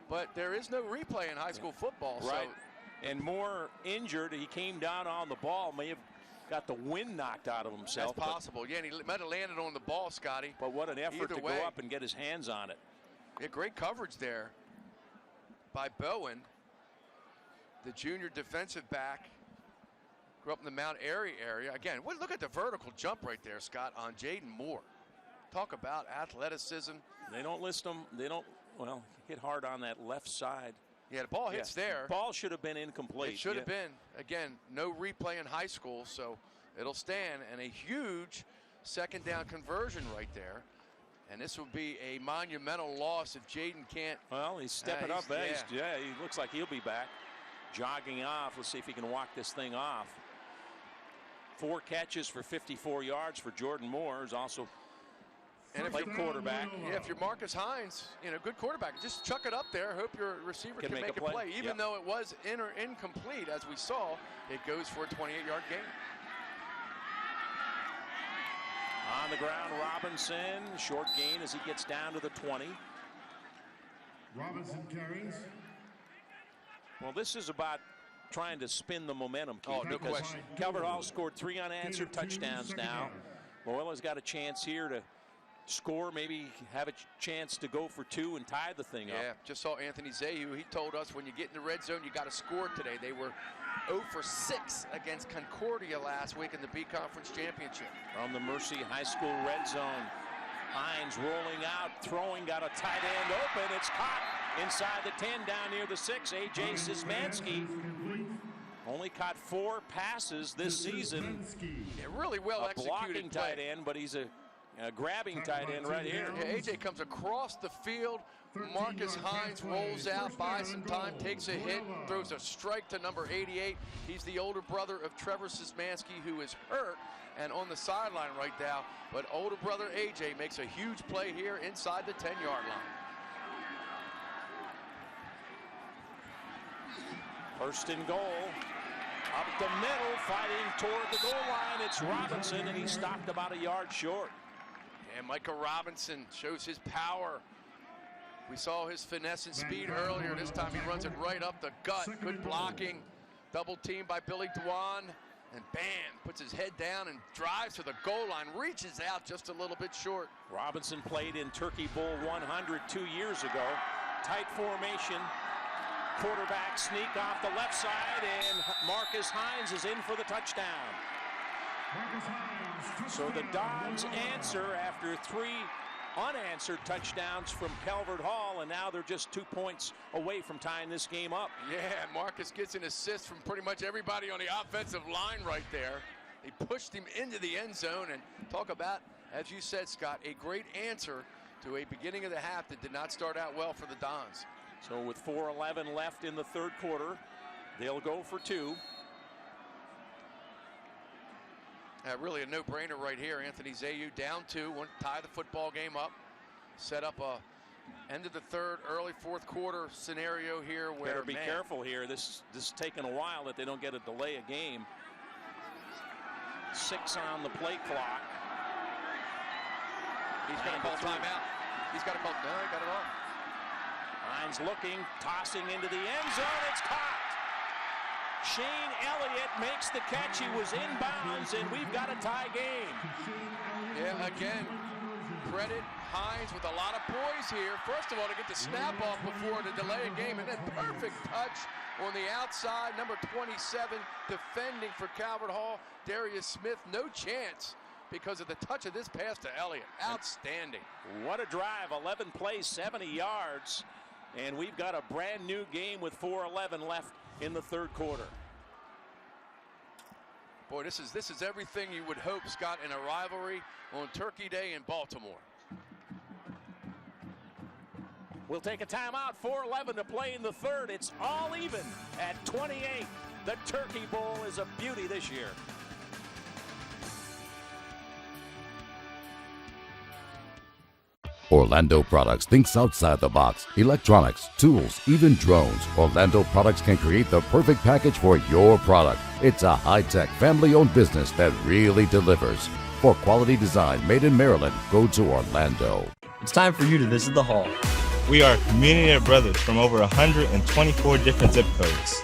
but there is no replay in high school football. Right, so. And Moore injured. He came down on the ball, may have got the wind knocked out of himself. That's possible, yeah, and he might have landed on the ball, Scotty. But what an effort to go up and get his hands on it. Yeah, great coverage there by Bowen. The junior defensive back, grew up in the Mount Airy area. Again, look at the vertical jump right there, Scott, on Jaden Moore. Talk about athleticism. They don't list him. They don't, hit hard on that left side. Yeah, the ball hits there. The ball should have been incomplete. It should have been. Again, no replay in high school, so it'll stand. And a huge 2nd down conversion right there. And this will be a monumental loss if Jaden can't. Well, he's stepping up. He looks like he'll be back. Jogging off. Let's see if he can walk this thing off. 4 catches for 54 yards for Jordan Moore. Is also played quarterback. Yeah, if you're Marcus Hines, good quarterback, just chuck it up there. Hope your receiver can make a play. Even though it was incomplete, as we saw, it goes for a 28-yard gain. On the ground, Robinson. Short gain as he gets down to the 20. Robinson carries. Well, this is about trying to spin the momentum, Keith. Oh, no question. Calvert Hall scored 3 unanswered touchdowns now. Loyola's got a chance here to score, maybe have a chance to go for 2 and tie the thing up. Yeah, just saw Anthony Zayu. He told us when you get in the red zone, you got to score today. They were 0 for 6 against Concordia last week in the B Conference Championship. From the Mercy High School red zone, Hines rolling out, throwing, got a tight end open. It's caught inside the 10, down near the 6. A.J. Szymanski only caught 4 passes this season. Yeah, really well executed blocking play. tight end, but he's a grabbing tight end right here. Yeah, A.J. comes across the field. Marcus Hines rolls out, buys some time, takes a hit, throws a strike to number 88. He's the older brother of Trevor Szymanski, who is hurt and on the sideline right now. But older brother A.J. makes a huge play here inside the 10-yard line. 1st and goal. Up the middle, fighting toward the goal line. It's Robinson, and he stopped about a yard short. And Micah Robinson shows his power. We saw his finesse and speed earlier. This time he runs it right up the gut. Good blocking. Double team by Billy Dwan. And bam, puts his head down and drives to the goal line. Reaches out just a little bit short. Robinson played in Turkey Bowl 100 2 years ago. Tight formation. Quarterback sneak off the left side, and Marcus Hines is in for the touchdown. So the Dons answer after 3 unanswered touchdowns from Calvert Hall, and now they're just 2 points away from tying this game up. Yeah, Marcus gets an assist from pretty much everybody on the offensive line right there. He pushed him into the end zone, and talk about, as you said, Scott, a great answer to a beginning of the half that did not start out well for the Dons. So with 4:11 left in the third quarter, they'll go for 2. Really a no-brainer right here. Anthony Zayu down 2, want to tie the football game up. Set up a end of the third, early fourth quarter scenario here where better be careful here. This is taking a while that they don't get a delay a game. 6 on the play clock. He's going to call timeout. He's got to call. No, he got it off. Hines looking, tossing into the end zone. It's caught. Shane Elliott makes the catch. He was inbounds, and we've got a tie game. Yeah, again, credit Hines with a lot of poise here. First of all, to get the snap off before the delay of game, and then perfect touch on the outside. Number 27 defending for Calvert Hall. Darius Smith, no chance because of the touch of this pass to Elliott. Outstanding. What a drive. 11 plays, 70 yards. And we've got a brand new game with 4:11 left in the third quarter. Boy, this is everything you would hope, Scott, in a rivalry on Turkey Day in Baltimore. We'll take a timeout. 4:11 to play in the third. It's all even at 28. The Turkey Bowl is a beauty this year. Orlando Products thinks outside the box. Electronics, tools, even drones. Orlando Products can create the perfect package for your product. It's a high-tech, family-owned business that really delivers. For quality design made in Maryland, go to Orlando. It's time for you to visit the hall. We are a community of brothers from over 124 different zip codes.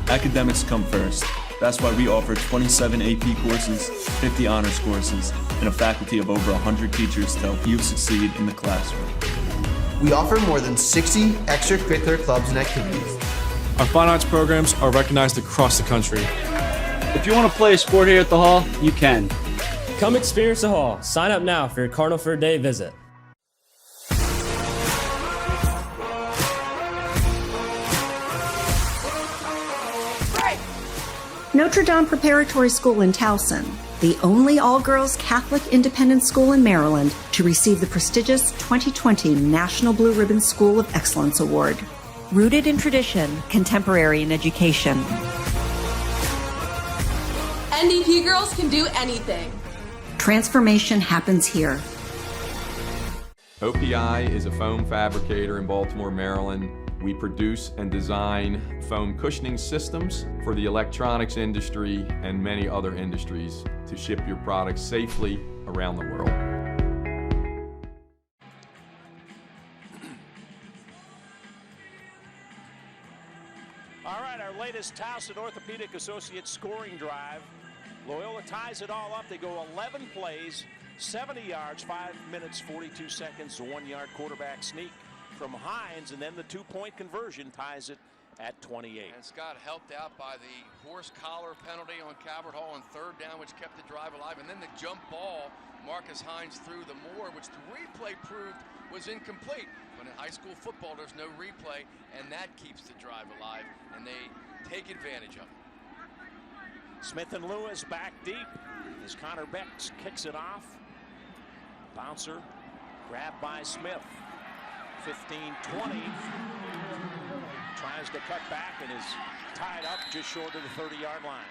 Academics come first. That's why we offer 27 AP courses, 50 honors courses, and a faculty of over 100 teachers to help you succeed in the classroom. We offer more than 60 extracurricular clubs and activities. Our fine arts programs are recognized across the country. If you want to play a sport here at the Hall, you can. Come experience the Hall. Sign up now for your Cardinal for a Day visit. Notre Dame Preparatory School in Towson, the only all-girls Catholic independent school in Maryland to receive the prestigious 2020 National Blue Ribbon School of Excellence Award. Rooted in tradition, contemporary in education. NDP girls can do anything. Transformation happens here. OPI is a foam fabricator in Baltimore, Maryland. We produce and design foam cushioning systems for the electronics industry and many other industries to ship your products safely around the world. All right, our latest Towson Orthopedic Associates scoring drive. Loyola ties it all up. They go 11 plays, 70 yards, 5 minutes, 42 seconds, a 1-yard quarterback sneak from Hines, and then the 2-point conversion ties it at 28. And Scott helped out by the horse collar penalty on Calvert Hall on third down, which kept the drive alive. And then the jump ball, Marcus Hines threw the more, which the replay proved was incomplete. But in high school football, there's no replay, and that keeps the drive alive, and they take advantage of it. Smith and Lewis back deep as Connor Beck kicks it off. Bouncer grabbed by Smith. 15-20. Tries to cut back and is tied up just short of the 30-yard line.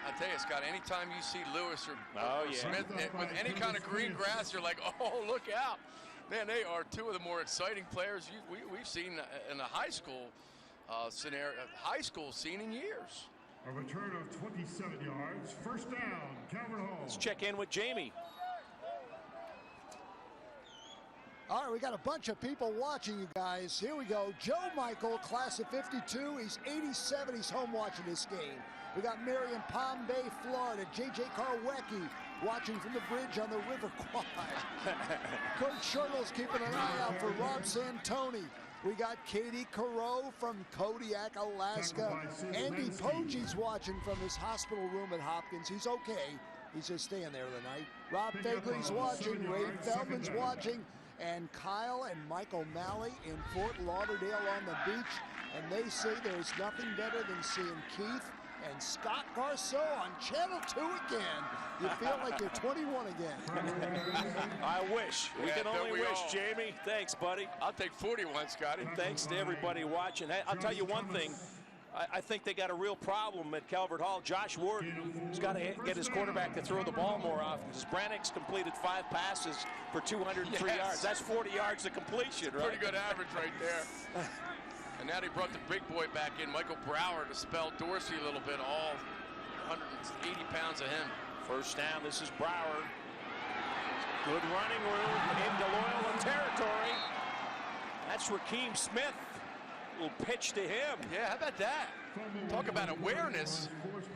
I'll tell you, Scott, anytime you see Lewis or Smith with any kind of green grass, you're like, oh, look out. Man, they are two of the more exciting players we've seen in a high school scene in years. A return of 27 yards, first down, Calvert Hall. Let's check in with Jamie. All right, we got a bunch of people watching, you guys. Here we go. Joe Michael, class of 52. He's 87. He's home watching this game. We got Mary in Palm Bay, Florida. J.J. Karwecki watching from the bridge on the River Kwai. Kurt Shirtle's keeping an eye out for Rob Santoni. We got Katie Carew from Kodiak, Alaska. Andy Poggi's watching from his hospital room at Hopkins. He's okay. He's just staying there tonight. Rob Fagley's watching. Ray Feldman's watching. And Kyle and Michael Malley in Fort Lauderdale on the beach. And they say there's nothing better than seeing Keith and Scott Garceau on Channel 2 again. You feel like you're 21 again. I wish. We can only wish, Jamie. Thanks, buddy. I'll take 41, Scotty. Thanks to everybody watching. Hey, I'll tell you one thing. I think they got a real problem at Calvert Hall. Josh Ward has got to get his quarterback to throw the ball more often, because Brannick's completed 5 passes for 203 yards. That's 40 yards to completion, right? Pretty good average right there. And now they brought the big boy back in, Michael Brower, to spell Dorsey a little bit, all 180 pounds of him. First down, this is Brower. Good running room into Loyola territory. That's Rakeem Smith. Little pitch to him. Yeah, how about that? Talk about awareness.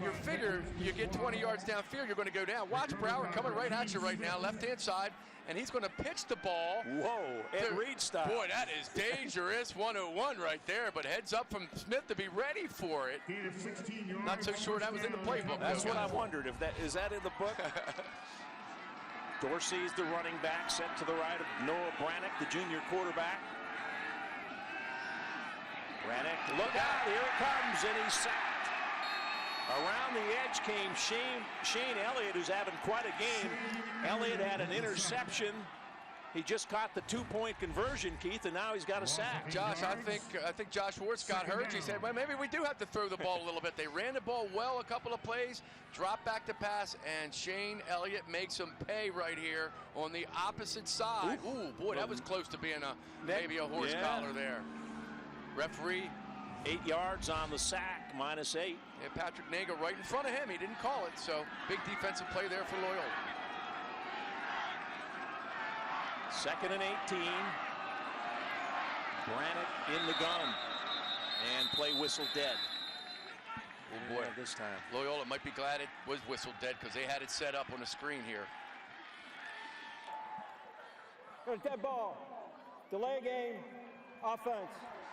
You figure you get 20 yards downfield, you're going to go down. Watch Brower coming right at you right now, left-hand side, and he's going to pitch the ball. Whoa, Ed Reed style. Boy, that is dangerous. 101 right there, but heads up from Smith to be ready for it. Not so sure that was in the playbook. That's what I wondered. Is that in the book? Dorsey's the running back, sent to the right of Noah Brannick, the junior quarterback. Brannick, look out, here it comes, and he's sacked. Around the edge came Shane Elliott, who's having quite a game. Elliott had an interception. He just caught the 2-point conversion, Keith, and now he's got a sack. Josh, I think Josh Schwartz got hurt. He said, well, maybe we do have to throw the ball a little bit. They ran the ball well a couple of plays, dropped back to pass, and Shane Elliott makes him pay right here on the opposite side. Ooh, boy, that was close to being maybe a horse collar there. Referee, 8 yards on the sack, -8. And Patrick Nagel right in front of him. He didn't call it, so big defensive play there for Loyola. 2nd and 18. Brannick in the gun. And play whistle dead. Oh boy, this time. Loyola might be glad it was whistle dead, because they had it set up on the screen here. There's dead ball. Delay game. Offense.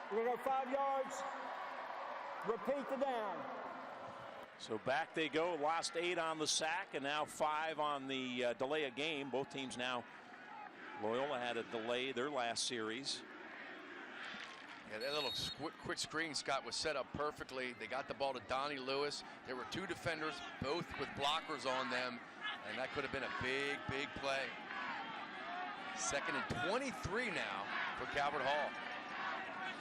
We're going to go 5 yards. Repeat the down. So back they go. Lost 8 on the sack, and now 5 on the delay of game. Both teams now. Loyola had a delay their last series. Yeah, that little quick screen, Scott, was set up perfectly. They got the ball to Donnie Lewis. There were 2 defenders, both with blockers on them, and that could have been a big, big play. 2nd and 23 now for Calvert Hall,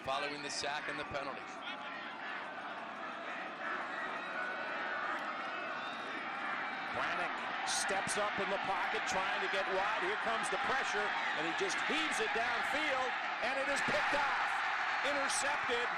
following the sack and the penalty. Brannick steps up in the pocket, trying to get wide. Here comes the pressure, and he just heaves it downfield, and it is picked off. Intercepted.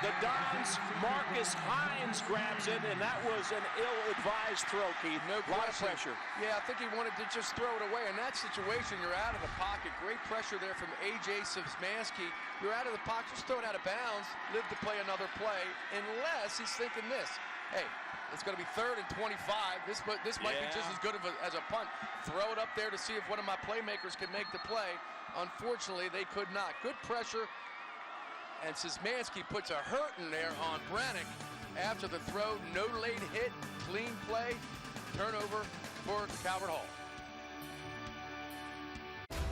The Dons' Marcus Hines grabs it, and that was an ill-advised throw, Keith. No a lot of pressure. Yeah, I think he wanted to just throw it away. In that situation, you're out of the pocket. Great pressure there from A.J. Szymanski. You're out of the pocket, just throw it out of bounds, live to play another play, unless he's thinking this. Hey, it's going to be 3rd and 25. This might be just as good as a punt. Throw it up there to see if one of my playmakers can make the play. Unfortunately, they could not. Good pressure. And Szymanski puts a hurting there on Brannick after the throw. No late hit, clean play, turnover for Calvert Hall.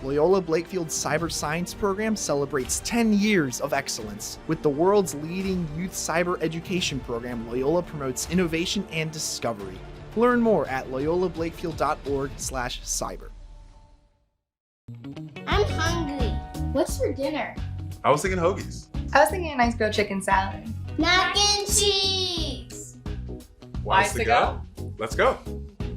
Loyola Blakefield's cyber science program celebrates 10 years of excellence. With the world's leading youth cyber education program, Loyola promotes innovation and discovery. Learn more at loyolablakefield.org/cyber. I'm hungry. What's for dinner? I was thinking hoagies. I was thinking a nice grilled chicken salad. Mac and cheese! Wise to go? Let's go.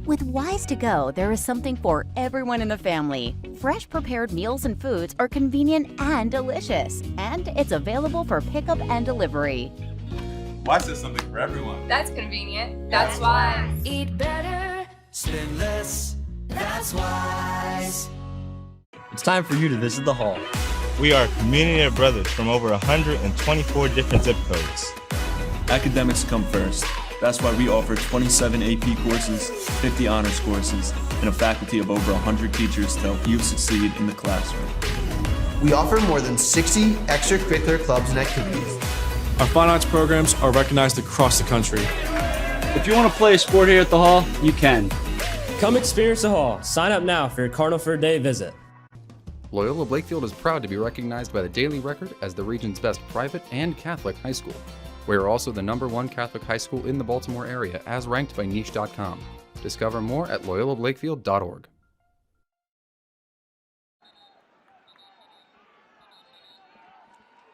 With Wise to Go, there is something for everyone in the family. Fresh prepared meals and foods are convenient and delicious, and it's available for pickup and delivery. Wise is something for everyone. That's convenient. That's Wise. Eat better, spend less. That's Wise. It's time for you to visit the Hall. We are a community of brothers from over 124 different zip codes. Academics come first. That's why we offer 27 AP courses, 50 honors courses, and a faculty of over 100 teachers to help you succeed in the classroom. We offer more than 60 extracurricular clubs and activities. Our fine arts programs are recognized across the country. If you want to play a sport here at the Hall, you can. Come experience the Hall. Sign up now for your Cardinal for a Day visit. Loyola Blakefield is proud to be recognized by the Daily Record as the region's best private and Catholic high school. We are also the #1 Catholic high school in the Baltimore area, as ranked by niche.com. Discover more at loyolablakefield.org.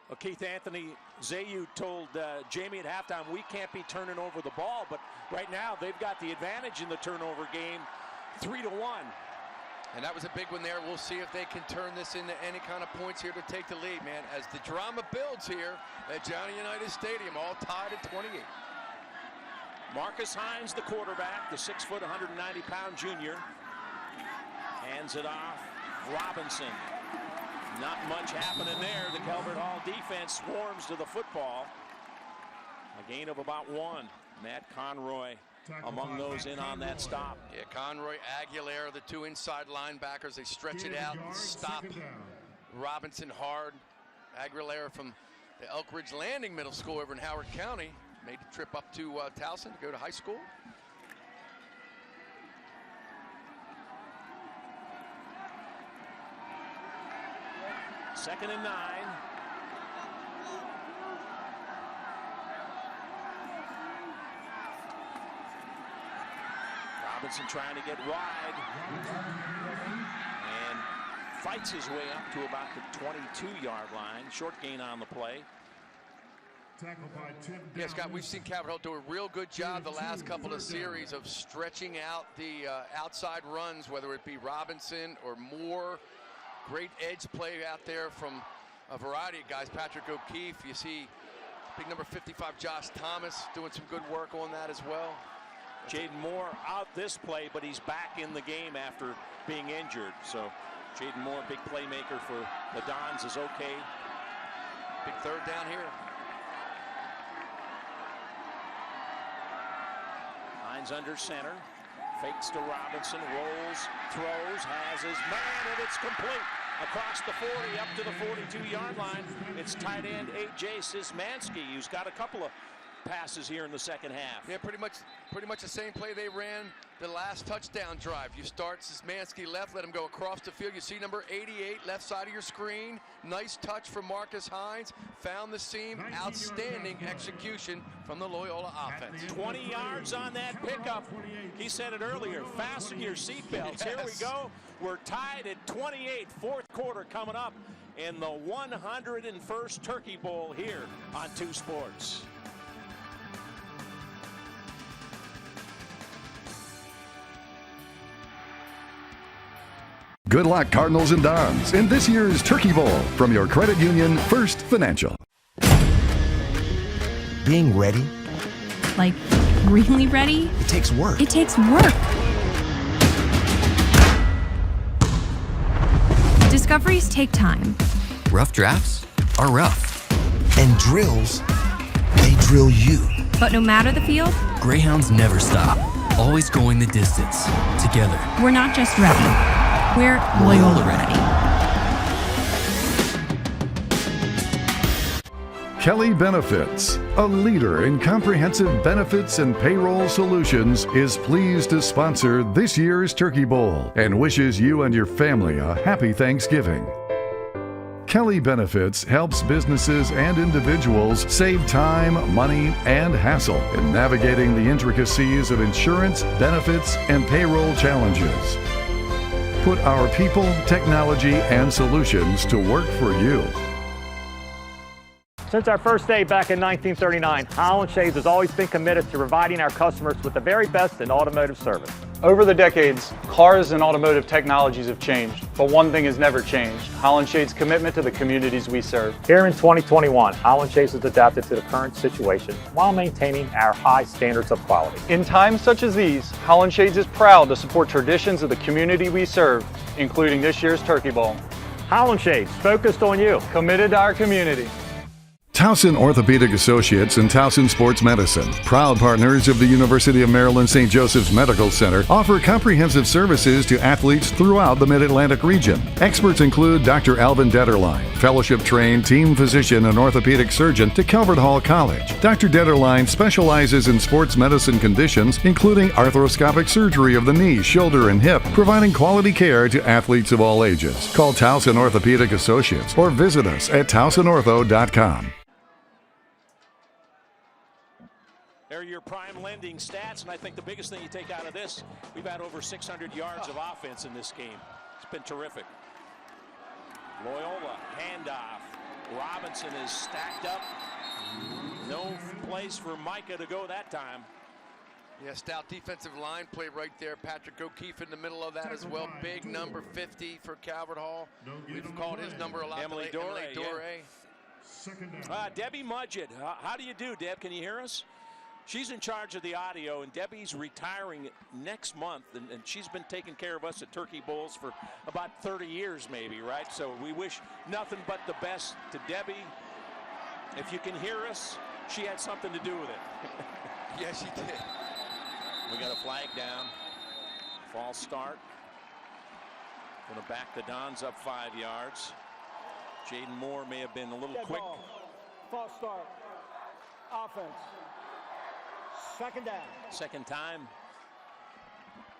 Well, Keith Anthony, Zayu told Jamie at halftime, we can't be turning over the ball, but right now they've got the advantage in the turnover game, 3-1. And that was a big one there. We'll see if they can turn this into any kind of points here to take the lead, man, as the drama builds here at Johnny Unitas Stadium, all tied at 28. Marcus Hines, the quarterback, the 6', 190-pound junior, hands it off. Robinson. Not much happening there. The Calvert Hall defense swarms to the football. A gain of about 1. Matt Conroy among those in on that stop. Yeah, Conroy, Aguilera, the two inside linebackers, they stretch it out and stop Robinson hard. Aguilera from the Elk Ridge Landing Middle School over in Howard County made the trip up to Towson to go to high school. Second and 9. Robinson trying to get wide and fights his way up to about the 22-yard line. Short gain on the play. Yeah, Scott, we've seen Calvert Hall do a real good job the last couple of series of stretching out the outside runs, whether it be Robinson or Moore. Great edge play out there from a variety of guys. Patrick O'Keefe, you see big number 55 Josh Thomas doing some good work on that as well. Jaden Moore out this play, but he's back in the game after being injured. So Jaden Moore, big playmaker for the Dons, is okay. Big third down here. Hines under center. Fakes to Robinson, rolls, throws, has his man, and it's complete. Across the 40, up to the 42-yard line. It's tight end A.J. Szymanski, who's got a couple of passes here in the second half. Yeah, pretty much the same play they ran the last touchdown drive. You start Szymanski left, let him go across the field. You see number 88 left side of your screen. Nice touch from Marcus Hines. Found the seam. Outstanding execution from the Loyola offense. 20 yards on that pickup. He said it earlier. Fasten your seatbelts. Yes. Here we go. We're tied at 28. Fourth quarter coming up in the 101st Turkey Bowl here on 2 Sports. Good luck, Cardinals and Dons, in this year's Turkey Bowl from your credit union, First Financial. Being ready? Like, really ready? It takes work. It takes work. Discoveries take time. Rough drafts are rough. And drills, they drill you. But no matter the field, Greyhounds never stop. Always going the distance. Together. We're not just ready. We're Loyola ready. Kelly Benefits, a leader in comprehensive benefits and payroll solutions, is pleased to sponsor this year's Turkey Bowl and wishes you and your family a happy Thanksgiving. Kelly Benefits helps businesses and individuals save time, money, and hassle in navigating the intricacies of insurance, benefits, and payroll challenges. Put our people, technology, and solutions to work for you. Since our first day back in 1939, Holland Shades has always been committed to providing our customers with the very best in automotive service. Over the decades, cars and automotive technologies have changed, but one thing has never changed: Holland Shades' commitment to the communities we serve. Here in 2021, Holland Shades has adapted to the current situation while maintaining our high standards of quality. In times such as these, Holland Shades is proud to support traditions of the community we serve, including this year's Turkey Bowl. Holland Shades, focused on you. Committed to our community. Towson Orthopedic Associates and Towson Sports Medicine, proud partners of the University of Maryland St. Joseph's Medical Center, offer comprehensive services to athletes throughout the Mid-Atlantic region. Experts include Dr. Alvin Detterline, fellowship-trained team physician and orthopedic surgeon to Calvert Hall College. Dr. Detterline specializes in sports medicine conditions, including arthroscopic surgery of the knee, shoulder, and hip, providing quality care to athletes of all ages. Call Towson Orthopedic Associates or visit us at towsonortho.com. There are your prime lending stats, and I think the biggest thing you take out of this, we've had over 600 yards of offense in this game. It's been terrific. Loyola, handoff. Robinson is stacked up. No place for Micah to go that time. Yeah, stout defensive line play right there. Patrick O'Keefe in the middle of that as well. Big number 50 for Calvert Hall. We've called his number a lot. Emily Dore. Yeah. Debbie Mudgett. How do you do, Deb? Can you hear us? She's in charge of the audio, and Debbie's retiring next month, and she's been taking care of us at Turkey Bowls for about 30 years maybe, right? So we wish nothing but the best to Debbie. If you can hear us, she had something to do with it. Yes, she did. We got a flag down. False start. Going to back the Dons up 5 yards. Jaden Moore may have been a little quick. False start. Offense. Second down. Second time.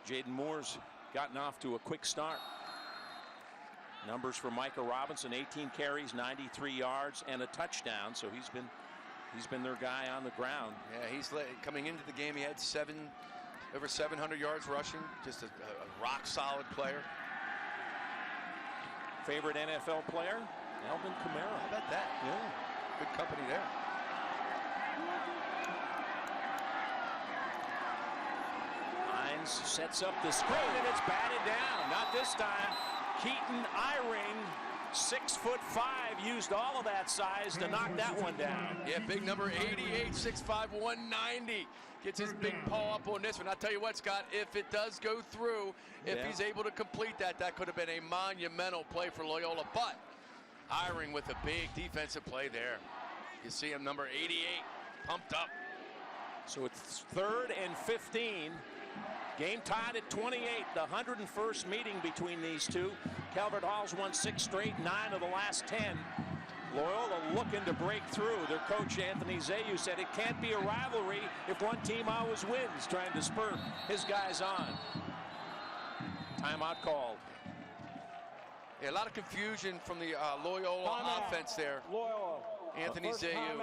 Jaden Moore's gotten off to a quick start. Numbers for Micah Robinson: 18 carries, 93 yards, and a touchdown. So he's been their guy on the ground. Yeah, he's coming into the game. He had over 700 yards rushing. Just a rock solid player. Favorite NFL player? Alvin Kamara. How about that? Yeah. Good company there. Sets up the screen, and it's batted down. Not this time. Keaton Eyring, 6'5", used all of that size to knock that one down. Yeah, big number 88, 6'5", 190. Gets his big paw up on this one. I'll tell you what, Scott, if it does go through, if he's able to complete that, that could have been a monumental play for Loyola. But Eyring with a big defensive play there. You see him, number 88, pumped up. So it's 3rd and 15. Game tied at 28, the 101st meeting between these two. Calvert Hall's won 6 straight, 9 of the last 10. Loyola looking to break through. Their coach, Anthony Zayu, said it can't be a rivalry if one team always wins, trying to spur his guys on. Timeout called. Yeah, a lot of confusion from the Loyola offense there. Loyola. Anthony Zayu.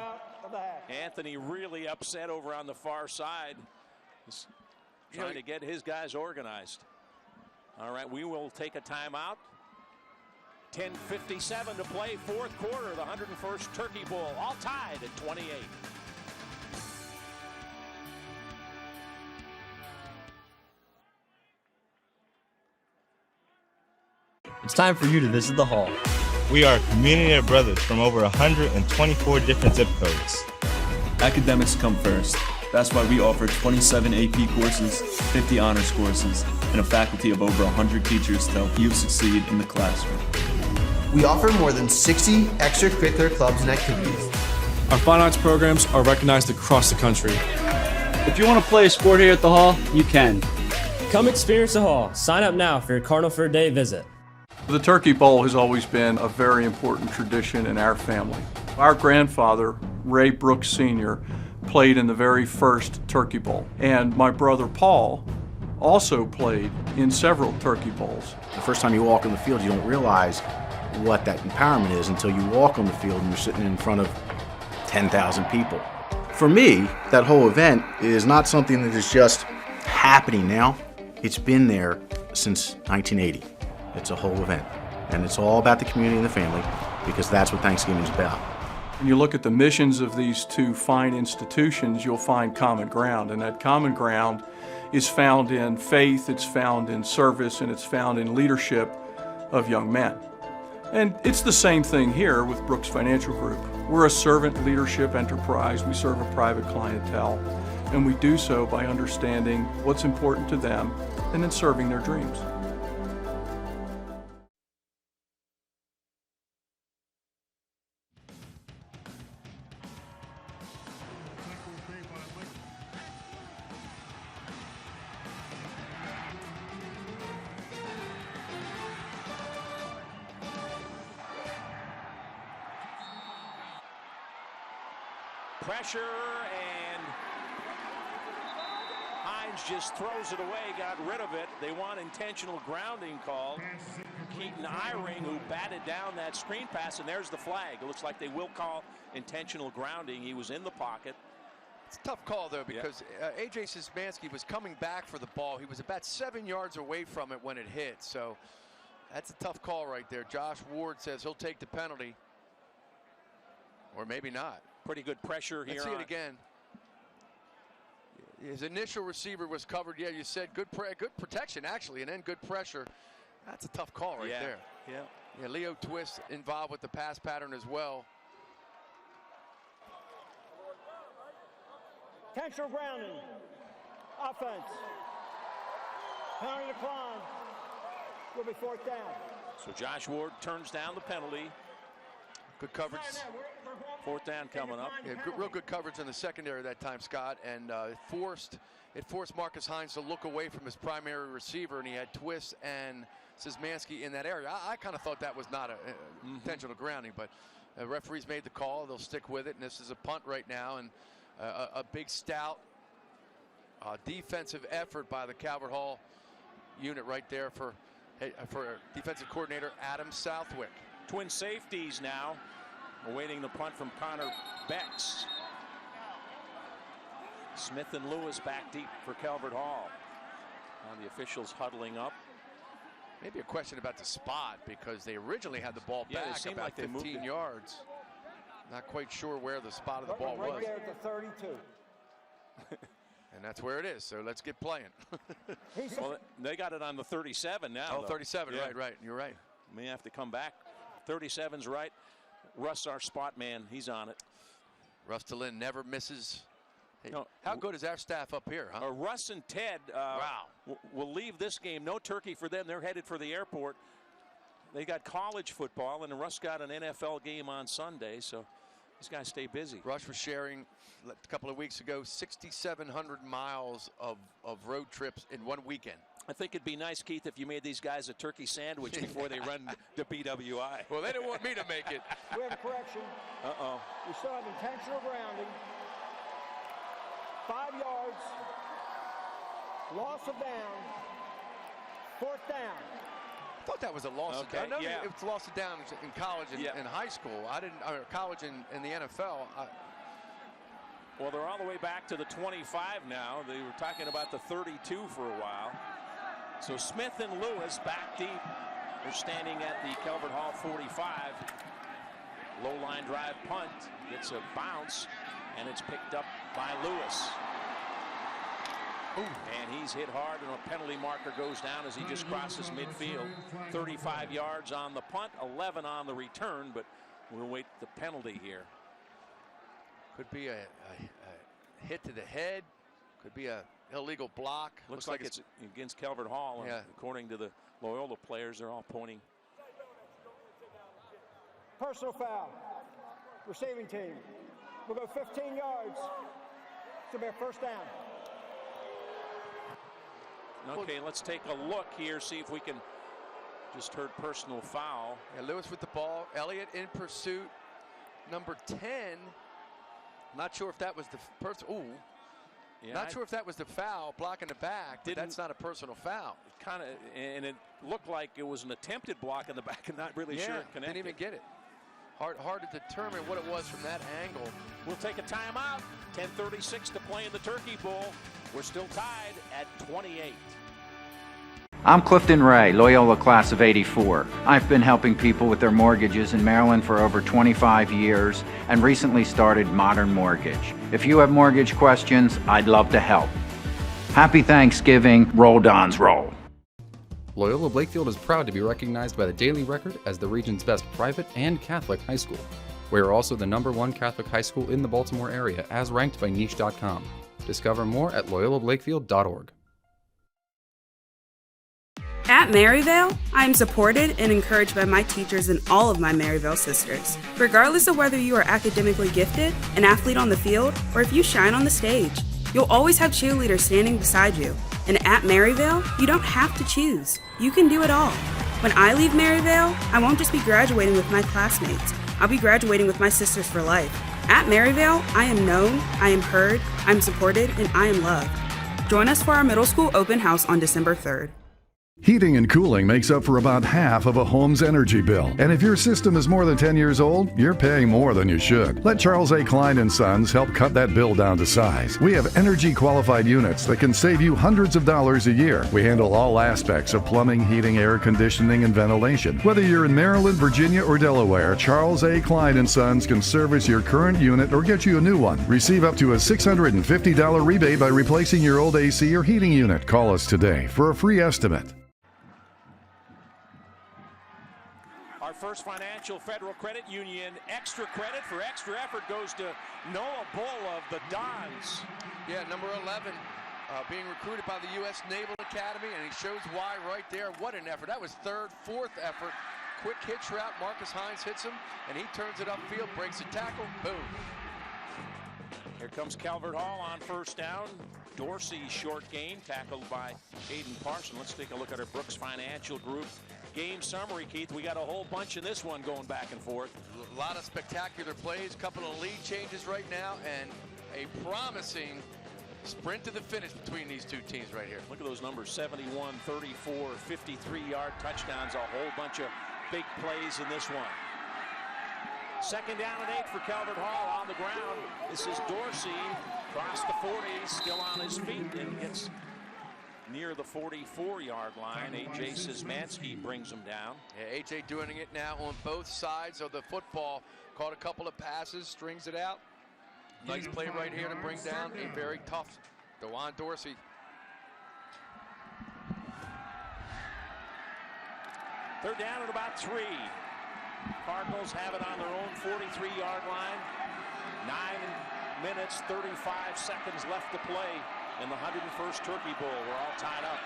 Anthony really upset over on the far side. He's trying to get his guys organized. All right, we will take a timeout. 10:57 to play, 4th quarter, the 101st Turkey Bowl, all tied at 28. It's time for you to visit the Hall. We are a community of brothers from over 124 different zip codes. Academics come first. That's why we offer 27 AP courses, 50 honors courses, and a faculty of over 100 teachers to help you succeed in the classroom. We offer more than 60 extracurricular clubs and activities. Our fine arts programs are recognized across the country. If you want to play a sport here at the Hall, you can. Come experience the Hall. Sign up now for your Cardinal for a Day visit. The Turkey Bowl has always been a very important tradition in our family. Our grandfather, Ray Brooks Sr., played in the very first Turkey Bowl. And my brother Paul also played in several Turkey Bowls. The first time you walk on the field, you don't realize what that empowerment is until you walk on the field and you're sitting in front of 10,000 people. For me, that whole event is not something that is just happening now. It's been there since 1980. It's a whole event. And it's all about the community and the family, because that's what Thanksgiving is about. When you look at the missions of these two fine institutions, you'll find common ground, and that common ground is found in faith, it's found in service, and it's found in leadership of young men. And it's the same thing here with Brooks Financial Group. We're a servant leadership enterprise. We serve a private clientele, and we do so by understanding what's important to them and then serving their dreams. pressure, and Hines just throws it away, got rid of it. They want intentional grounding called. Keaton Eyring, who batted down that screen pass, and there's the flag. It looks like they will call intentional grounding. He was in the pocket. It's a tough call, though, because A.J. Szymanski was coming back for the ball. He was about 7 yards away from it when it hit, so that's a tough call right there. Josh Ward says he'll take the penalty, or maybe not. Pretty good pressure here. Let's see it again. His initial receiver was covered. Yeah, you said good protection, actually, and then good pressure. That's a tough call right there. Yeah, Leo Twist involved with the pass pattern as well. Intentional grounding. Offense. Penalty decline. Will be fourth down. So Josh Ward turns down the penalty. Good coverage. Fourth down coming up. Yeah, real good coverage in the secondary that time, Scott, and it forced Marcus Hines to look away from his primary receiver, and he had Twist and Szymanski in that area. I kind of thought that was not a intentional grounding, but referees made the call. They'll stick with it, and this is a punt right now, and a big stout defensive effort by the Calvert Hall unit right there for defensive coordinator Adam Southwick. Twin safeties now awaiting the punt from Connor Becks. Smith and Lewis back deep for Calvert Hall. Now the officials huddling up. Maybe a question about the spot, because they originally had the ball back about like 15 yards. Not quite sure where the spot of the ball right was. There at the 32. And that's where it is, so let's get playing. Well, they got it on the 37 now. Oh, 37, right. You're right. May have to come back. 37's right. Russ, our spot man, he's on it. Russ DeLynn never misses. Hey, no, how good is our staff up here, huh? Russ and Ted will leave this game. No turkey for them. They're headed for the airport. They got college football, and Russ got an NFL game on Sunday, so these guys stay busy. Russ was sharing a couple of weeks ago 6,700 miles of road trips in one weekend. I think it'd be nice, Keith, if you made these guys a turkey sandwich before they run to BWI. Well, they didn't want me to make it. We have a correction. Uh-oh. We still have intentional grounding. 5 yards. Loss of down. Fourth down. I thought that was a loss of down. I know yeah. it was loss of down in college and in high school. I didn't, or college in the NFL. Well, they're all the way back to the 25 now. They were talking about the 32 for a while. So Smith and Lewis back deep. They're standing at the Calvert Hall 45. Low line drive punt. Gets a bounce, and it's picked up by Lewis. Ooh. And he's hit hard, and a penalty marker goes down as he just crosses midfield. 35 yards on the punt, 11 on the return, but we'll wait the penalty here. Could be a hit to the head. Could be a illegal block. Looks like it's against Calvert Hall. Yeah. According to the Loyola players, they're all pointing. Personal foul. Receiving team. We'll go 15 yards. It's going to be a first down. Okay, let's take a look here, see if we can. Just heard personal foul. Yeah, Lewis with the ball. Elliott in pursuit. Number 10. Not sure if that was the first. Ooh. Yeah, not sure if that was the foul blocking the back. But that's not a personal foul. Kind of, and it looked like it was an attempted block in the back, and not really sure it connected. Didn't even get it. Hard to determine what it was from that angle. We'll take a timeout. 10:36 to play in the Turkey Bowl. We're still tied at 28. I'm Clifton Ray, Loyola class of '84. I've been helping people with their mortgages in Maryland for over 25 years and recently started Modern Mortgage. If you have mortgage questions, I'd love to help. Happy Thanksgiving. Roll Dons roll. Loyola Blakefield is proud to be recognized by the Daily Record as the region's best private and Catholic high school. We are also the #1 Catholic high school in the Baltimore area, as ranked by niche.com. Discover more at loyolablakefield.org. At Maryvale, I am supported and encouraged by my teachers and all of my Maryvale sisters. Regardless of whether you are academically gifted, an athlete on the field, or if you shine on the stage, you'll always have cheerleaders standing beside you. And at Maryvale, you don't have to choose. You can do it all. When I leave Maryvale, I won't just be graduating with my classmates. I'll be graduating with my sisters for life. At Maryvale, I am known, I am heard, I'm supported, and I am loved. Join us for our middle school open house on December 3rd. Heating and cooling makes up for about half of a home's energy bill. And if your system is more than 10 years old, you're paying more than you should. Let Charles A. Klein & Sons help cut that bill down to size. We have energy-qualified units that can save you hundreds of dollars a year. We handle all aspects of plumbing, heating, air conditioning, and ventilation. Whether you're in Maryland, Virginia, or Delaware, Charles A. Klein & Sons can service your current unit or get you a new one. Receive up to a $650 rebate by replacing your old AC or heating unit. Call us today for a free estimate. First Financial Federal Credit Union extra credit for extra effort goes to Noah Bull of the Dons. Yeah, number 11, being recruited by the U.S. Naval Academy, and he shows why right there. What an effort. That was fourth effort. Quick hitch route. Marcus Hines hits him, and he turns it upfield, breaks a tackle, boom. Here comes Calvert Hall on first down. Dorsey short gain, tackled by Aiden Parson. Let's take a look at our Brooks Financial Group game summary, Keith. We got a whole bunch in this one going back and forth. A lot of spectacular plays, couple of lead changes right now, and a promising sprint to the finish between these two teams right here. Look at those numbers, 71, 34, 53-yard touchdowns, a whole bunch of big plays in this one. Second down and 8 for Calvert Hall on the ground. This is Dorsey, across the 40, still on his feet, and gets near the 44-yard line. A.J. Szymanski brings him down. Yeah, A.J. doing it now on both sides of the football. Caught a couple of passes, strings it out. Nice play right here to bring down a very tough DeJuan Dorsey. Third down at about 3. Cardinals have it on their own 43-yard line. 9 minutes, 35 seconds left to play in the 101st Turkey Bowl. We're all tied up.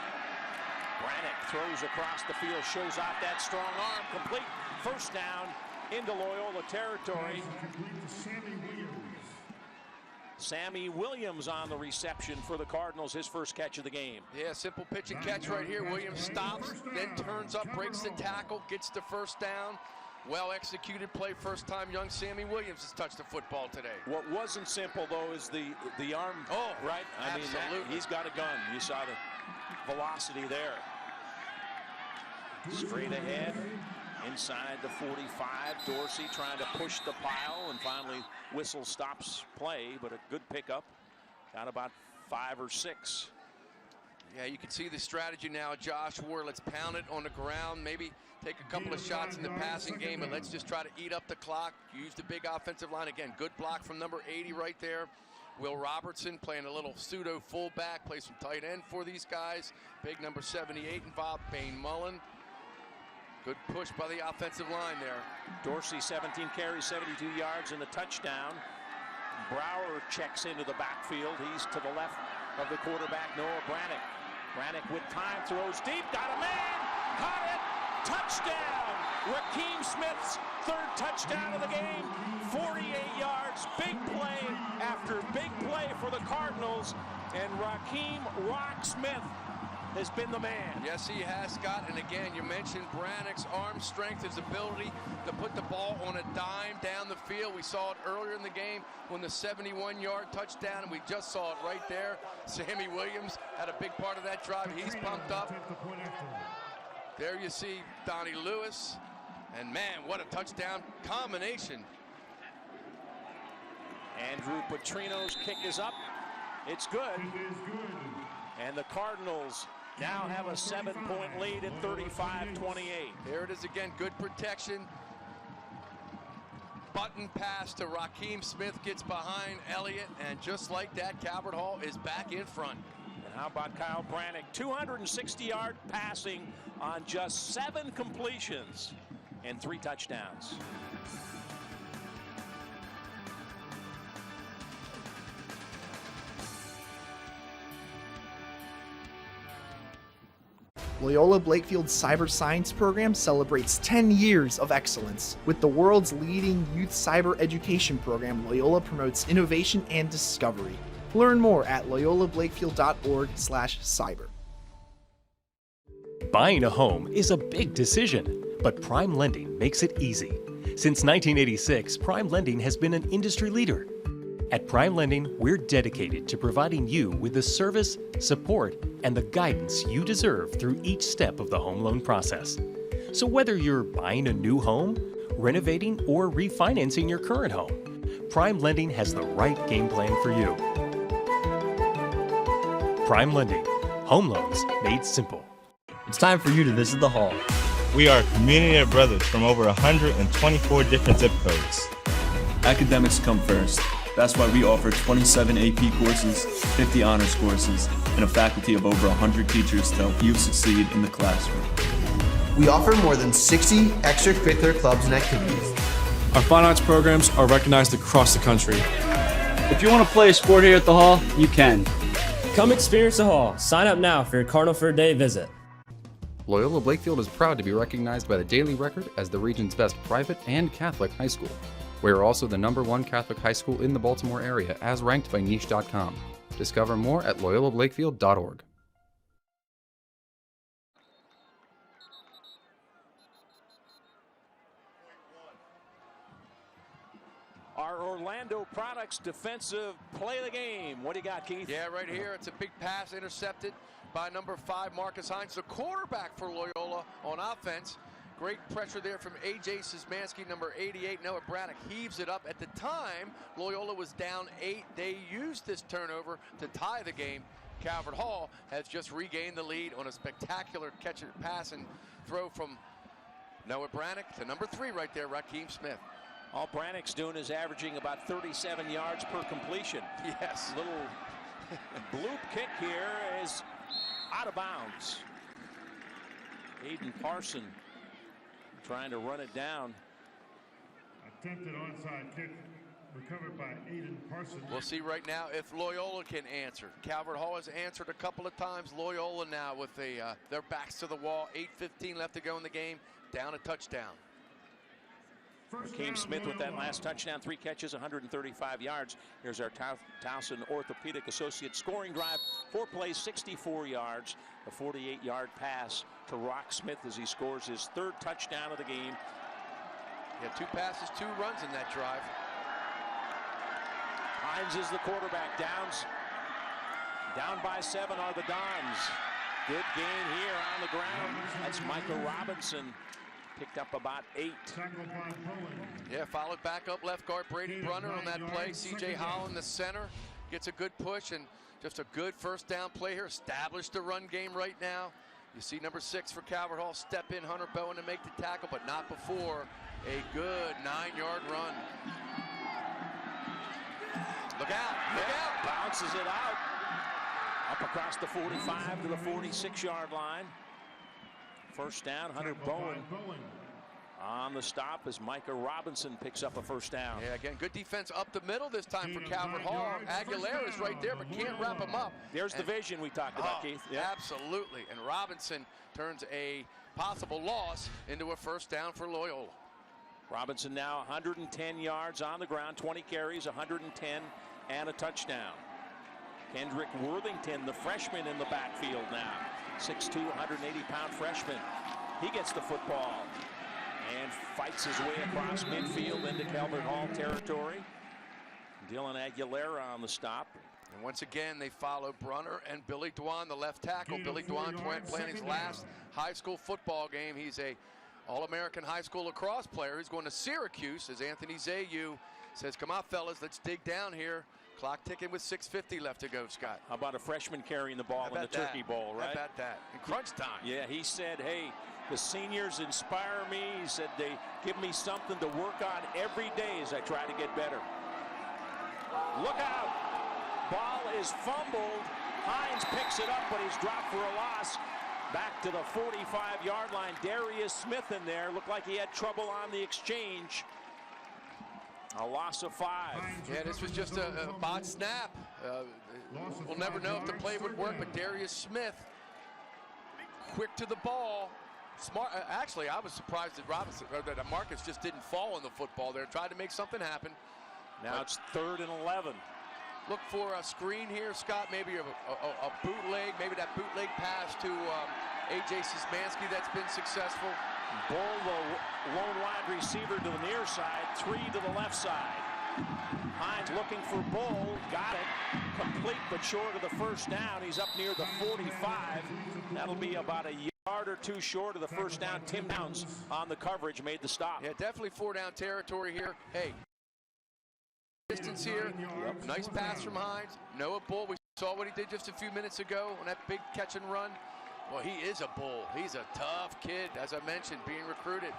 Brannick throws across the field, shows off that strong arm. Complete first down into Loyola territory. Sammy Williams on the reception for the Cardinals, his first catch of the game. Yeah, simple pitch and catch right here. Williams stops, then turns up, breaks the tackle, gets the first down. Well executed play, first time young Sammy Williams has touched the football today. What wasn't simple though is the arm. Oh, right. I absolutely. mean, he's got a gun. You saw the velocity there. Straight ahead, inside the 45. Dorsey trying to push the pile, and finally whistle stops play, but a good pickup. Got about 5 or 6. Yeah, you can see the strategy now, Josh Ward. Let's pound it on the ground, maybe take a couple of shots in the passing game, and let's just try to eat up the clock. Use the big offensive line. Again, good block from number 80 right there. Will Robertson playing a little pseudo fullback, play some tight end for these guys. Big number 78 involved, Bane Mullen. Good push by the offensive line there. Dorsey, 17 carries, 72 yards, and the touchdown. Brower checks into the backfield. He's to the left of the quarterback, Noah Brannick. Brannick with time, throws deep, got a man, caught it, touchdown! Raheem Smith's third touchdown of the game, 48 yards, big play after big play for the Cardinals, and Raheem Rock Smith has been the man. Yes, he has, Scott. And again, you mentioned Brannick's arm strength, his ability to put the ball on a dime down the field. We saw it earlier in the game when the 71-yard touchdown, and we just saw it right there. Sammy Williams had a big part of that drive. He's pumped up. There you see Donnie Lewis. And man, what a touchdown combination. Andrew Petrino's kick is up. It's good. And the Cardinals now have a 7-point lead at 35-28. There it is again, good protection. Button pass to Raheem Smith, gets behind Elliott, and just like that, Calvert Hall is back in front. And how about Kyle Brannick? 260-yard passing on just 7 completions and 3 touchdowns. Loyola Blakefield's cyber science program celebrates 10 years of excellence. With the world's leading youth cyber education program, Loyola promotes innovation and discovery. Learn more at loyolablakefield.org/cyber. Buying a home is a big decision, but Prime Lending makes it easy. Since 1986, Prime Lending has been an industry leader. At Prime Lending, we're dedicated to providing you with the service, support, and the guidance you deserve through each step of the home loan process. So whether you're buying a new home, renovating, or refinancing your current home, Prime Lending has the right game plan for you. Prime Lending, home loans made simple. It's time for you to visit the Hall. We are a community of brothers from over 124 different zip codes. Academics come first. That's why we offer 27 AP courses, 50 honors courses, and a faculty of over 100 teachers to help you succeed in the classroom. We offer more than 60 extracurricular clubs and activities. Our fine arts programs are recognized across the country. If you want to play a sport here at the Hall, you can. Come experience the Hall. Sign up now for your Cardinal for a Day visit. Loyola Blakefield is proud to be recognized by the Daily Record as the region's best private and Catholic high school. We are also the #1 Catholic high school in the Baltimore area, as ranked by niche.com. Discover more at loyolablakefield.org. Our Orlando Products defensive play of the game. What do you got, Keith? Yeah, right here. It's a big pass intercepted by number 5, Marcus Hines, the quarterback for Loyola on offense. Great pressure there from A.J. Szymanski, number 88. Noah Braddock heaves it up. At the time, Loyola was down 8. They used this turnover to tie the game. Calvert Hall has just regained the lead on a spectacular catch and pass and throw from Noah Braddock to number 3 right there, Raheem Smith. All Brannick's doing is averaging about 37 yards per completion. Yes. Little bloop kick here is out of bounds. Aiden Parson trying to run it down. Attempted onside kick recovered by Aiden Parson. We'll see right now if Loyola can answer. Calvert Hall has answered a couple of times. Loyola now with their backs to the wall. 8:15 left to go in the game. Down a touchdown. Raheem Smith with that last touchdown, 3 catches, 135 yards. Here's our Towson Orthopedic Associate scoring drive. 4 plays, 64 yards. A 48-yard pass to Rock Smith as he scores his 3rd touchdown of the game. Yeah, 2 passes, 2 runs in that drive. Hines is the quarterback. Down by 7 are the Dons. Good gain here on the ground. That's Michael Robinson. Picked up about 8. Yeah, followed back up left guard Brady Brunner on that play. C.J. Holland, the center, gets a good push and just a good first down play here. Established the run game right now. You see number 6 for Calvert Hall step in, Hunter Bowen, to make the tackle, but not before a good 9-yard run. Look out, look out. Bounces it out. Up across the 45 to the 46-yard line. First down, Hunter Bowen on the stop as Micah Robinson picks up a first down. Yeah, again, good defense up the middle this time for Calvert Hall. Aguilera is right there, but can't wrap him up. There's the vision we talked about, Keith. Yeah. Absolutely, and Robinson turns a possible loss into a first down for Loyola. Robinson now 110 yards on the ground, 20 carries, 110, and a touchdown. Kendrick Worthington, the freshman in the backfield now. 6'2", 180-pound freshman. He gets the football and fights his way across midfield into Calvert Hall territory. Dylan Aguilera on the stop. And once again, they follow Brunner and Billy Dwan, the left tackle. Billy Dwan playing his last high school football game. He's a All-American high school lacrosse player. He's going to Syracuse, as Anthony Zayu says, come on, fellas, let's dig down here. Clock ticking with 6:50 left to go, Scott. How about a freshman carrying the ball in the Turkey Bowl, right? How about that? In crunch time. Yeah, he said, hey, the seniors inspire me. He said they give me something to work on every day as I try to get better. Look out. Ball is fumbled. Hines picks it up, but he's dropped for a loss. Back to the 45-yard line. Darius Smith in there. Looked like he had trouble on the exchange. A loss of 5. Yeah, this was just a bot snap. We'll never know if the play would work, but Darius Smith, quick to the ball. Smart. Actually, I was surprised that Marcus just didn't fall on the football there. Tried to make something happen. Now it's 3rd and 11. Look for a screen here, Scott. Maybe a bootleg. Maybe that bootleg pass to A.J. Szymanski that's been successful. Bull, the lone wide receiver, to the near side, 3 to the left side. Hines looking for Bull, got it, complete but short of the first down. He's up near the 45. That'll be about a yard or 2 short of the first down. Tim Downs on the coverage made the stop. Yeah, definitely 4-down territory here. Hey, distance here. Yep. Nice pass from Hines. Noah Bull, we saw what he did just a few minutes ago on that big catch and run. Well, he is a bull. He's a tough kid, as I mentioned, being recruited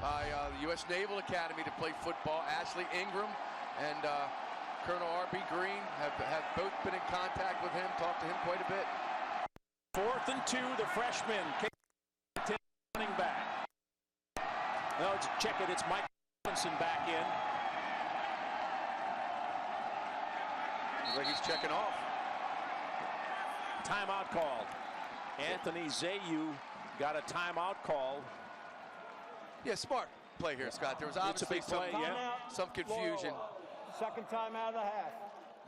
by the U.S. Naval Academy to play football. Ashley Ingram and Colonel R.B. Green have both been in contact with him, talked to him quite a bit. 4th and 2, the freshman, running back. No, check it, it's Mike Robinson back in. Looks like he's checking off. Timeout called. Anthony Zayu got a timeout called. Yeah, smart play here, Scott. There was obviously some confusion. Second time out of the half.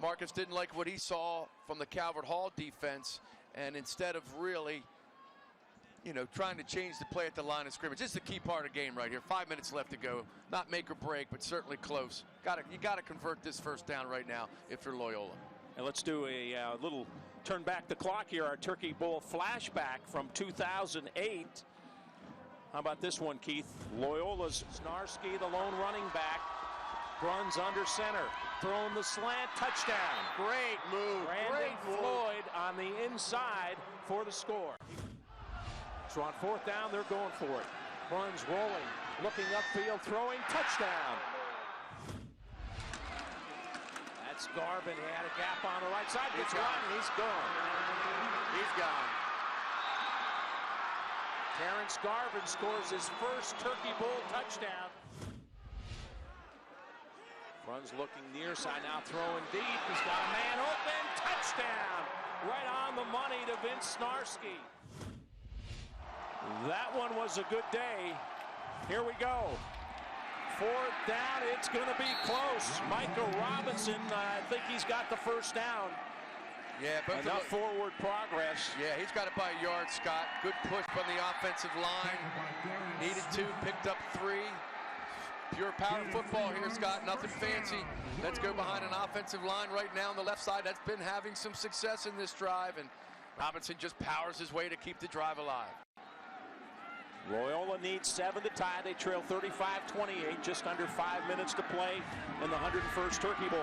Marcus didn't like what he saw from the Calvert Hall defense, and instead of really, trying to change the play at the line of scrimmage, this is the key part of the game right here. 5 minutes left to go. Not make or break, but certainly close. You got to convert this first down right now if you're Loyola. And let's do a little turn back the clock here. Our Turkey Bowl flashback from 2008. How about this one, Keith? Loyola's Snarski, the lone running back, runs under center, throwing the slant, touchdown. Great move. Brandon Floyd on the inside for the score. So on 4th down, they're going for it. Runs rolling, looking upfield, throwing, touchdown. That's Garvin. He had a gap on the right side. Gets one, and he's gone. He's gone. Terrence Garvin scores his first Turkey Bowl touchdown. Runs looking near side, now throwing deep. He's got a man open. Touchdown. Right on the money to Vince Snarski. That one was a good day. Here we go. 4th down, it's going to be close. Micah Robinson, I think he's got the first down. Yeah, but enough forward progress. Yeah, he's got it by a yard, Scott. Good push from the offensive line. Needed 2, picked up 3. Pure power football here, Scott. Nothing fancy. Let's go behind an offensive line right now on the left side. That's been having some success in this drive, and Robinson just powers his way to keep the drive alive. Loyola needs 7 to tie. They trail 35-28, just under 5 minutes to play in the 101st Turkey Bowl.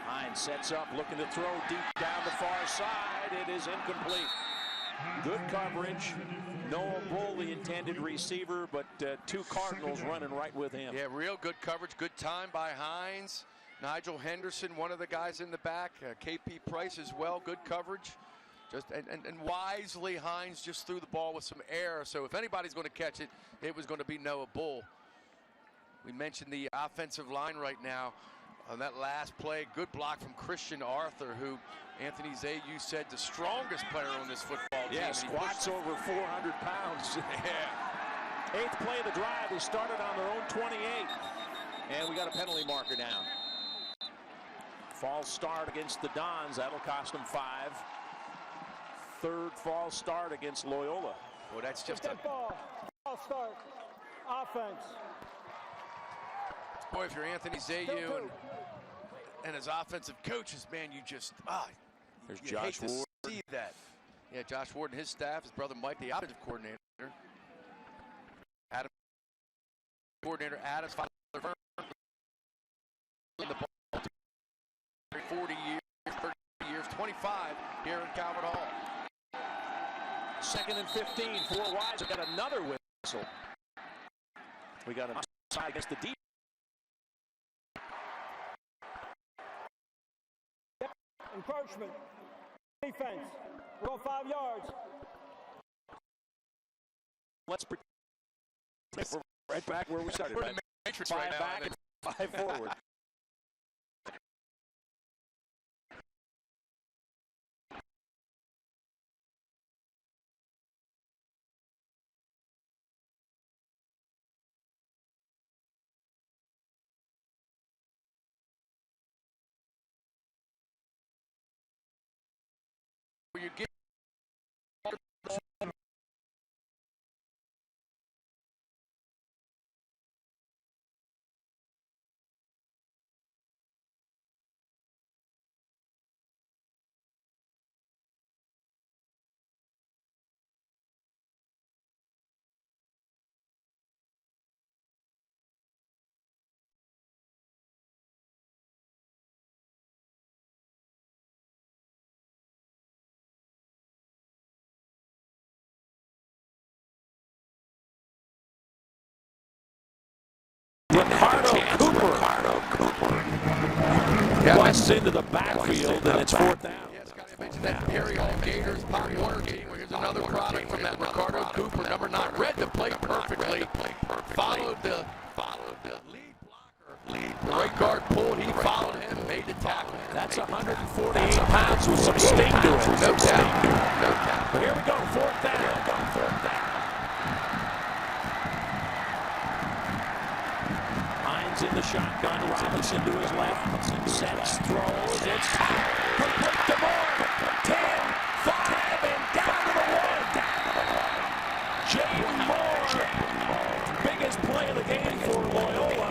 Hines sets up, looking to throw deep down the far side. It is incomplete. Good coverage. Noah Bull, the intended receiver, but 2 Cardinals running right with him. Yeah, real good coverage. Good time by Hines. Nigel Henderson, one of the guys in the back. KP Price as well. Good coverage. And wisely, Hines just threw the ball with some air. So if anybody's going to catch it, it was going to be Noah Bull. We mentioned the offensive line right now. On that last play, good block from Christian Arthur, who Anthony Zayu said the strongest player on this football team. Yeah, squats over 400 pounds. Yeah. 8th play of the drive. They started on their own 28. And we got a penalty marker down. False start against the Dons. That'll cost them 5. 3rd false start against Loyola. Well, that's just a ball. False start. Offense. Boy, if you're Anthony Zayu and his offensive coaches, man, you just there's you Josh hate to Ward. see that. Yeah, Josh Ward and his staff, his brother Mike, the offensive coordinator. Adam, coordinator Adams, father in the ball 40 years, 30 years, 25 here in Calvert Hall. 2nd and 15, 4 wide. We got another whistle. We got a side against the deep. Encroachment. Defense. We're on 5 yards. Let's we're right back where we started. We're in the matrix 5 right now. back and 5 forward. You get Ricardo Cooper. Busts into the backfield, and it's fourth down. Yes, got to mention that Perry Hall Gators Pop Warner team. Here's another product from that Ricardo Cooper, number 9. Read the play perfectly. Followed the lead blocker. The right guard pulled. He followed him, made the tackle. That's 148 pounds with some sting to it. No doubt. But here we go, fourth down. Hines in the shotgun. Robinson to his left. Sets, throws. It's complete to Moore. 10, 5, and down to the 1. Jaden Moore. Biggest play of the game for Loyola.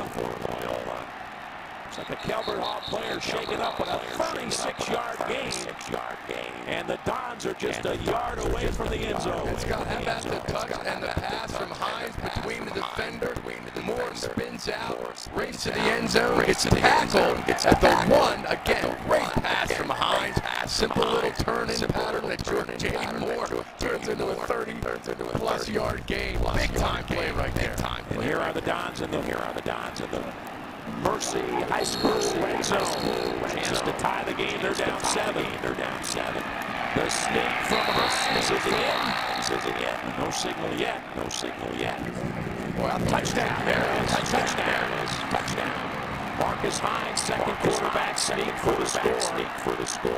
It's like a Calvert Hall player shaking up with a 36-yard gain. And the Dons are just a yard away from the end zone. Scott, how about the touch and the pass from Hines between the defender? Moore spins out, race to the end zone. It's tackled at the 1. Again, great pass from Hines. Simple little turn-in pattern that Jaden Moore turns into a 30-plus yard gain. Big-time play right there. And here are the Dons in the Mercy High School red zone. Chance to tie the game. They're down 7. The sneak from Hines is in. No signal yet. Well, touchdown. Touchdown. Marcus Hines, second quarterback, sneak for the score.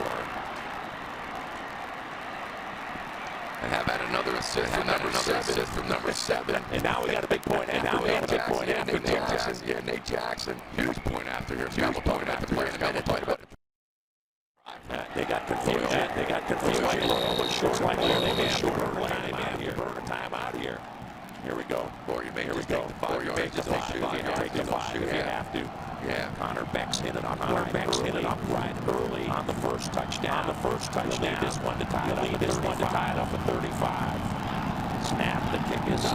And how about another assist from number 7? And now we got a big point after. Nate Jackson. Huge point after here. Double point after play in a minute. They got confusion. Loyola short like they made short time here. Burn a time out here. Here we go. Or you may just take the 5 yards. Take the 5 if you have to. Yeah. Connor Beck's hit it upright early on the first touchdown. Lead this one to tie it up at 35. Snap. The kick is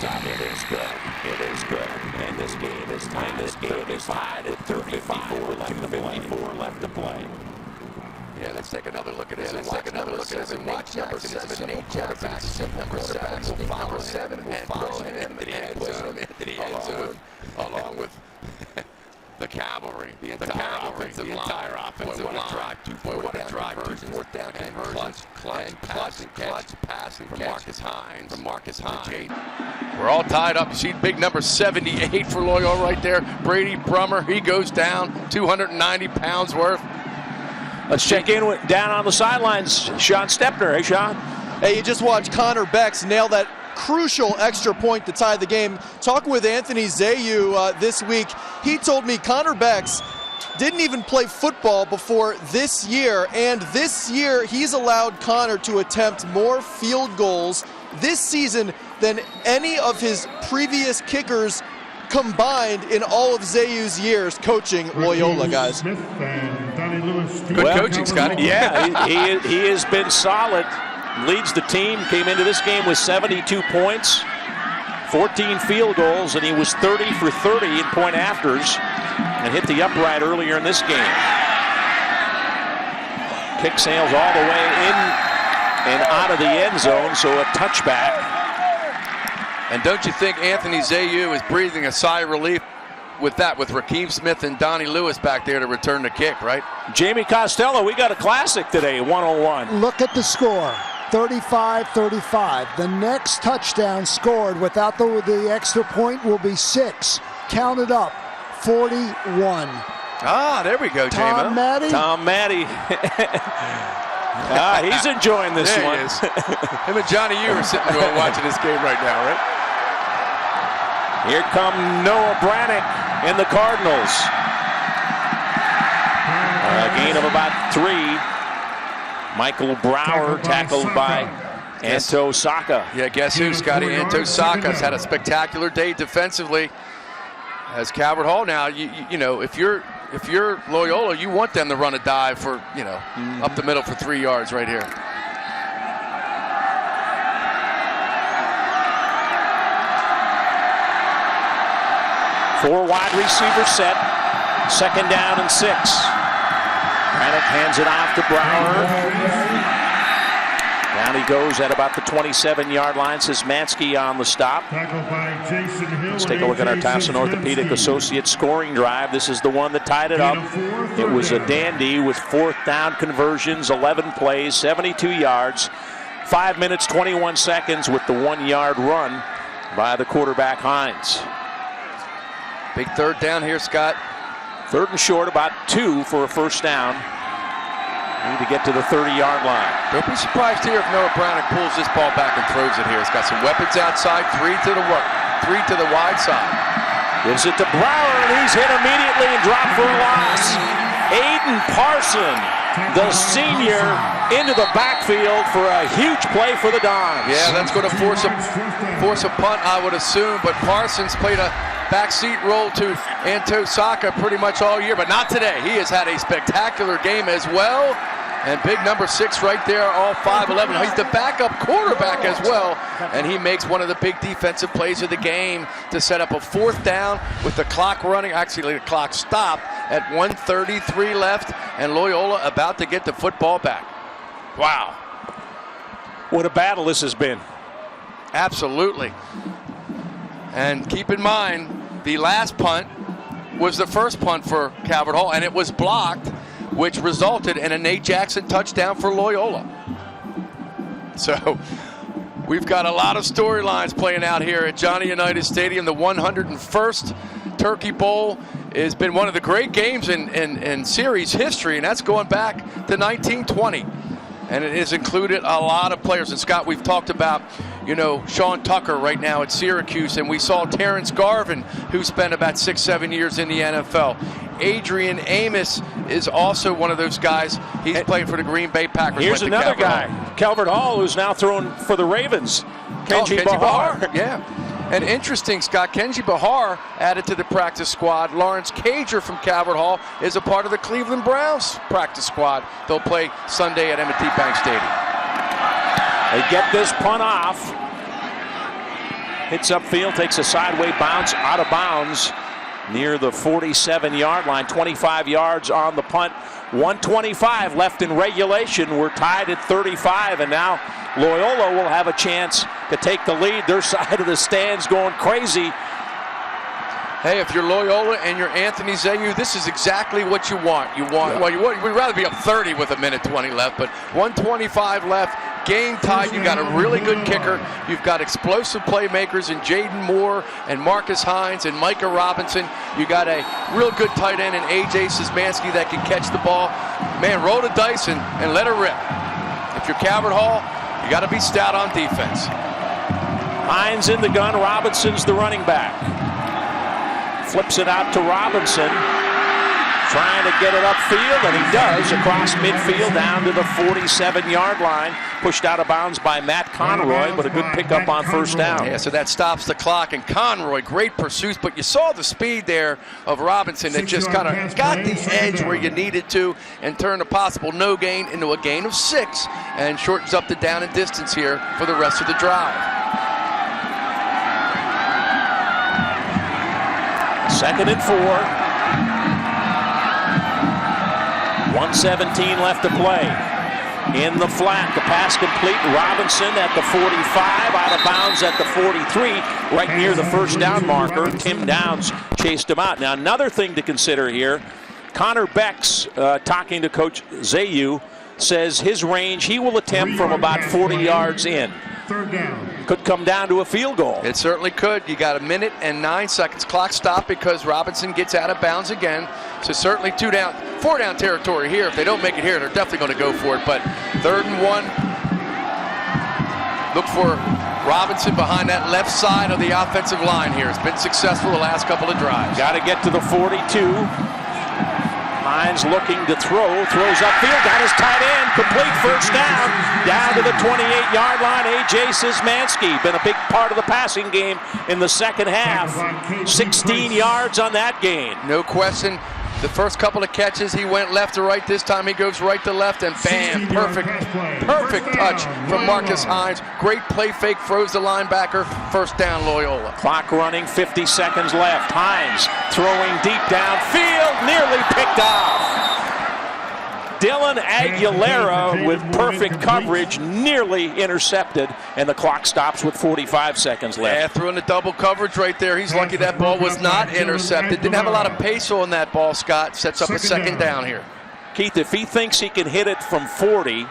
up. It is good. And this game is tied at 35. 54 left to play. Yeah, let's take another look at this. Watch number 7, Nate Jackson. Number 7 will follow him and throw him into the end zone, along with the cavalry, the entire offensive line. What a drive, 2 fourth down conversions, clutch passing from Marcus Hines. We're all tied up. You see big number 78 for Loyola right there. Brady Brummer, he goes down, 290 pounds worth. Let's check in down on the sidelines. Sean Stepner. Hey, Sean. Hey, you just watched Connor Beck's nail that crucial extra point to tie the game. Talking with Anthony Zayu this week, he told me Connor Beck's didn't even play football before this year, and this year he's allowed Connor to attempt more field goals this season than any of his previous kickers combined in all of Zayu's years coaching Loyola, guys. Good coaching, Scotty. Yeah, he has been solid. Leads the team. Came into this game with 72 points, 14 field goals, and he was 30 for 30 in point afters and hit the upright earlier in this game. Kick sails all the way in and out of the end zone, so a touchback. And don't you think Anthony Zayu is breathing a sigh of relief with Rakeem Smith and Donnie Lewis back there to return the kick, right? Jamie Costello, we got a classic today, 101. Look at the score, 35-35. The next touchdown scored without the extra point will be 6. Counted up, 41. Ah, there we go, J-Mo. Tom Maddie. He's enjoying this there one. He is. Him and Johnny U are sitting there watching this game right now, right? Here come Noah Brannick and the Cardinals. A gain of about 3. Michael Brower tackled by Anto Saka. Yeah, guess who, Scotty? Anto Saka's had a spectacular day defensively. As Calvert Hall now, you know, if you're Loyola, you want them to run a dive for, you know, up the middle for 3 yards right here. Four wide receiver set. 2nd down and 6. Rannick hands it off to Brower. Down he goes at about the 27-yard line. Szymanski on the stop. Let's take a look at our Thompson Orthopedic Associates scoring drive. This is the one that tied it up. It was a dandy with 4th down conversions, 11 plays, 72 yards, 5 minutes, 21 seconds with the 1-yard run by the quarterback Hines. Big 3rd down here, Scott. 3rd and short, about 2 for a 1st down. Need to get to the 30-yard line. Don't be surprised here if Noah Browning pulls this ball back and throws it here. He's got some weapons outside, 3 to the wide side. Gives it to Brower, and he's hit immediately and dropped for a loss. Aiden Parson, the senior, into the backfield for a huge play for the Dons. Yeah, that's going to force a punt, I would assume, but Parsons played a backseat role to Anto Saka pretty much all year, but not today. He has had a spectacular game as well. And big number 6 right there, all 5'11". He's the backup quarterback as well. And he makes one of the big defensive plays of the game to set up a 4th down with the clock running. Actually, the clock stopped at 1:33 left, and Loyola about to get the football back. Wow. What a battle this has been. Absolutely. And keep in mind, the last punt was the first punt for Calvert Hall, and it was blocked, which resulted in a Nate Jackson touchdown for Loyola. So we've got a lot of storylines playing out here at Johnny Unitas Stadium. The 101st Turkey Bowl has been one of the great games in series history, and that's going back to 1920. And it has included a lot of players. And Scott, we've talked about, you know, Sean Tucker right now at Syracuse, and we saw Terrence Garvin, who spent about 6-7 years in the NFL. Adrian Amos is also one of those guys. He's playing for the Green Bay Packers. Here's another guy, Calvert Hall, who's now throwing for the Ravens. Kenji Bahar. Yeah. And interesting, Scott, Kenji Bahar added to the practice squad. Lawrence Cager from Calvert Hall is a part of the Cleveland Browns practice squad. They'll play Sunday at M&T Bank Stadium. They get this punt off. Hits upfield, takes a sideways bounce out of bounds near the 47-yard line. 25 yards on the punt. 1:25 left in regulation. We're tied at 35, and now Loyola will have a chance to take the lead. Their side of the stands going crazy. Hey, if you're Loyola and you're Anthony Zayu, this is exactly what you want. We'd rather be up 30 with 1:20 left, but 1:25 left. Game tied. You got a really good kicker. You've got explosive playmakers in Jaden Moore and Marcus Hines and Micah Robinson. You got a real good tight end in A.J. Szymanski that can catch the ball. Man, roll the dice and let her rip. If you're Calvert Hall, you got to be stout on defense. Hines in the gun. Robinson's the running back. Flips it out to Robinson. Trying to get it upfield, and he does, across midfield down to the 47-yard line. Pushed out of bounds by Matt Conroy, but a good pickup on 1st down. Yeah, so that stops the clock, and Conroy, great pursuits, but you saw the speed there of Robinson that just kind of got the edge where you needed to and turned a possible no gain into a gain of 6 and shortens up the down and distance here for the rest of the drive. 2nd and 4. 1:17 left to play. In the flat, the pass complete. Robinson at the 45, out of bounds at the 43, right near the 1st down marker. Tim Downs chased him out. Now, another thing to consider here, Connor Becks, talking to Coach Zayu, says his range, he will attempt from about 40 yards in. 3rd down. Could come down to a field goal. It certainly could. You got 1 minute and 9 seconds. Clock stopped because Robinson gets out of bounds again. So certainly 4 down territory here. If they don't make it here, they're definitely going to go for it. But 3rd and 1. Look for Robinson behind that left side of the offensive line here. It's been successful the last couple of drives. Got to get to the 42. Hines looking to throw, throws upfield, got his tight end, complete first down to the 28-yard line. A.J. Szymanski, been a big part of the passing game in the second half. 16 yards on that gain. No question. The first couple of catches, he went left to right. This time he goes right to left, and bam, perfect touch from Marcus Hines. Great play fake, throws the linebacker. First down, Loyola. Clock running, 50 seconds left. Hines throwing deep downfield, nearly picked off. Dylan Aguilera with perfect coverage, nearly intercepted, and the clock stops with 45 seconds left. Yeah, throwing the double coverage right there. He's lucky that ball was not intercepted. Didn't have a lot of pace on that ball, Scott. Sets up a second down here. Keith, if he thinks he can hit it from 40,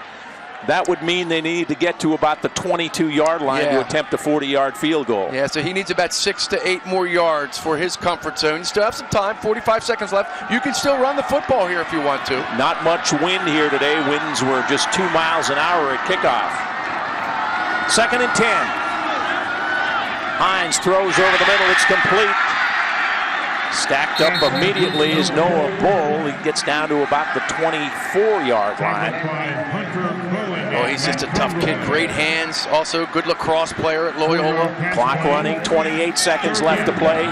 that would mean they need to get to about the 22-yard line to attempt a 40-yard field goal. Yeah, so he needs about 6 to 8 more yards for his comfort zone. You still have some time, 45 seconds left. You can still run the football here if you want to. Not much wind here today. Winds were just 2 miles an hour at kickoff. 2nd and 10. Hines throws over the middle. It's complete. Stacked up immediately is Noah Bull. He gets down to about the 24-yard line. Oh, he's just a tough kid. Great hands. Also, good lacrosse player at Loyola. Clock running, 28 seconds left to play.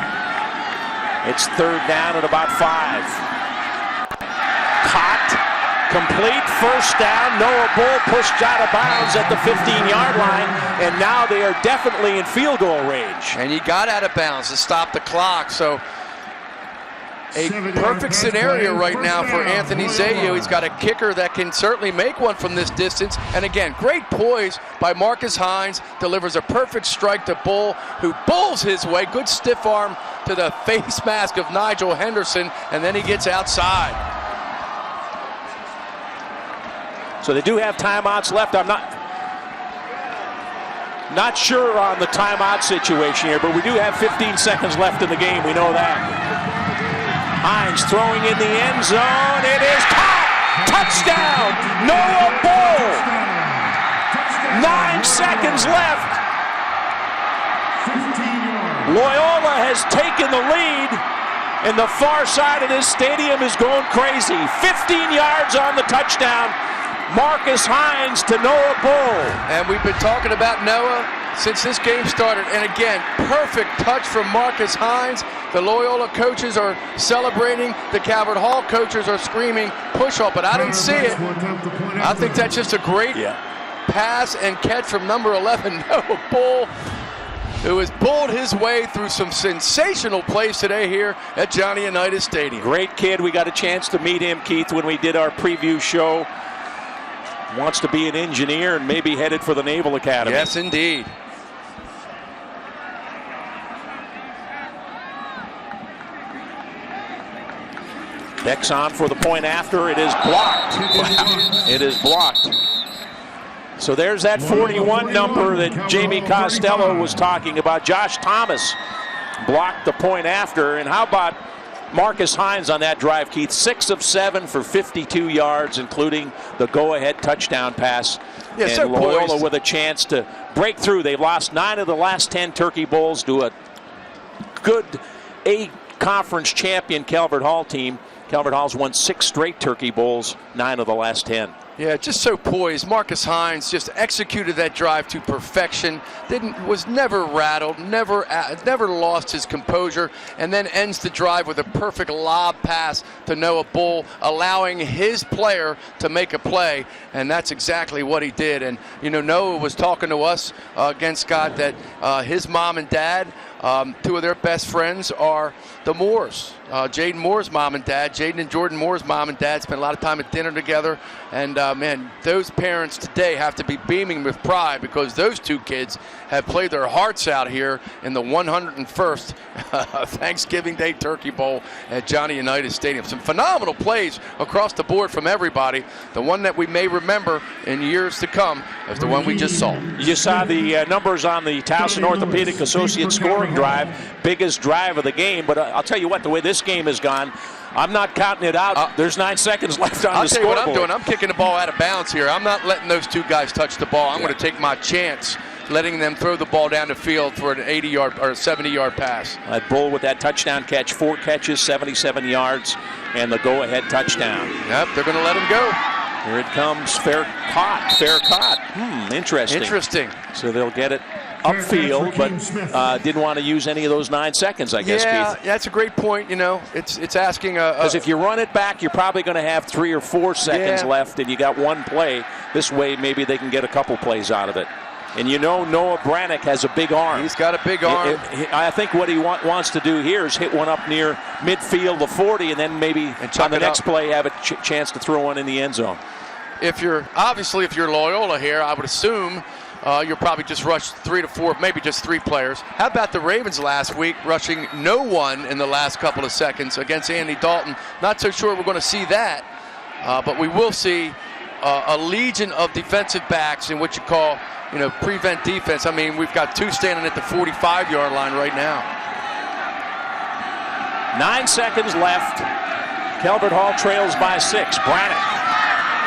It's 3rd down at about 5. Caught, complete, first down. Noah Bull pushed out of bounds at the 15-yard line, and now they are definitely in field goal range. And he got out of bounds to stop the clock, so a perfect scenario right now for Anthony Zayu. He's got a kicker that can certainly make one from this distance. And again, great poise by Marcus Hines. Delivers a perfect strike to Bull, who bulls his way. Good stiff arm to the face mask of Nigel Henderson, and then he gets outside. So they do have timeouts left. I'm not sure on the timeout situation here, but we do have 15 seconds left in the game. We know that. Hines throwing in the end zone. It is caught. Touchdown. Noah Bull. 9 seconds left. Loyola has taken the lead, and the far side of this stadium is going crazy. 15 yards on the touchdown. Marcus Hines to Noah Bull. And we've been talking about Noah since this game started. And again, perfect touch from Marcus Hines. The Loyola coaches are celebrating. The Calvert Hall coaches are screaming, push off, but I didn't see it. I think that's just a great pass and catch from number 11, Noah Bull, who has bulled his way through some sensational plays today here at Johnny Unitas Stadium. Great kid. We got a chance to meet him, Keith, when we did our preview show. Wants to be an engineer and maybe headed for the Naval Academy. Yes, indeed. Beck's on for the point after. It is blocked. Wow. It is blocked. So there's that 41 number that Jamie Costello was talking about. Josh Thomas blocked the point after. And how about Marcus Hines on that drive, Keith? 6 of 7 for 52 yards, including the go-ahead touchdown pass. Yeah, and so Loyola poised with a chance to break through. They've lost 9 of the last 10 Turkey Bowls to a good A-conference champion Calvert Hall team. Calvert Hall's won 6 straight Turkey Bowls, 9 of the last 10. Yeah, just so poised. Marcus Hines just executed that drive to perfection. Was never rattled, never lost his composure, and then ends the drive with a perfect lob pass to Noah Bull, allowing his player to make a play, and that's exactly what he did. And you know, Noah was talking to us against Scott that his mom and dad, 2 of their best friends are the Moores. Jaden Moore's mom and dad, Jaden and Jordan Moore's mom and dad spent a lot of time at dinner together. And man, those parents today have to be beaming with pride because those 2 kids have played their hearts out here in the 101st Thanksgiving Day Turkey Bowl at Johnny Unitas Stadium. Some phenomenal plays across the board from everybody. The one that we may remember in years to come is the one we just saw. You saw the numbers on the Towson Orthopedic Associates scoring drive, biggest drive of the game. But I'll tell you what, the way this game has gone, I'm not counting it out. There's 9 seconds left on the scoreboard. I'll tell you what I'm doing. I'm kicking the ball out of bounds here. I'm not letting those 2 guys touch the ball. I'm going to take my chance letting them throw the ball down the field for an 80-yard or 70-yard pass. That Bull with that touchdown catch, 4 catches, 77 yards, and the go-ahead touchdown. Yep, they're going to let him go. Here it comes, fair caught. Interesting. So they'll get it upfield, but didn't want to use any of those 9 seconds, I guess, Yeah, Keith. that's a great point. You know, it's asking Because if you run it back, you're probably going to have 3 or 4 seconds left, and you got 1 play. This way, maybe they can get a couple plays out of it. And you know Noah Brannick has a big arm. He's got a big arm. I think what he wants to do here is hit one up near midfield, the 40, and then maybe on the next play have a chance to throw one in the end zone. If you're Loyola here, I would assume you'll probably just rush 3 to 4, maybe just 3 players. How about the Ravens last week rushing no one in the last couple of seconds against Andy Dalton? Not so sure we're going to see that, but we will see a legion of defensive backs in what you call, prevent defense. I mean, we've got 2 standing at the 45-yard line right now. 9 seconds left. Calvert Hall trails by 6. Brannick.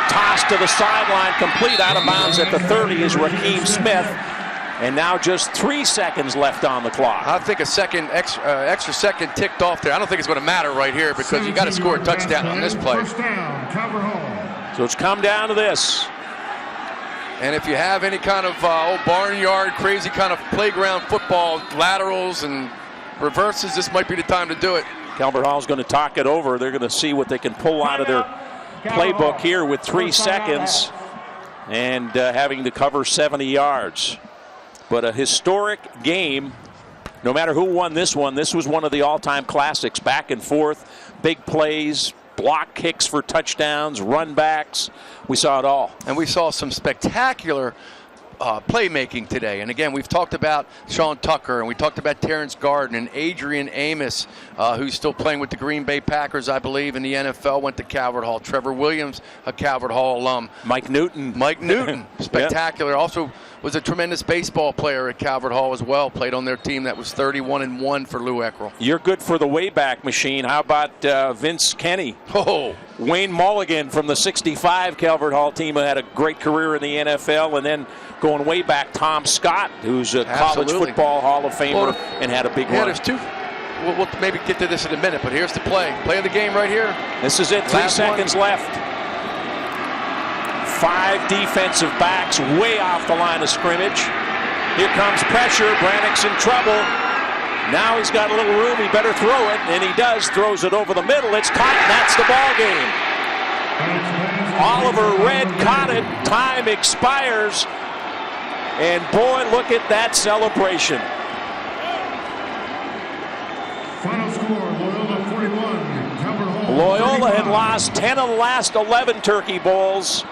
Toss to the sideline, complete out of bounds at the 30 is Raheem Smith. And now just 3 seconds left on the clock. I think extra second ticked off there. I don't think it's going to matter right here because you got to score a touchdown on this play. So it's come down to this. And if you have any kind of old barnyard, crazy kind of playground football, laterals and reverses, this might be the time to do it. Calvert Hall's going to talk it over. They're going to see what they can pull out of their playbook here with 3 seconds and having to cover 70 yards. But a historic game. No matter who won this one, this was one of the all-time classics. Back and forth, big plays, block kicks for touchdowns, run backs. We saw it all. And we saw some spectacular playmaking today. And again, we've talked about Sean Tucker, and we talked about Terrence Garden and Adrian Amos, who's still playing with the Green Bay Packers, I believe, in the NFL, went to Calvert Hall. Trevor Williams, a Calvert Hall alum. Mike Newton, spectacular. Yep. Also was a tremendous baseball player at Calvert Hall as well. Played on their team that was 31-1 for Lou Eckrell. You're good for the Wayback Machine. How about Vince Kenny? Oh, Wayne Mulligan from the 65 Calvert Hall team, who had a great career in the NFL, and then going way back, Tom Scott, who's a college football Hall of Famer and had a big run. There's 2. We'll maybe get to this in a minute, but here's the play. Play of the game right here. This is it. 3 seconds left. 5 defensive backs way off the line of scrimmage. Here comes pressure. Brannick's in trouble. Now he's got a little room. He better throw it, and he does. Throws it over the middle. It's caught, and that's the ball game. Oliver Red caught it. Time expires. And boy, look at that celebration. Final score, Loyola 41, Calvert Hall. Loyola had lost 10 of the last 11 Turkey Bowls.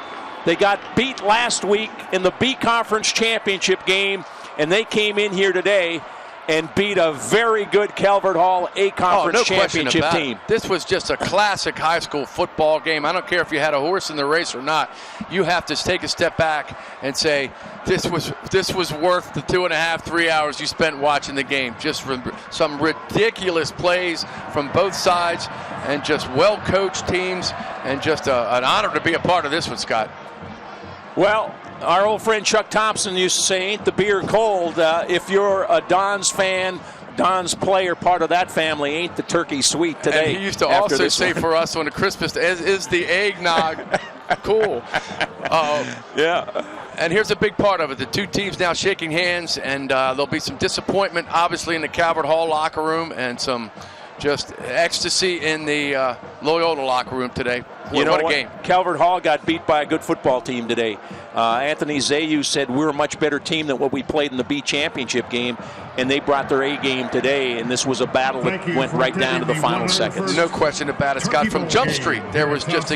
They got beat last week in the B Conference Championship game, and they came in here today and beat a very good Calvert Hall A Conference Championship team. This was just a classic high school football game. I don't care if you had a horse in the race or not. You have to take a step back and say this was worth the 2.5, 3 hours you spent watching the game. Just some ridiculous plays from both sides and just well-coached teams, and just an honor to be a part of this one, Scott. Well, our old friend Chuck Thompson used to say, ain't the beer cold? If you're a Dons fan, Dons player, part of that family, ain't the turkey sweet today? And he used to also say for us on the Christmas, is the eggnog cool? Yeah. And here's a big part of it. The 2 teams now shaking hands, and there'll be some disappointment, obviously, in the Calvert Hall locker room, and some just ecstasy in the Loyola locker room today. You know what a game. Calvert Hall got beat by a good football team today. Anthony Zayu said we're a much better team than what we played in the B championship game, and they brought their A game today, and this was a battle that went right down to the final seconds. No question about it, Scott. From Jump Street, there was just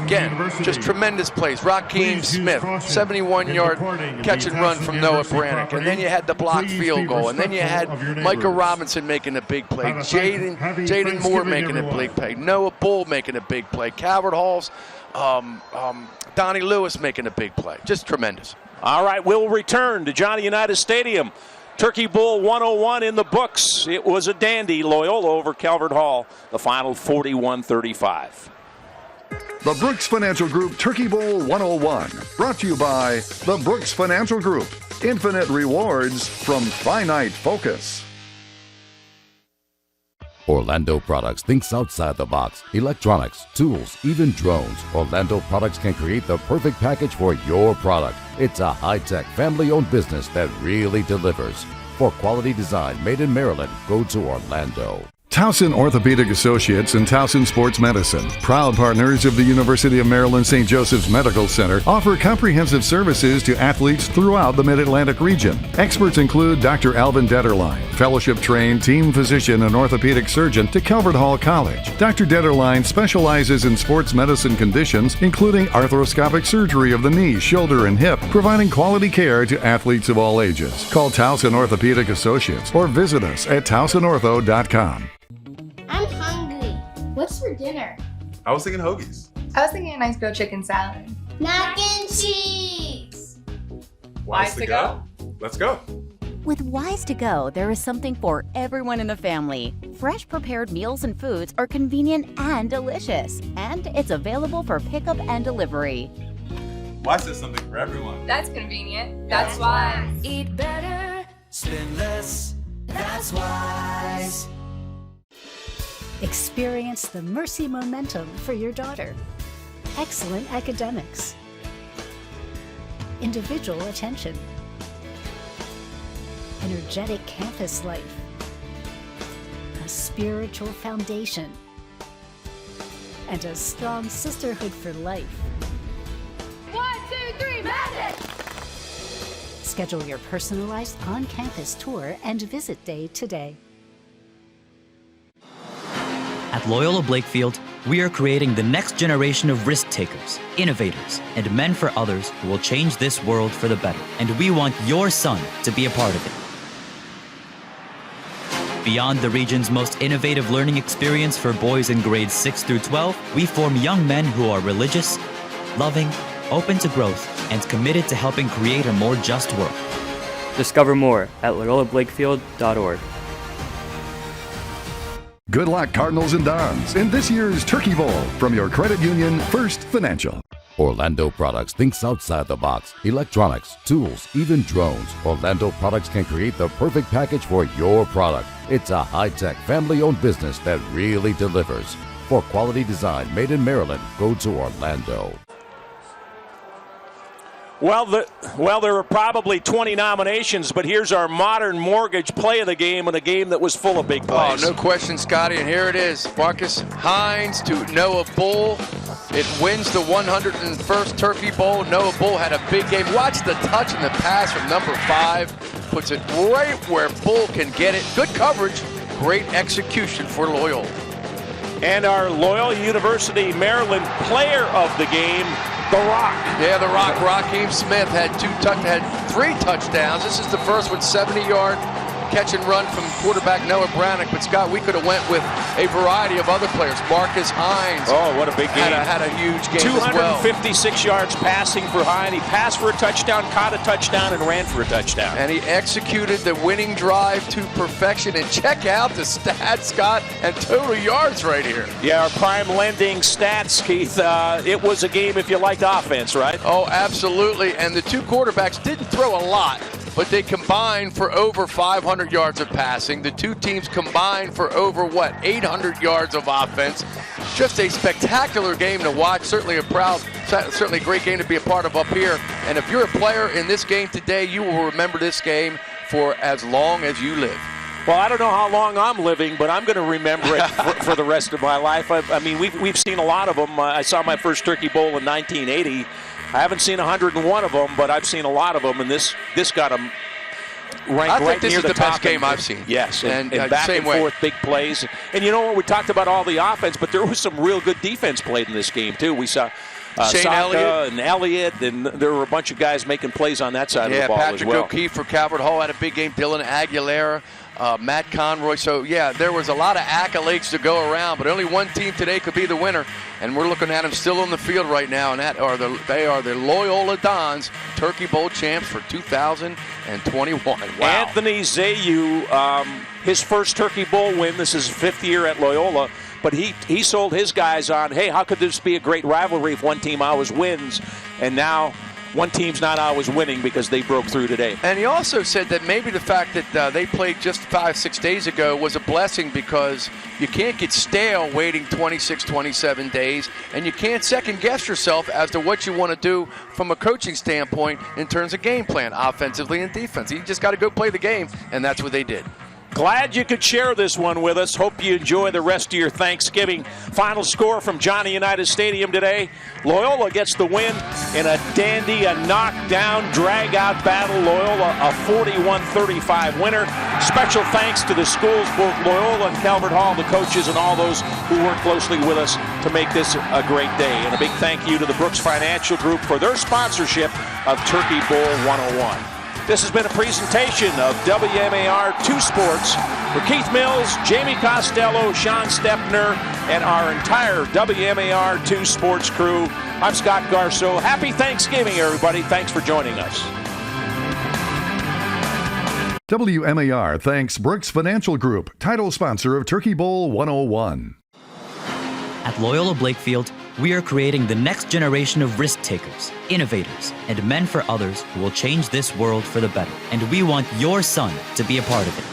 tremendous plays. Raheem Smith, 71-yard catch and run from Noah Brannick, and then you had the blocked field goal, and then you had Micah Robinson making a big play, Jaden Moore making a big play, Noah Bull making a big play, Calvert Hall's Donnie Lewis making a big play. Just tremendous. All right, we'll return to Johnny Unitas Stadium. Turkey Bowl 101 in the books. It was a dandy. Loyola over Calvert Hall. The final 41-35. The Brooks Financial Group Turkey Bowl 101. Brought to you by the Brooks Financial Group. Infinite rewards from finite focus. Orlando Products thinks outside the box. Electronics, tools, even drones. Orlando Products can create the perfect package for your product. It's a high-tech, family-owned business that really delivers. For quality design made in Maryland, go to Orlando. Towson Orthopedic Associates and Towson Sports Medicine, proud partners of the University of Maryland St. Joseph's Medical Center, offer comprehensive services to athletes throughout the Mid-Atlantic region. Experts include Dr. Alvin Detterline, fellowship-trained team physician and orthopedic surgeon to Calvert Hall College. Dr. Detterline specializes in sports medicine conditions, including arthroscopic surgery of the knee, shoulder, and hip, providing quality care to athletes of all ages. Call Towson Orthopedic Associates or visit us at towsonortho.com. I'm hungry. What's for dinner? I was thinking hoagies. I was thinking a nice grilled chicken salad. Mac and cheese. Wise to go? Let's go. With Wise to Go, there is something for everyone in the family. Fresh prepared meals and foods are convenient and delicious, and it's available for pickup and delivery. Wise is something for everyone. That's convenient. That's wise. Eat better, spend less. That's wise. Experience the Mercy momentum for your daughter. Excellent academics. Individual attention. Energetic campus life. A spiritual foundation. And a strong sisterhood for life. 1, 2, 3, magic! Schedule your personalized on-campus tour and visit day today. At Loyola Blakefield, we are creating the next generation of risk takers, innovators, and men for others who will change this world for the better. And we want your son to be a part of it. Beyond the region's most innovative learning experience for boys in grades 6 through 12, we form young men who are religious, loving, open to growth, and committed to helping create a more just world. Discover more at loyolablakefield.org. Good luck, Cardinals and Dons, in this year's Turkey Bowl from your credit union, First Financial. Orlando Products thinks outside the box. Electronics, tools, even drones. Orlando Products can create the perfect package for your product. It's a high-tech, family-owned business that really delivers. For quality design made in Maryland, go to Orlando. Well, there were probably 20 nominations, but here's our Modern Mortgage play of the game, and a game that was full of big plays. Oh, no question, Scotty, and here it is. Marcus Hines to Noah Bull. It wins the 101st Turkey Bowl. Noah Bull had a big game. Watch the touch and the pass from number 5. Puts it right where Bull can get it. Good coverage. Great execution for Loyola. And our Loyola University Maryland player of the game, The Rock. Yeah, The Rock. Raheem Smith had 3 touchdowns. This is the first with 70-yard catch and run from quarterback Noah Brownick. But Scott, we could have went with a variety of other players. Marcus Hines. Oh, what a big game. Had a huge game as well. 256 yards passing for Hines. He passed for a touchdown, caught a touchdown, and ran for a touchdown. And he executed the winning drive to perfection. And check out the stats, Scott, and total yards right here. Yeah, our prime lending stats, Keith. It was a game if you liked offense, right? Oh, absolutely. And the two quarterbacks didn't throw a lot, but they combined for over 500 yards of passing. The two teams combined for over, 800 yards of offense. Just a spectacular game to watch. Certainly a great game to be a part of up here. And if you're a player in this game today, you will remember this game for as long as you live. Well, I don't know how long I'm living, but I'm going to remember it for the rest of my life. I mean, we've seen a lot of them. I saw my first Turkey Bowl in 1980. I haven't seen 101 of them, but I've seen a lot of them, and this got them ranked right near the top. This is the best game I've seen. Yes, and back and forth big plays. And you know what? We talked about all the offense, but there was some real good defense played in this game, too. We saw Shane Elliott and Elliott, and there were a bunch of guys making plays on that side of the ball Patrick as well. O'Keefe for Calvert Hall had a big game. Dylan Aguilera. Matt Conroy. So, yeah, there was a lot of accolades to go around, but only one team today could be the winner, and we're looking at them still on the field right now, and they are the Loyola Dons, Turkey Bowl champs for 2021. Wow. Anthony Zayu, his first Turkey Bowl win. This is his 5th year at Loyola, but he sold his guys on, hey, how could this be a great rivalry if one team always wins? And now one team's not always winning because they broke through today. And he also said that maybe the fact that they played just 5-6 days ago was a blessing because you can't get stale waiting 26, 27 days, and you can't second-guess yourself as to what you want to do from a coaching standpoint in terms of game plan, offensively and defensively. You just got to go play the game, and that's what they did. Glad you could share this one with us. Hope you enjoy the rest of your Thanksgiving. Final score from Johnny Unitas Stadium today. Loyola gets the win in a dandy, a knockdown, drag-out battle. Loyola a 41-35 winner. Special thanks to the schools, both Loyola and Calvert Hall, the coaches, and all those who worked closely with us to make this a great day. And a big thank you to the Brooks Financial Group for their sponsorship of Turkey Bowl 101. This has been a presentation of WMAR 2 Sports. For Keith Mills, Jamie Costello, Sean Stepner, and our entire WMAR 2 Sports crew, I'm Scott Garceau. Happy Thanksgiving, everybody. Thanks for joining us. WMAR thanks Brooks Financial Group, title sponsor of Turkey Bowl 101. At Loyola Blakefield, we are creating the next generation of risk takers, innovators, and men for others who will change this world for the better. And we want your son to be a part of it.